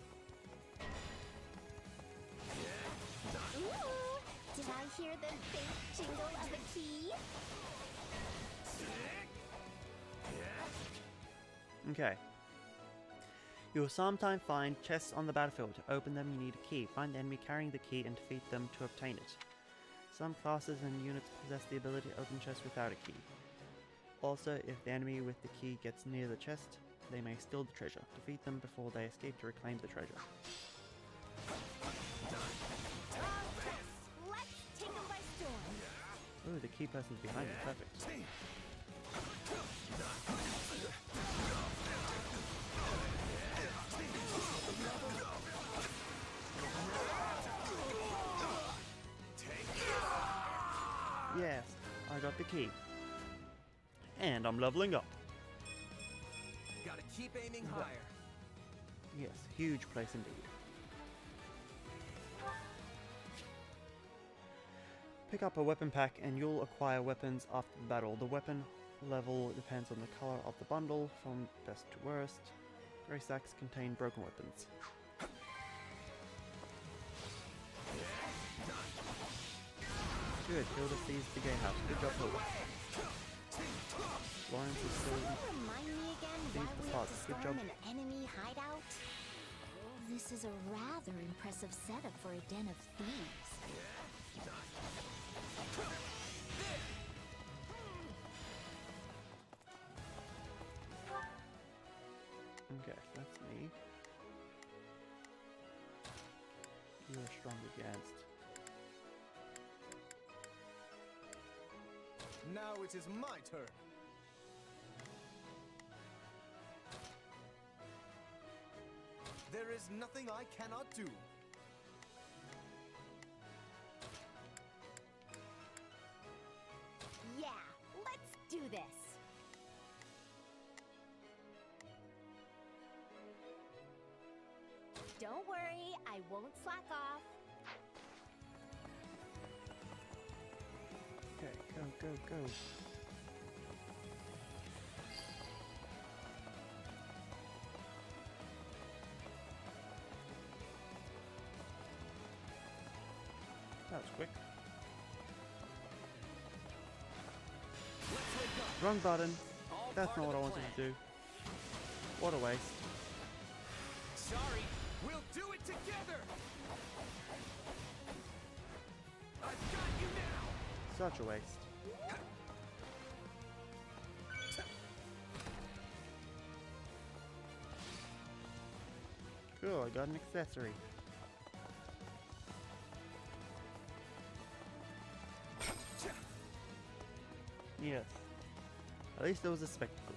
[SPEAKER 18] Ooh, did I hear the faint jingle of a key?
[SPEAKER 1] Okay. You will sometimes find chests on the battlefield. To open them, you need a key. Find the enemy carrying the key and defeat them to obtain it. Some classes and units possess the ability to open chests without a key. Also, if the enemy with the key gets near the chest, they may steal the treasure. Defeat them before they escape to reclaim the treasure.
[SPEAKER 18] Let's take them by storm.
[SPEAKER 1] Ooh, the key person's behind me. Perfect. Yes, I got the key. And I'm leveling up.
[SPEAKER 4] Gotta keep aiming higher.
[SPEAKER 1] Yes, huge place indeed. Pick up a weapon pack and you'll acquire weapons after the battle. The weapon level depends on the color of the bundle, from best to worst. Grey sacks contain broken weapons. Good, Hilda seized the gatehouse. Good job, Hilda. Lawrence is still
[SPEAKER 18] Remind me again why
[SPEAKER 1] leads the
[SPEAKER 18] we have
[SPEAKER 1] plaza.
[SPEAKER 18] to
[SPEAKER 1] Good
[SPEAKER 18] storm
[SPEAKER 1] job.
[SPEAKER 18] an enemy hideout? This is a rather impressive setup for a den of thieves.
[SPEAKER 1] Okay, that's me. You are strong against.
[SPEAKER 16] Now it is my turn. There is nothing I cannot do.
[SPEAKER 18] Yeah, let's do this. Don't worry, I won't slack off.
[SPEAKER 1] Okay, go, go, go. That was quick. Wrong button. That's not what I wanted to do. What a waste.
[SPEAKER 4] Sorry, we'll do it together. I've got you now.
[SPEAKER 1] Such a waste. Cool, I got an accessory. Yes. At least there was a spectacle.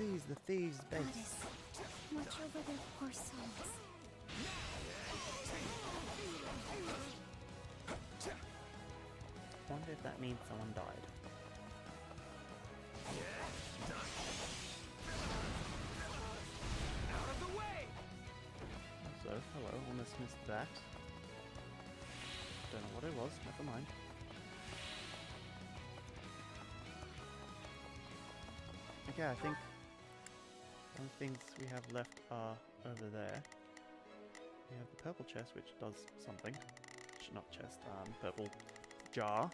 [SPEAKER 1] Seize the thieves' base.
[SPEAKER 18] Goddess, watch over their poor souls.
[SPEAKER 1] Wonder if that means someone died.
[SPEAKER 4] Out of the way!
[SPEAKER 1] So, hello, almost missed that. Don't know what it was, never mind. Okay, I think one things we have left are over there. We have the purple chest, which does something. Not chest, purple jar.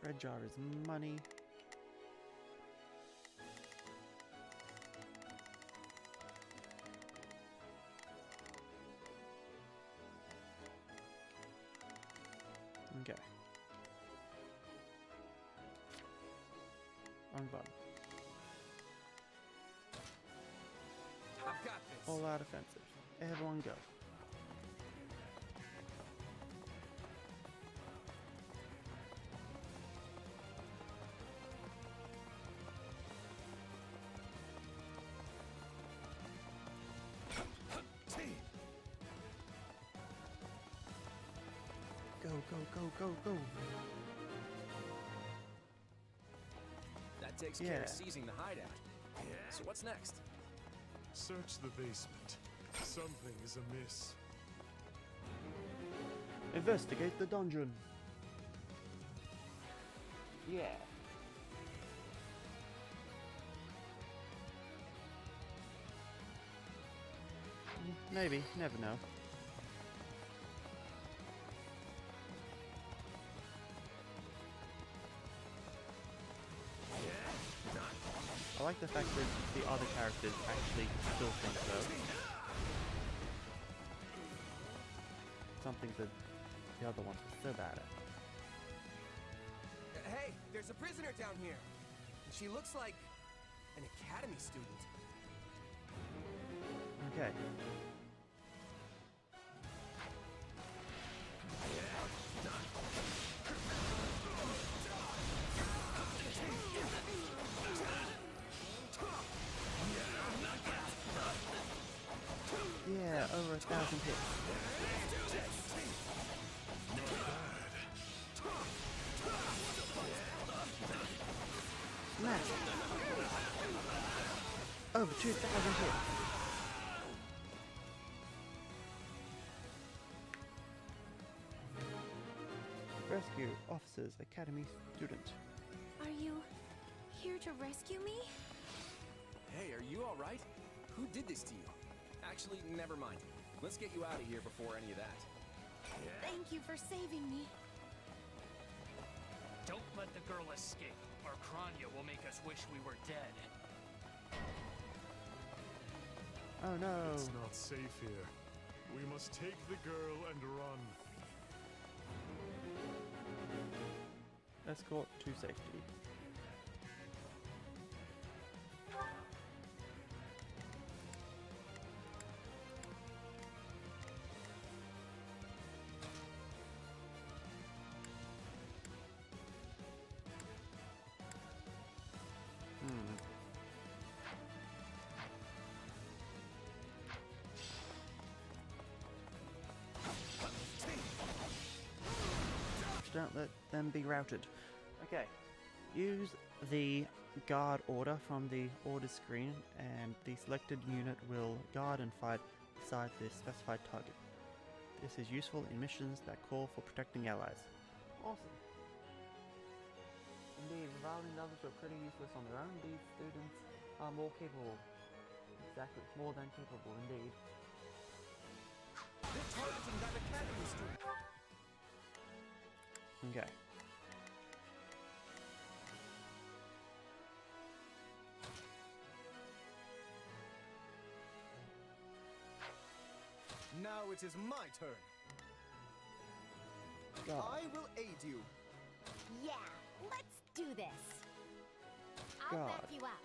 [SPEAKER 1] Red jar is money. Okay. Wrong button.
[SPEAKER 4] I've got this.
[SPEAKER 1] All out offensive. Everyone go. Go.
[SPEAKER 10] That takes care of seizing the hideout. So what's next?
[SPEAKER 20] Search the basement. Something is amiss.
[SPEAKER 1] Investigate the dungeon. Yeah. Maybe, never know. I like the fact that the other characters actually still think so. Something that the other ones were so bad at.
[SPEAKER 4] Hey, there's a prisoner down here. And she looks like an academy student.
[SPEAKER 1] Okay. Yeah, over 1,000 hits. Smash! Over 2,000 hits. Rescue Officers Academy student.
[SPEAKER 11] Are you here to rescue me?
[SPEAKER 10] Hey, are you alright? Who did this to you? Actually, never mind. Let's get you out of here before any of that.
[SPEAKER 11] Thank you for saving me.
[SPEAKER 5] Don't let the girl escape, or Kranya will make us wish we were dead.
[SPEAKER 1] Oh no!
[SPEAKER 20] It's not safe here. We must take the girl and run.
[SPEAKER 1] Escort to safety. Don't let them be routed. Okay. Use the guard order from the order screen and the selected unit will guard and fight beside the specified target. This is useful in missions that call for protecting allies. Awesome. Indeed, reviling others who are pretty useless on their own, these students are more capable. Exactly, more than capable indeed.
[SPEAKER 4] They're targeting that academy student.
[SPEAKER 1] Okay.
[SPEAKER 16] Now it is my turn.
[SPEAKER 1] God.
[SPEAKER 16] I will aid you.
[SPEAKER 18] Yeah, let's do this. I'll
[SPEAKER 1] God.
[SPEAKER 18] back you up.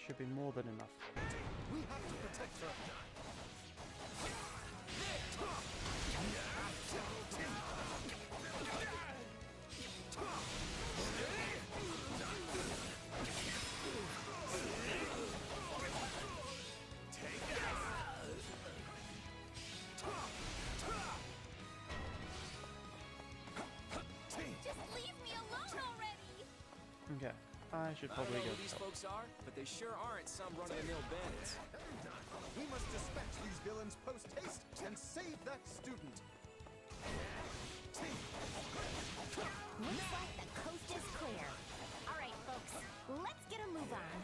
[SPEAKER 1] Should be more than enough.
[SPEAKER 16] We have to protect her.
[SPEAKER 1] I should
[SPEAKER 10] I
[SPEAKER 1] probably
[SPEAKER 10] don't know
[SPEAKER 1] go
[SPEAKER 10] who these
[SPEAKER 1] help.
[SPEAKER 10] folks are, but they sure aren't some run-of-the-mill bandits.
[SPEAKER 16] We must dispatch these villains post-haste and save that student.
[SPEAKER 18] Looks like the coast is clear. All right, folks, let's get a move on.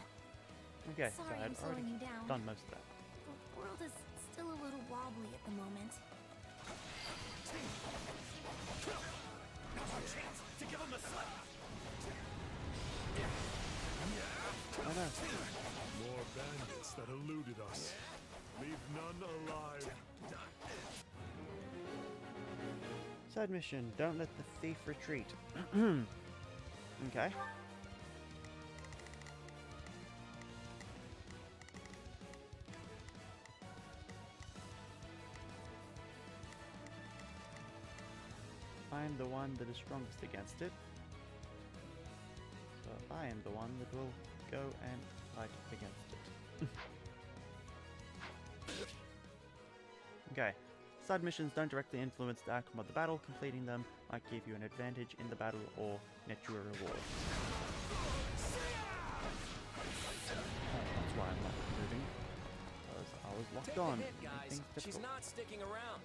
[SPEAKER 1] Okay, so
[SPEAKER 18] Sorry
[SPEAKER 1] I had
[SPEAKER 18] I'm slowing
[SPEAKER 1] already
[SPEAKER 18] you down.
[SPEAKER 1] done most of that.
[SPEAKER 18] The world is still a little wobbly at the moment.
[SPEAKER 19] Now's our chance to give them the slip.
[SPEAKER 1] I know.
[SPEAKER 20] More bandits that eluded us. Leave none alive.
[SPEAKER 1] Side mission, don't let the thief retreat. Okay. I'm the one that is strongest against it. So I am the one that will go and fight against it. Okay. Side missions don't directly influence the outcome of the battle. Completing them might give you an advantage in the battle or net you a reward. That's why I'm not moving. Because I was locked
[SPEAKER 10] Take
[SPEAKER 1] on.
[SPEAKER 10] the hit,
[SPEAKER 1] Made
[SPEAKER 10] guys.
[SPEAKER 1] things
[SPEAKER 10] She's
[SPEAKER 1] difficult.
[SPEAKER 10] not sticking around.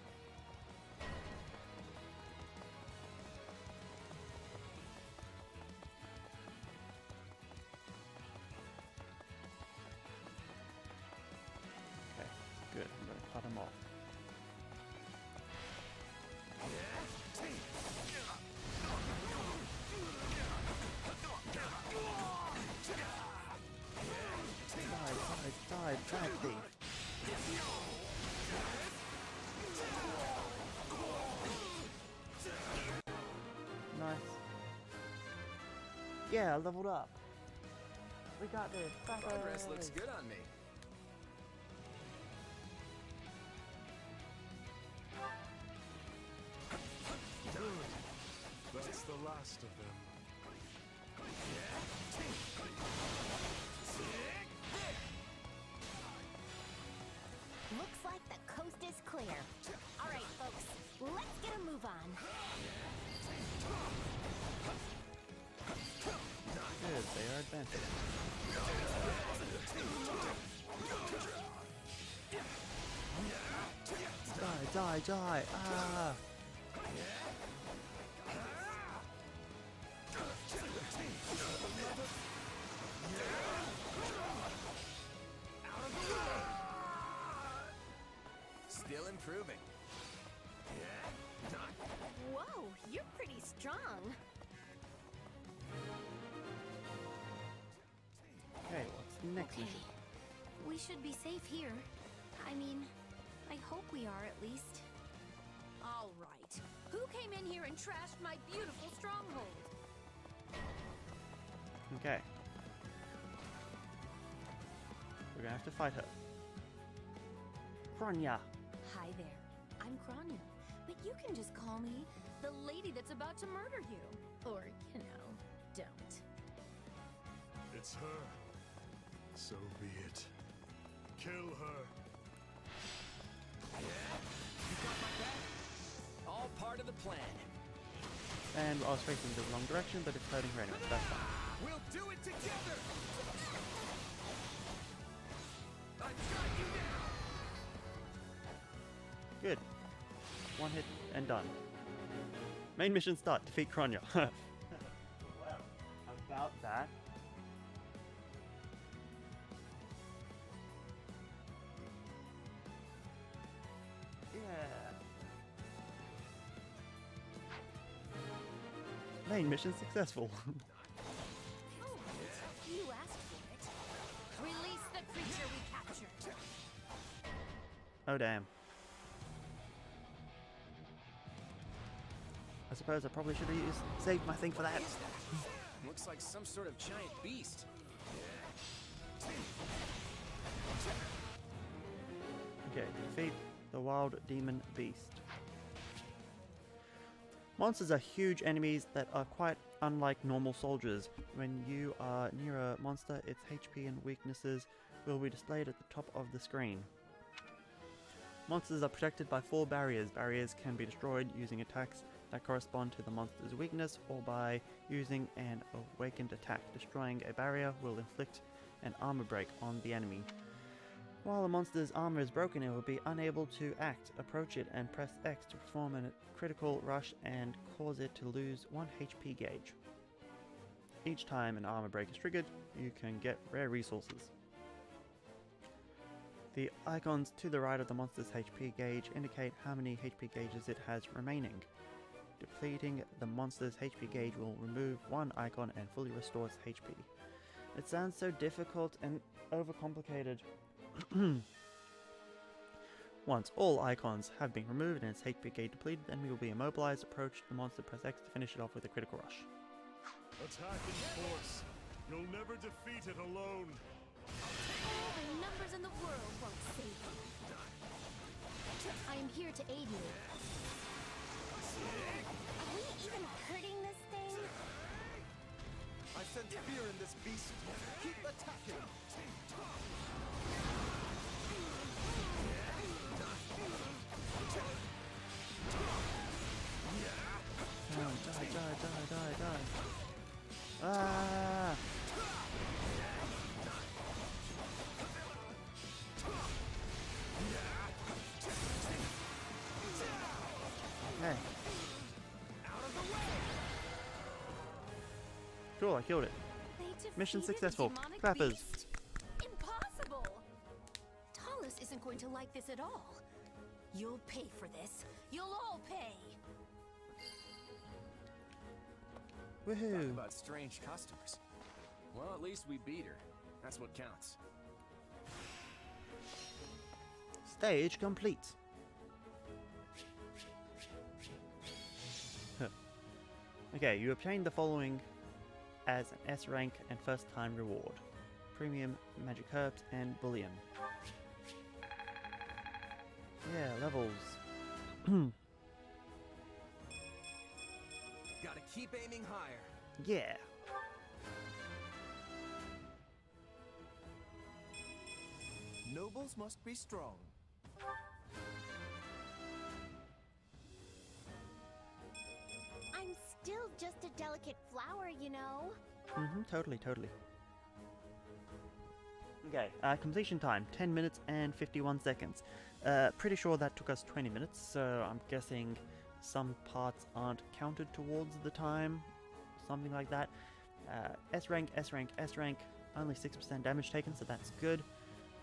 [SPEAKER 1] Okay, good. I'm going to cut him off. Die, bad thief. Nice. Yeah, leveled up. We got this.
[SPEAKER 10] Progress looks good on me.
[SPEAKER 20] That's the last of them.
[SPEAKER 18] Looks like the coast is clear. All right, folks, let's get a move on.
[SPEAKER 1] Good, they are advancing. Die. Ah!
[SPEAKER 10] Still improving.
[SPEAKER 18] Whoa, you're pretty strong.
[SPEAKER 1] Okay, what's the next
[SPEAKER 18] Okay.
[SPEAKER 1] mission?
[SPEAKER 18] We should be safe here. I mean, I hope we are at least.
[SPEAKER 7] All right. Who came in here and trashed my beautiful stronghold?
[SPEAKER 1] Okay. We're gonna have to fight her. Kronya.
[SPEAKER 7] Hi there. I'm Kronya, but you can just call me the lady that's about to murder you. Or, you know, don't.
[SPEAKER 20] It's her. So be it. Kill her.
[SPEAKER 10] All part of the plan.
[SPEAKER 1] And I was facing the wrong direction, but it's hurting her anyway, so that's fine.
[SPEAKER 4] We'll do it together! I've got you now!
[SPEAKER 1] Good. One hit and done. Main mission start. Defeat Kronya. Wow. About that. Yeah. Main mission successful.
[SPEAKER 7] You asked for it. Release the creature we captured.
[SPEAKER 1] Oh damn. I suppose I probably should have saved my thing for that.
[SPEAKER 10] Looks like some sort of giant beast.
[SPEAKER 1] Okay, defeat the wild demon beast. Monsters are huge enemies that are quite unlike normal soldiers. When you are near a monster, its HP and weaknesses will be displayed at the top of the screen. Monsters are protected by 4 barriers. Barriers can be destroyed using attacks that correspond to the monster's weakness, or by using an awakened attack. Destroying a barrier will inflict an armor break on the enemy. While the monster's armor is broken, it will be unable to act. Approach it and press X to perform a critical rush and cause it to lose 1 HP gauge. Each time an armor break is triggered, you can get rare resources. The icons to the right of the monster's HP gauge indicate how many HP gauges it has remaining. Depleting the monster's HP gauge will remove one icon and fully restore its HP. It sounds so difficult and overcomplicated. Once all icons have been removed and its HP gauge depleted, the enemy will be immobilized. Approach the monster, press X to finish it off with a critical rush.
[SPEAKER 20] Attack in force. You'll never defeat it alone.
[SPEAKER 7] All the numbers in the world won't save you. I am here to aid you.
[SPEAKER 18] Are we even hurting this thing?
[SPEAKER 16] I sense fear in this beast. Keep attacking.
[SPEAKER 1] Die. Ah! Hey. Cool, I killed it. Mission successful. Clappers.
[SPEAKER 7] Beast. Impossible! Talus isn't going to like this at all. You'll pay for this. You'll all pay.
[SPEAKER 1] Woohoo!
[SPEAKER 10] Talk about strange customers. Well, at least we beat her. That's what counts.
[SPEAKER 1] Stage complete. Okay, you obtained the following as an S rank and first time reward: premium magic herbs and bullion. Yeah, levels.
[SPEAKER 4] Gotta keep aiming higher.
[SPEAKER 1] Yeah.
[SPEAKER 16] Nobles must be strong.
[SPEAKER 18] I'm still just a delicate flower, you know.
[SPEAKER 1] Totally. Okay, completion time 10 minutes and 51 seconds. Pretty sure that took us 20 minutes, so I'm guessing some parts aren't counted towards the time, something like that. S rank, only 6% damage taken, so that's good.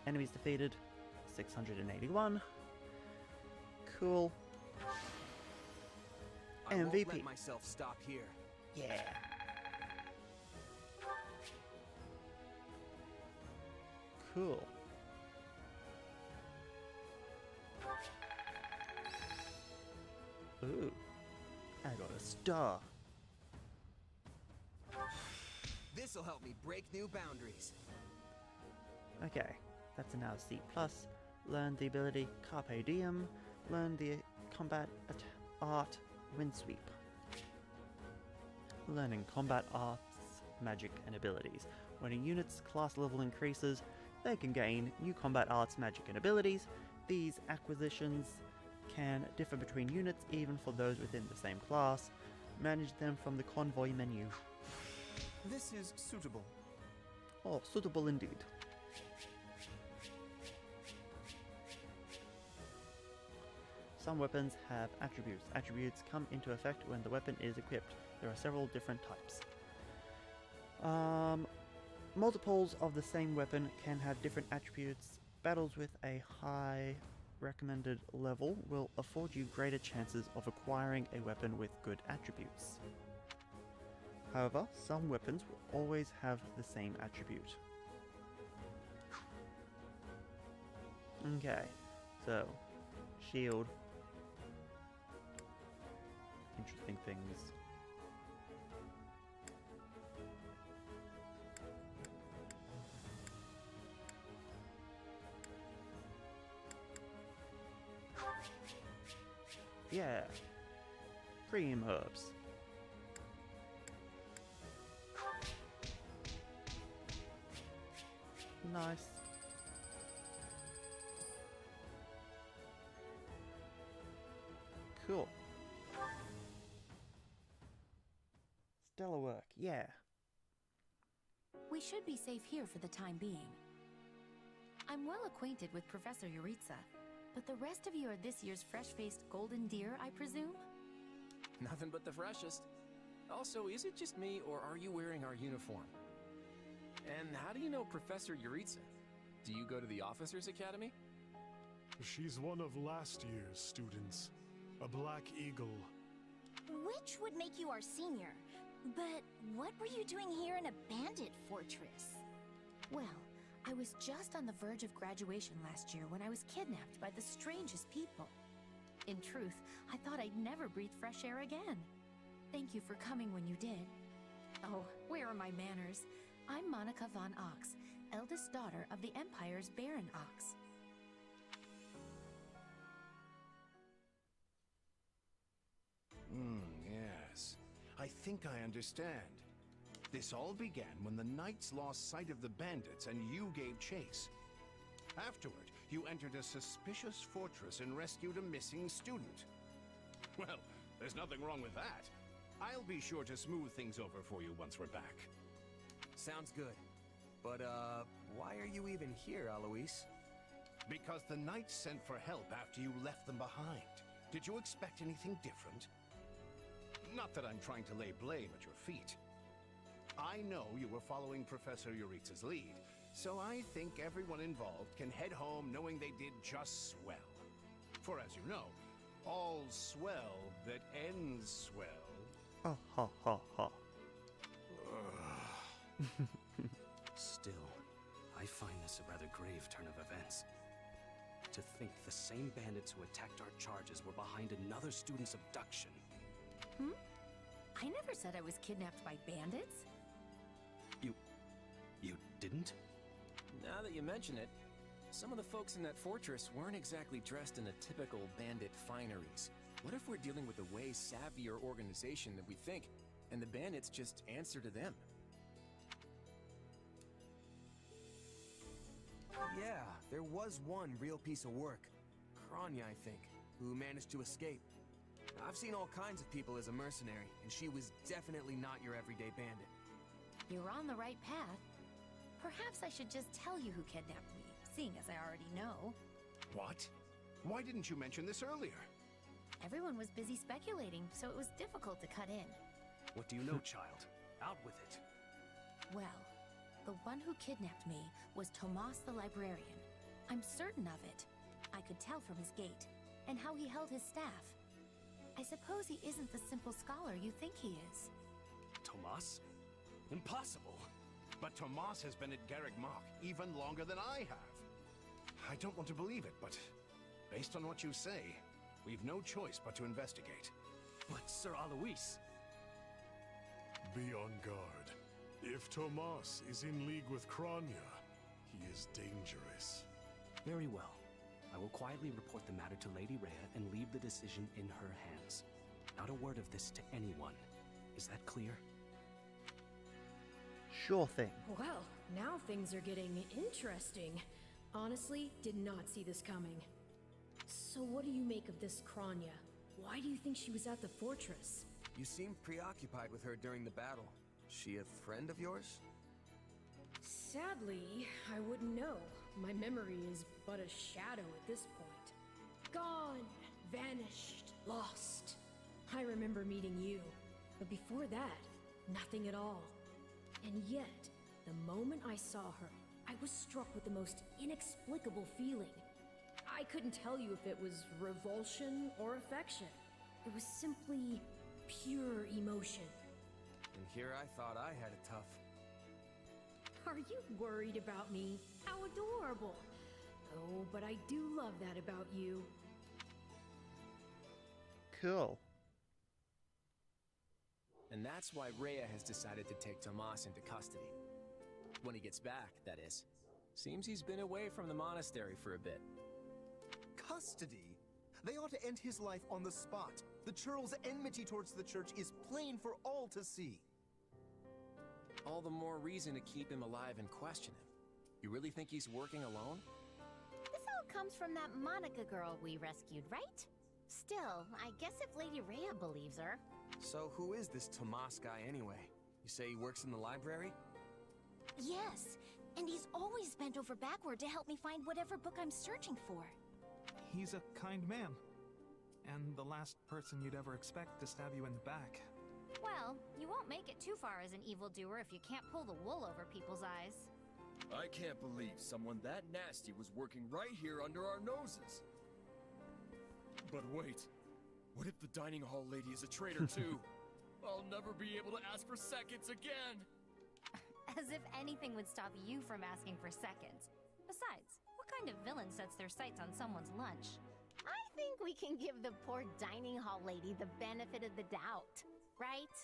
[SPEAKER 1] Enemies defeated, 681. Cool.
[SPEAKER 4] I won't
[SPEAKER 1] MVP.
[SPEAKER 4] let myself stop here.
[SPEAKER 1] Yeah. Cool. Ooh. I got a star.
[SPEAKER 4] This'll help me break new boundaries.
[SPEAKER 1] Okay, that's now C+. Learn the ability Carpe Diem. Learn the combat art Windsweep. Learning combat arts, magic, and abilities. When a unit's class level increases, they can gain new combat arts, magic, and abilities. These acquisitions can differ between units, even for those within the same class. Manage them from the convoy menu.
[SPEAKER 16] This is suitable.
[SPEAKER 1] Oh, suitable indeed. Some weapons have attributes. Attributes come into effect when the weapon is equipped. There are several different types. Multiples of the same weapon can have different attributes. Battles with a high recommended level will afford you greater chances of acquiring a weapon with good attributes. However, some weapons will always have the same attribute. Okay, so shield. Interesting things. Yeah. Premium herbs. Nice. Cool. stellar work, yeah.
[SPEAKER 11] We should be safe here for the time being. I'm well acquainted with Professor Yuritsa, but the rest of you are this year's fresh-faced golden deer, I presume?
[SPEAKER 10] Nothing but the freshest. Also, is it just me, or are you wearing our uniform? And how do you know Professor Yuritsa? Do you go to the Officers Academy?
[SPEAKER 20] She's one of last year's students. A Black Eagle.
[SPEAKER 18] Which would make you our senior. But what were you doing here in a bandit fortress?
[SPEAKER 11] Well, I was just on the verge of graduation last year when I was kidnapped by the strangest people. In truth, I thought I'd never breathe fresh air again. Thank you for coming when you did. Oh, where are my manners? I'm Monica von Ox, eldest daughter of the Empire's Baron Ox.
[SPEAKER 12] Yes. I think I understand. This all began when the knights lost sight of the bandits and you gave chase. Afterward, you entered a suspicious fortress and rescued a missing student. Well, there's nothing wrong with that. I'll be sure to smooth things over for you once we're back.
[SPEAKER 4] Sounds good. But, why are you even here, Alois?
[SPEAKER 12] Because the knights sent for help after you left them behind. Did you expect anything different? Not that I'm trying to lay blame at your feet. I know you were following Professor Yuritsa's lead, so I think everyone involved can head home knowing they did just swell. For as you know, all's swell that ends swell.
[SPEAKER 1] Oh, ha, ha, ha.
[SPEAKER 21] Still, I find this a rather grave turn of events. To think the same bandits who attacked our charges were behind another student's abduction.
[SPEAKER 11] I never said I was kidnapped by bandits.
[SPEAKER 21] You didn't?
[SPEAKER 10] Now that you mention it, some of the folks in that fortress weren't exactly dressed in the typical bandit fineries. What if we're dealing with a way savvier organization than we think, and the bandits just answer to them?
[SPEAKER 4] Yeah, there was one real piece of work. Kranya, I think, who managed to escape. I've seen all kinds of people as a mercenary, and she was definitely not your everyday bandit.
[SPEAKER 11] You're on the right path. Perhaps I should just tell you who kidnapped me, seeing as I already know.
[SPEAKER 12] What? Why didn't you mention this earlier?
[SPEAKER 11] Everyone was busy speculating, so it was difficult to cut in.
[SPEAKER 21] What do you know, child? Out with it.
[SPEAKER 11] Well, the one who kidnapped me was Tomas the Librarian. I'm certain of it. I could tell from his gait, and how he held his staff. I suppose he isn't the simple scholar you think he is.
[SPEAKER 21] Tomas? Impossible!
[SPEAKER 12] But Tomas has been at Garrick Mach even longer than I have. I don't want to believe it, but based on what you say, we've no choice but to investigate.
[SPEAKER 21] But Sir Alois...
[SPEAKER 20] Be on guard. If Tomas is in league with Kranya, he is dangerous.
[SPEAKER 21] Very well. I will quietly report the matter to Lady Rhea and leave the decision in her hands. Not a word of this to anyone. Is that clear?
[SPEAKER 1] Sure thing.
[SPEAKER 7] Well, now things are getting interesting. Honestly, did not see this coming. So what do you make of this Kranya? Why do you think she was at the fortress?
[SPEAKER 4] You seemed preoccupied with her during the battle. She a friend of yours?
[SPEAKER 7] Sadly, I wouldn't know. My memory is but a shadow at this point. Gone, vanished, lost. I remember meeting you, but before that, nothing at all. And yet, the moment I saw her, I was struck with the most inexplicable feeling. I couldn't tell you if it was revulsion or affection. It was simply pure emotion.
[SPEAKER 4] And here I thought I had it tough.
[SPEAKER 7] Are you worried about me? How adorable! Oh, but I do love that about you.
[SPEAKER 1] Cool.
[SPEAKER 10] And that's why Rhea has decided to take Tomas into custody. When he gets back, that is. Seems he's been away from the monastery for a bit.
[SPEAKER 16] Custody? They ought to end his life on the spot. The churl's enmity towards the church is plain for all to see.
[SPEAKER 10] All the more reason to keep him alive and question him. You really think he's working alone?
[SPEAKER 18] This all comes from that Monica girl we rescued, right? Still, I guess if Lady Rhea believes her.
[SPEAKER 4] So who is this Tomas guy anyway? You say he works in the library?
[SPEAKER 18] Yes, and he's always bent over backward to help me find whatever book I'm searching for.
[SPEAKER 17] He's a kind man. And the last person you'd ever expect to stab you in the back.
[SPEAKER 6] Well, you won't make it too far as an evildoer if you can't pull the wool over people's eyes.
[SPEAKER 19] I can't believe someone that nasty was working right here under our noses. But wait, what if the dining hall lady is a traitor too? I'll never be able to ask for seconds again!
[SPEAKER 6] As if anything would stop you from asking for seconds. Besides, what kind of villain sets their sights on someone's lunch?
[SPEAKER 18] I think we can give the poor dining hall lady the benefit of the doubt, right?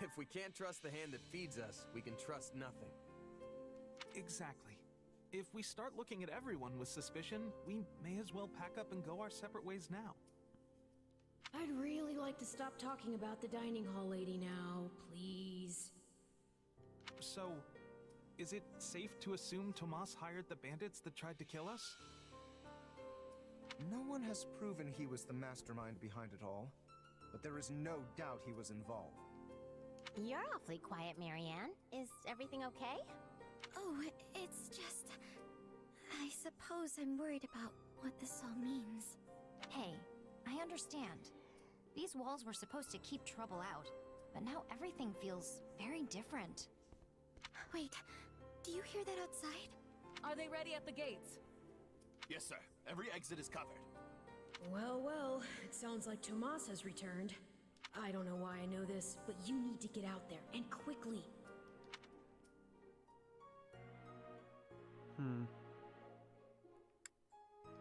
[SPEAKER 4] If we can't trust the hand that feeds us, we can trust nothing.
[SPEAKER 17] Exactly. If we start looking at everyone with suspicion, we may as well pack up and go our separate ways now.
[SPEAKER 7] I'd really like to stop talking about the dining hall lady now, please.
[SPEAKER 17] So, is it safe to assume Tomas hired the bandits that tried to kill us?
[SPEAKER 16] No one has proven he was the mastermind behind it all, but there is no doubt he was involved.
[SPEAKER 18] You're awfully quiet, Marianne. Is everything okay?
[SPEAKER 2] Oh, it's just... I suppose I'm worried about what this all means.
[SPEAKER 6] Hey, I understand. These walls were supposed to keep trouble out, but now everything feels very different.
[SPEAKER 2] Wait, do you hear that outside?
[SPEAKER 22] Are they ready at the gates?
[SPEAKER 19] Yes, sir. Every exit is covered.
[SPEAKER 7] Well, well, it sounds like Tomas has returned. I don't know why I know this, but you need to get out there, and quickly.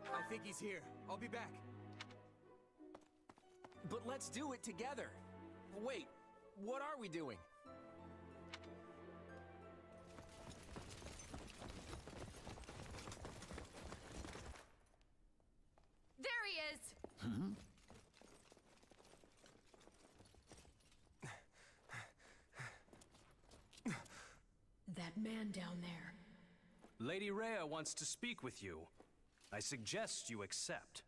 [SPEAKER 4] I think he's here. I'll be back.
[SPEAKER 10] But let's do it together. Wait, what are we doing?
[SPEAKER 6] There he is!
[SPEAKER 7] That man down there.
[SPEAKER 21] Lady Rhea wants to speak with you. I suggest you accept.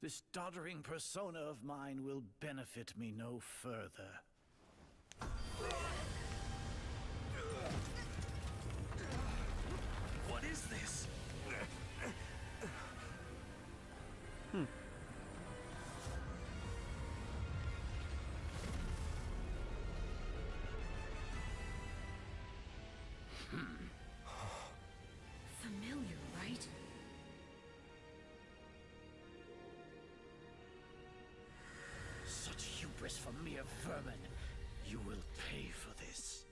[SPEAKER 23] This doddering persona of mine will benefit me no further. What is this?
[SPEAKER 7] Familiar, right?
[SPEAKER 23] Such hubris for mere vermin. You will pay for this.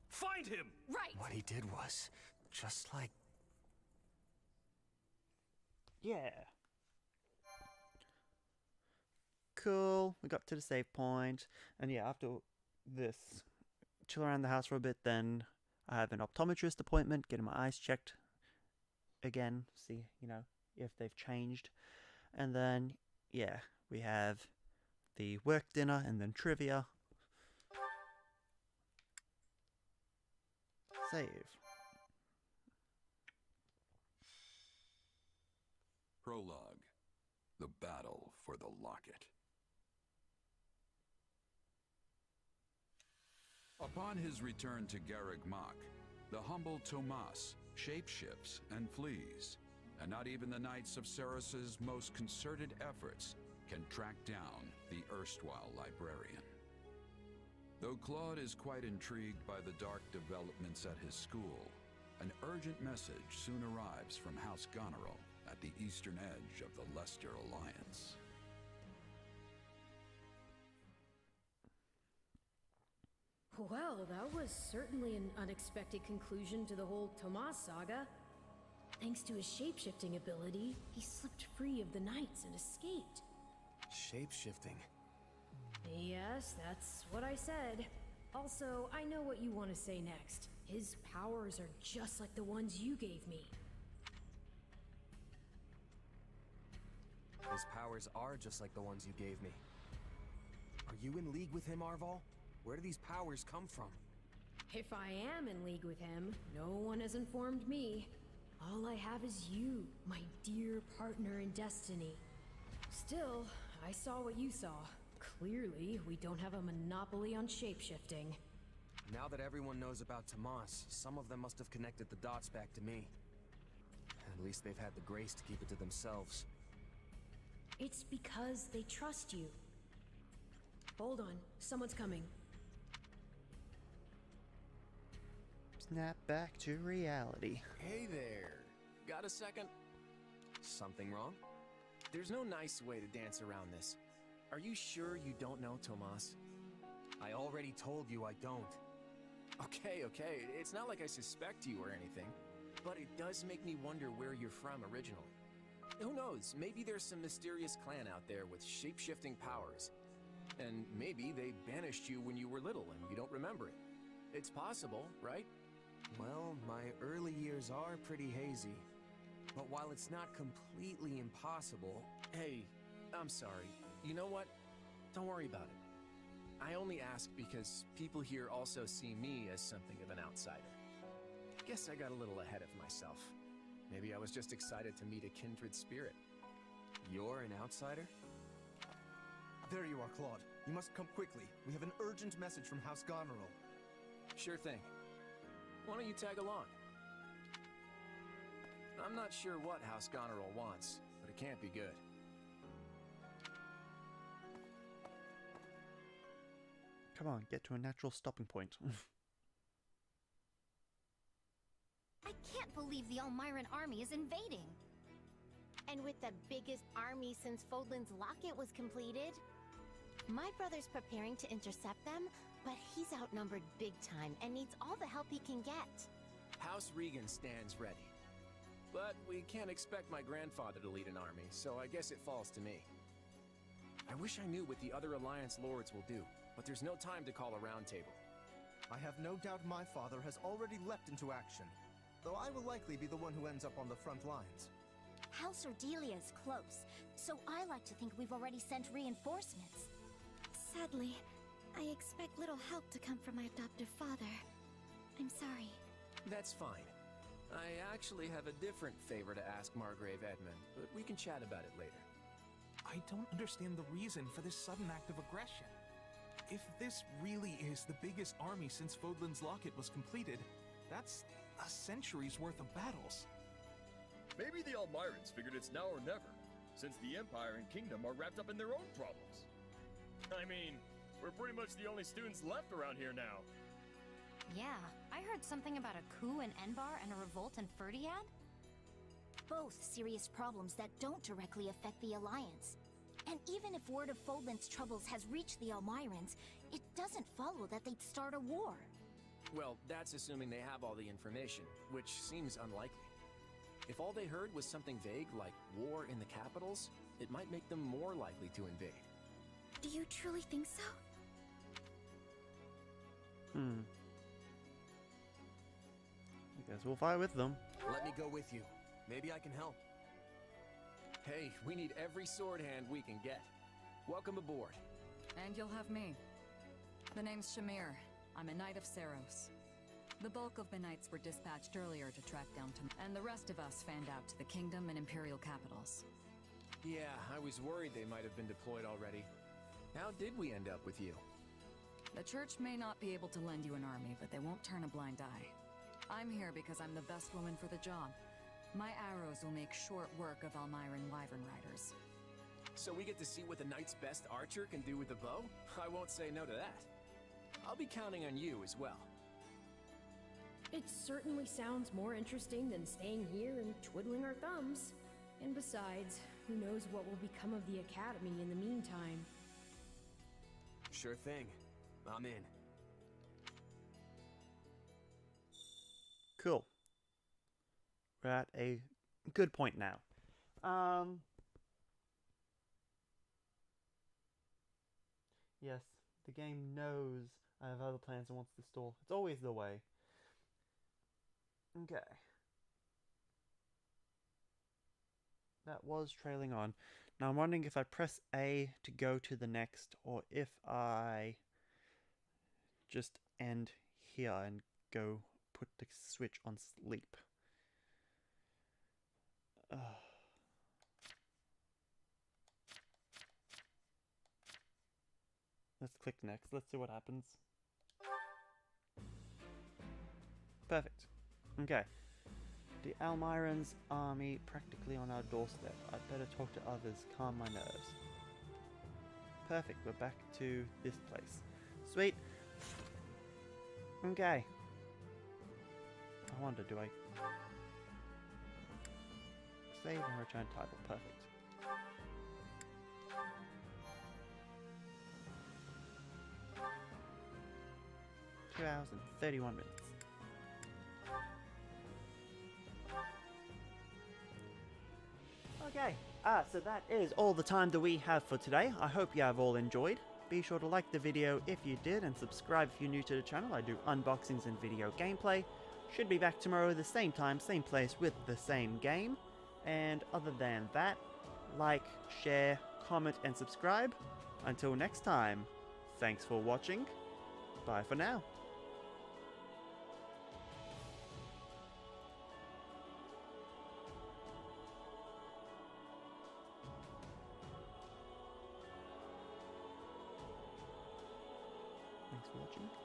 [SPEAKER 21] Find him!
[SPEAKER 6] Right!
[SPEAKER 9] What he did was just like...
[SPEAKER 1] Yeah. Cool. We got to the save point. And yeah, after this, chill around the house for a bit, then I have an optometrist appointment, getting my eyes checked again, see, you know, if they've changed. And then, yeah, we have the work dinner and then trivia. Save.
[SPEAKER 8] Prologue. The Battle for the Locket. Upon his return to Garreg Mach, the humble Tomas shapeshifts and flees, and not even the Knights of Seros' most concerted efforts can track down the erstwhile librarian. Though Claude is quite intrigued by the dark developments at his school, an urgent message soon arrives from House Goneril at the eastern edge of the Leicester Alliance.
[SPEAKER 7] Well, that was certainly an unexpected conclusion to the whole Tomas saga. Thanks to his shapeshifting ability, he slipped free of the knights and escaped.
[SPEAKER 9] Shape-shifting.
[SPEAKER 7] Yes, that's what I said. Also, I know what you want to say next. His powers are just like the ones you gave me.
[SPEAKER 4] His powers are just like the ones you gave me. Are Are you in league with him, Arval? Where do these powers come from?
[SPEAKER 7] If I am in league with him, no one has informed me. All I have is you, my dear partner in destiny. Still, I saw what you saw. Clearly, we don't have a monopoly on shapeshifting.
[SPEAKER 4] Now that everyone knows about Tomas, some of them must have connected the dots back to me. At least they've had the grace to keep it to themselves.
[SPEAKER 7] It's because they trust you. Hold on, someone's coming.
[SPEAKER 1] Snap back to reality.
[SPEAKER 10] Hey there. Got a second?
[SPEAKER 4] Something wrong?
[SPEAKER 10] There's no nice way to dance around this. Are you sure you don't know Tomas?
[SPEAKER 4] I already told you I don't.
[SPEAKER 10] Okay, it's not like I suspect you or anything, but it does make me wonder where you're from originally. Who knows, maybe there's some mysterious clan out there with shape-shifting powers. And maybe they banished you when you were little and you don't remember it. It's possible, right?
[SPEAKER 4] Well, my early years are pretty hazy. But while it's not completely impossible...
[SPEAKER 10] Hey, I'm sorry. You know what? Don't worry about it. I only ask because people here also see me as something of an outsider. Guess I got a little ahead of myself. Maybe I was just excited to meet a kindred spirit.
[SPEAKER 4] You're an outsider?
[SPEAKER 16] There you are, Claude. You must come quickly. We have an urgent message from House Goneril.
[SPEAKER 10] Sure thing. Why don't you tag along? I'm not sure what House Goneril wants, but it can't be good.
[SPEAKER 1] Come on, get to a natural stopping point.
[SPEAKER 6] I can't believe the Elmyran army is invading.
[SPEAKER 13] And with the biggest army since Fodlan's Locket was completed. My brother's preparing to intercept them, but he's outnumbered big time and needs all the help he can get.
[SPEAKER 10] House Regan stands ready. But we can't expect my grandfather to lead an army, so I guess it falls to me. I wish I knew what the other Alliance lords will do, but there's no time to call a round table.
[SPEAKER 16] I have no doubt my father has already leapt into action, though I will likely be the one who ends up on the front lines.
[SPEAKER 18] House Ordelia is close, so I like to think we've already sent reinforcements.
[SPEAKER 14] Sadly, I expect little help to come from my adoptive father. I'm sorry.
[SPEAKER 10] That's fine. I actually have a different favor to ask Margrave Edmund, but we can chat about it later.
[SPEAKER 17] I don't understand the reason for this sudden act of aggression. If this really is the biggest army since Fodlan's Locket was completed, that's a century's worth of battles.
[SPEAKER 19] Maybe the Elmyrans figured it's now or never, since the Empire and Kingdom are wrapped up in their own problems. I mean, we're pretty much the only students left around here now.
[SPEAKER 6] Yeah, I heard something about a coup in Enbar and a revolt in Ferdiad.
[SPEAKER 18] Both serious problems that don't directly affect the Alliance. And even if word of Fodlan's troubles has reached the Elmyrans, it doesn't follow that they'd start a war.
[SPEAKER 10] Well, that's assuming they have all the information, which seems unlikely. If all they heard was something vague like war in the capitals, it might make them more likely to invade.
[SPEAKER 14] Do you truly think so?
[SPEAKER 1] I guess we'll fight with them.
[SPEAKER 4] Let me go with you. Maybe I can help.
[SPEAKER 10] Hey, we need every sword hand we can get. Welcome aboard.
[SPEAKER 22] And you'll have me. The name's Shamir. I'm a Knight of Saros. The bulk of the Knights were dispatched earlier to track down and the rest of us fanned out to the Kingdom and Imperial capitals.
[SPEAKER 10] Yeah, I was worried they might have been deployed already. How did we end up with you?
[SPEAKER 22] The Church may not be able to lend you an army, but they won't turn a blind eye. I'm here because I'm the best woman for the job. My arrows will make short work of Elmyran Wyvern Riders.
[SPEAKER 10] So we get to see what the Knight's best archer can do with a bow? I won't say no to that. I'll be counting on you as well.
[SPEAKER 7] It certainly sounds more interesting than staying here and twiddling our thumbs. And besides, who knows what will become of the Academy in the meantime.
[SPEAKER 4] Sure thing. I'm in.
[SPEAKER 1] Cool. We're at a good point now. Yes, the game knows I have other plans and wants to stall. It's always the way. Okay. that was trailing on. Now I'm wondering if I press A to go to the next, or if I just end here and go put the switch on sleep. Let's click next. Let's see what happens. Perfect. Okay. The Almiran's army practically on our doorstep. I'd better talk to others, calm my nerves. Perfect, we're back to this place. Sweet. Okay. I wonder, do I save and return title? Perfect. Two hours and 31 minutes. Okay, so that is all the time that we have for today. I hope you have all enjoyed. Be sure to like the video if you did, and subscribe if you're new to the channel. I do unboxings and video gameplay. Should be back tomorrow at the same time, same place with the same game. And other than that, like, share, comment, and subscribe. Until next time, thanks for watching. Bye for now. Thanks for watching.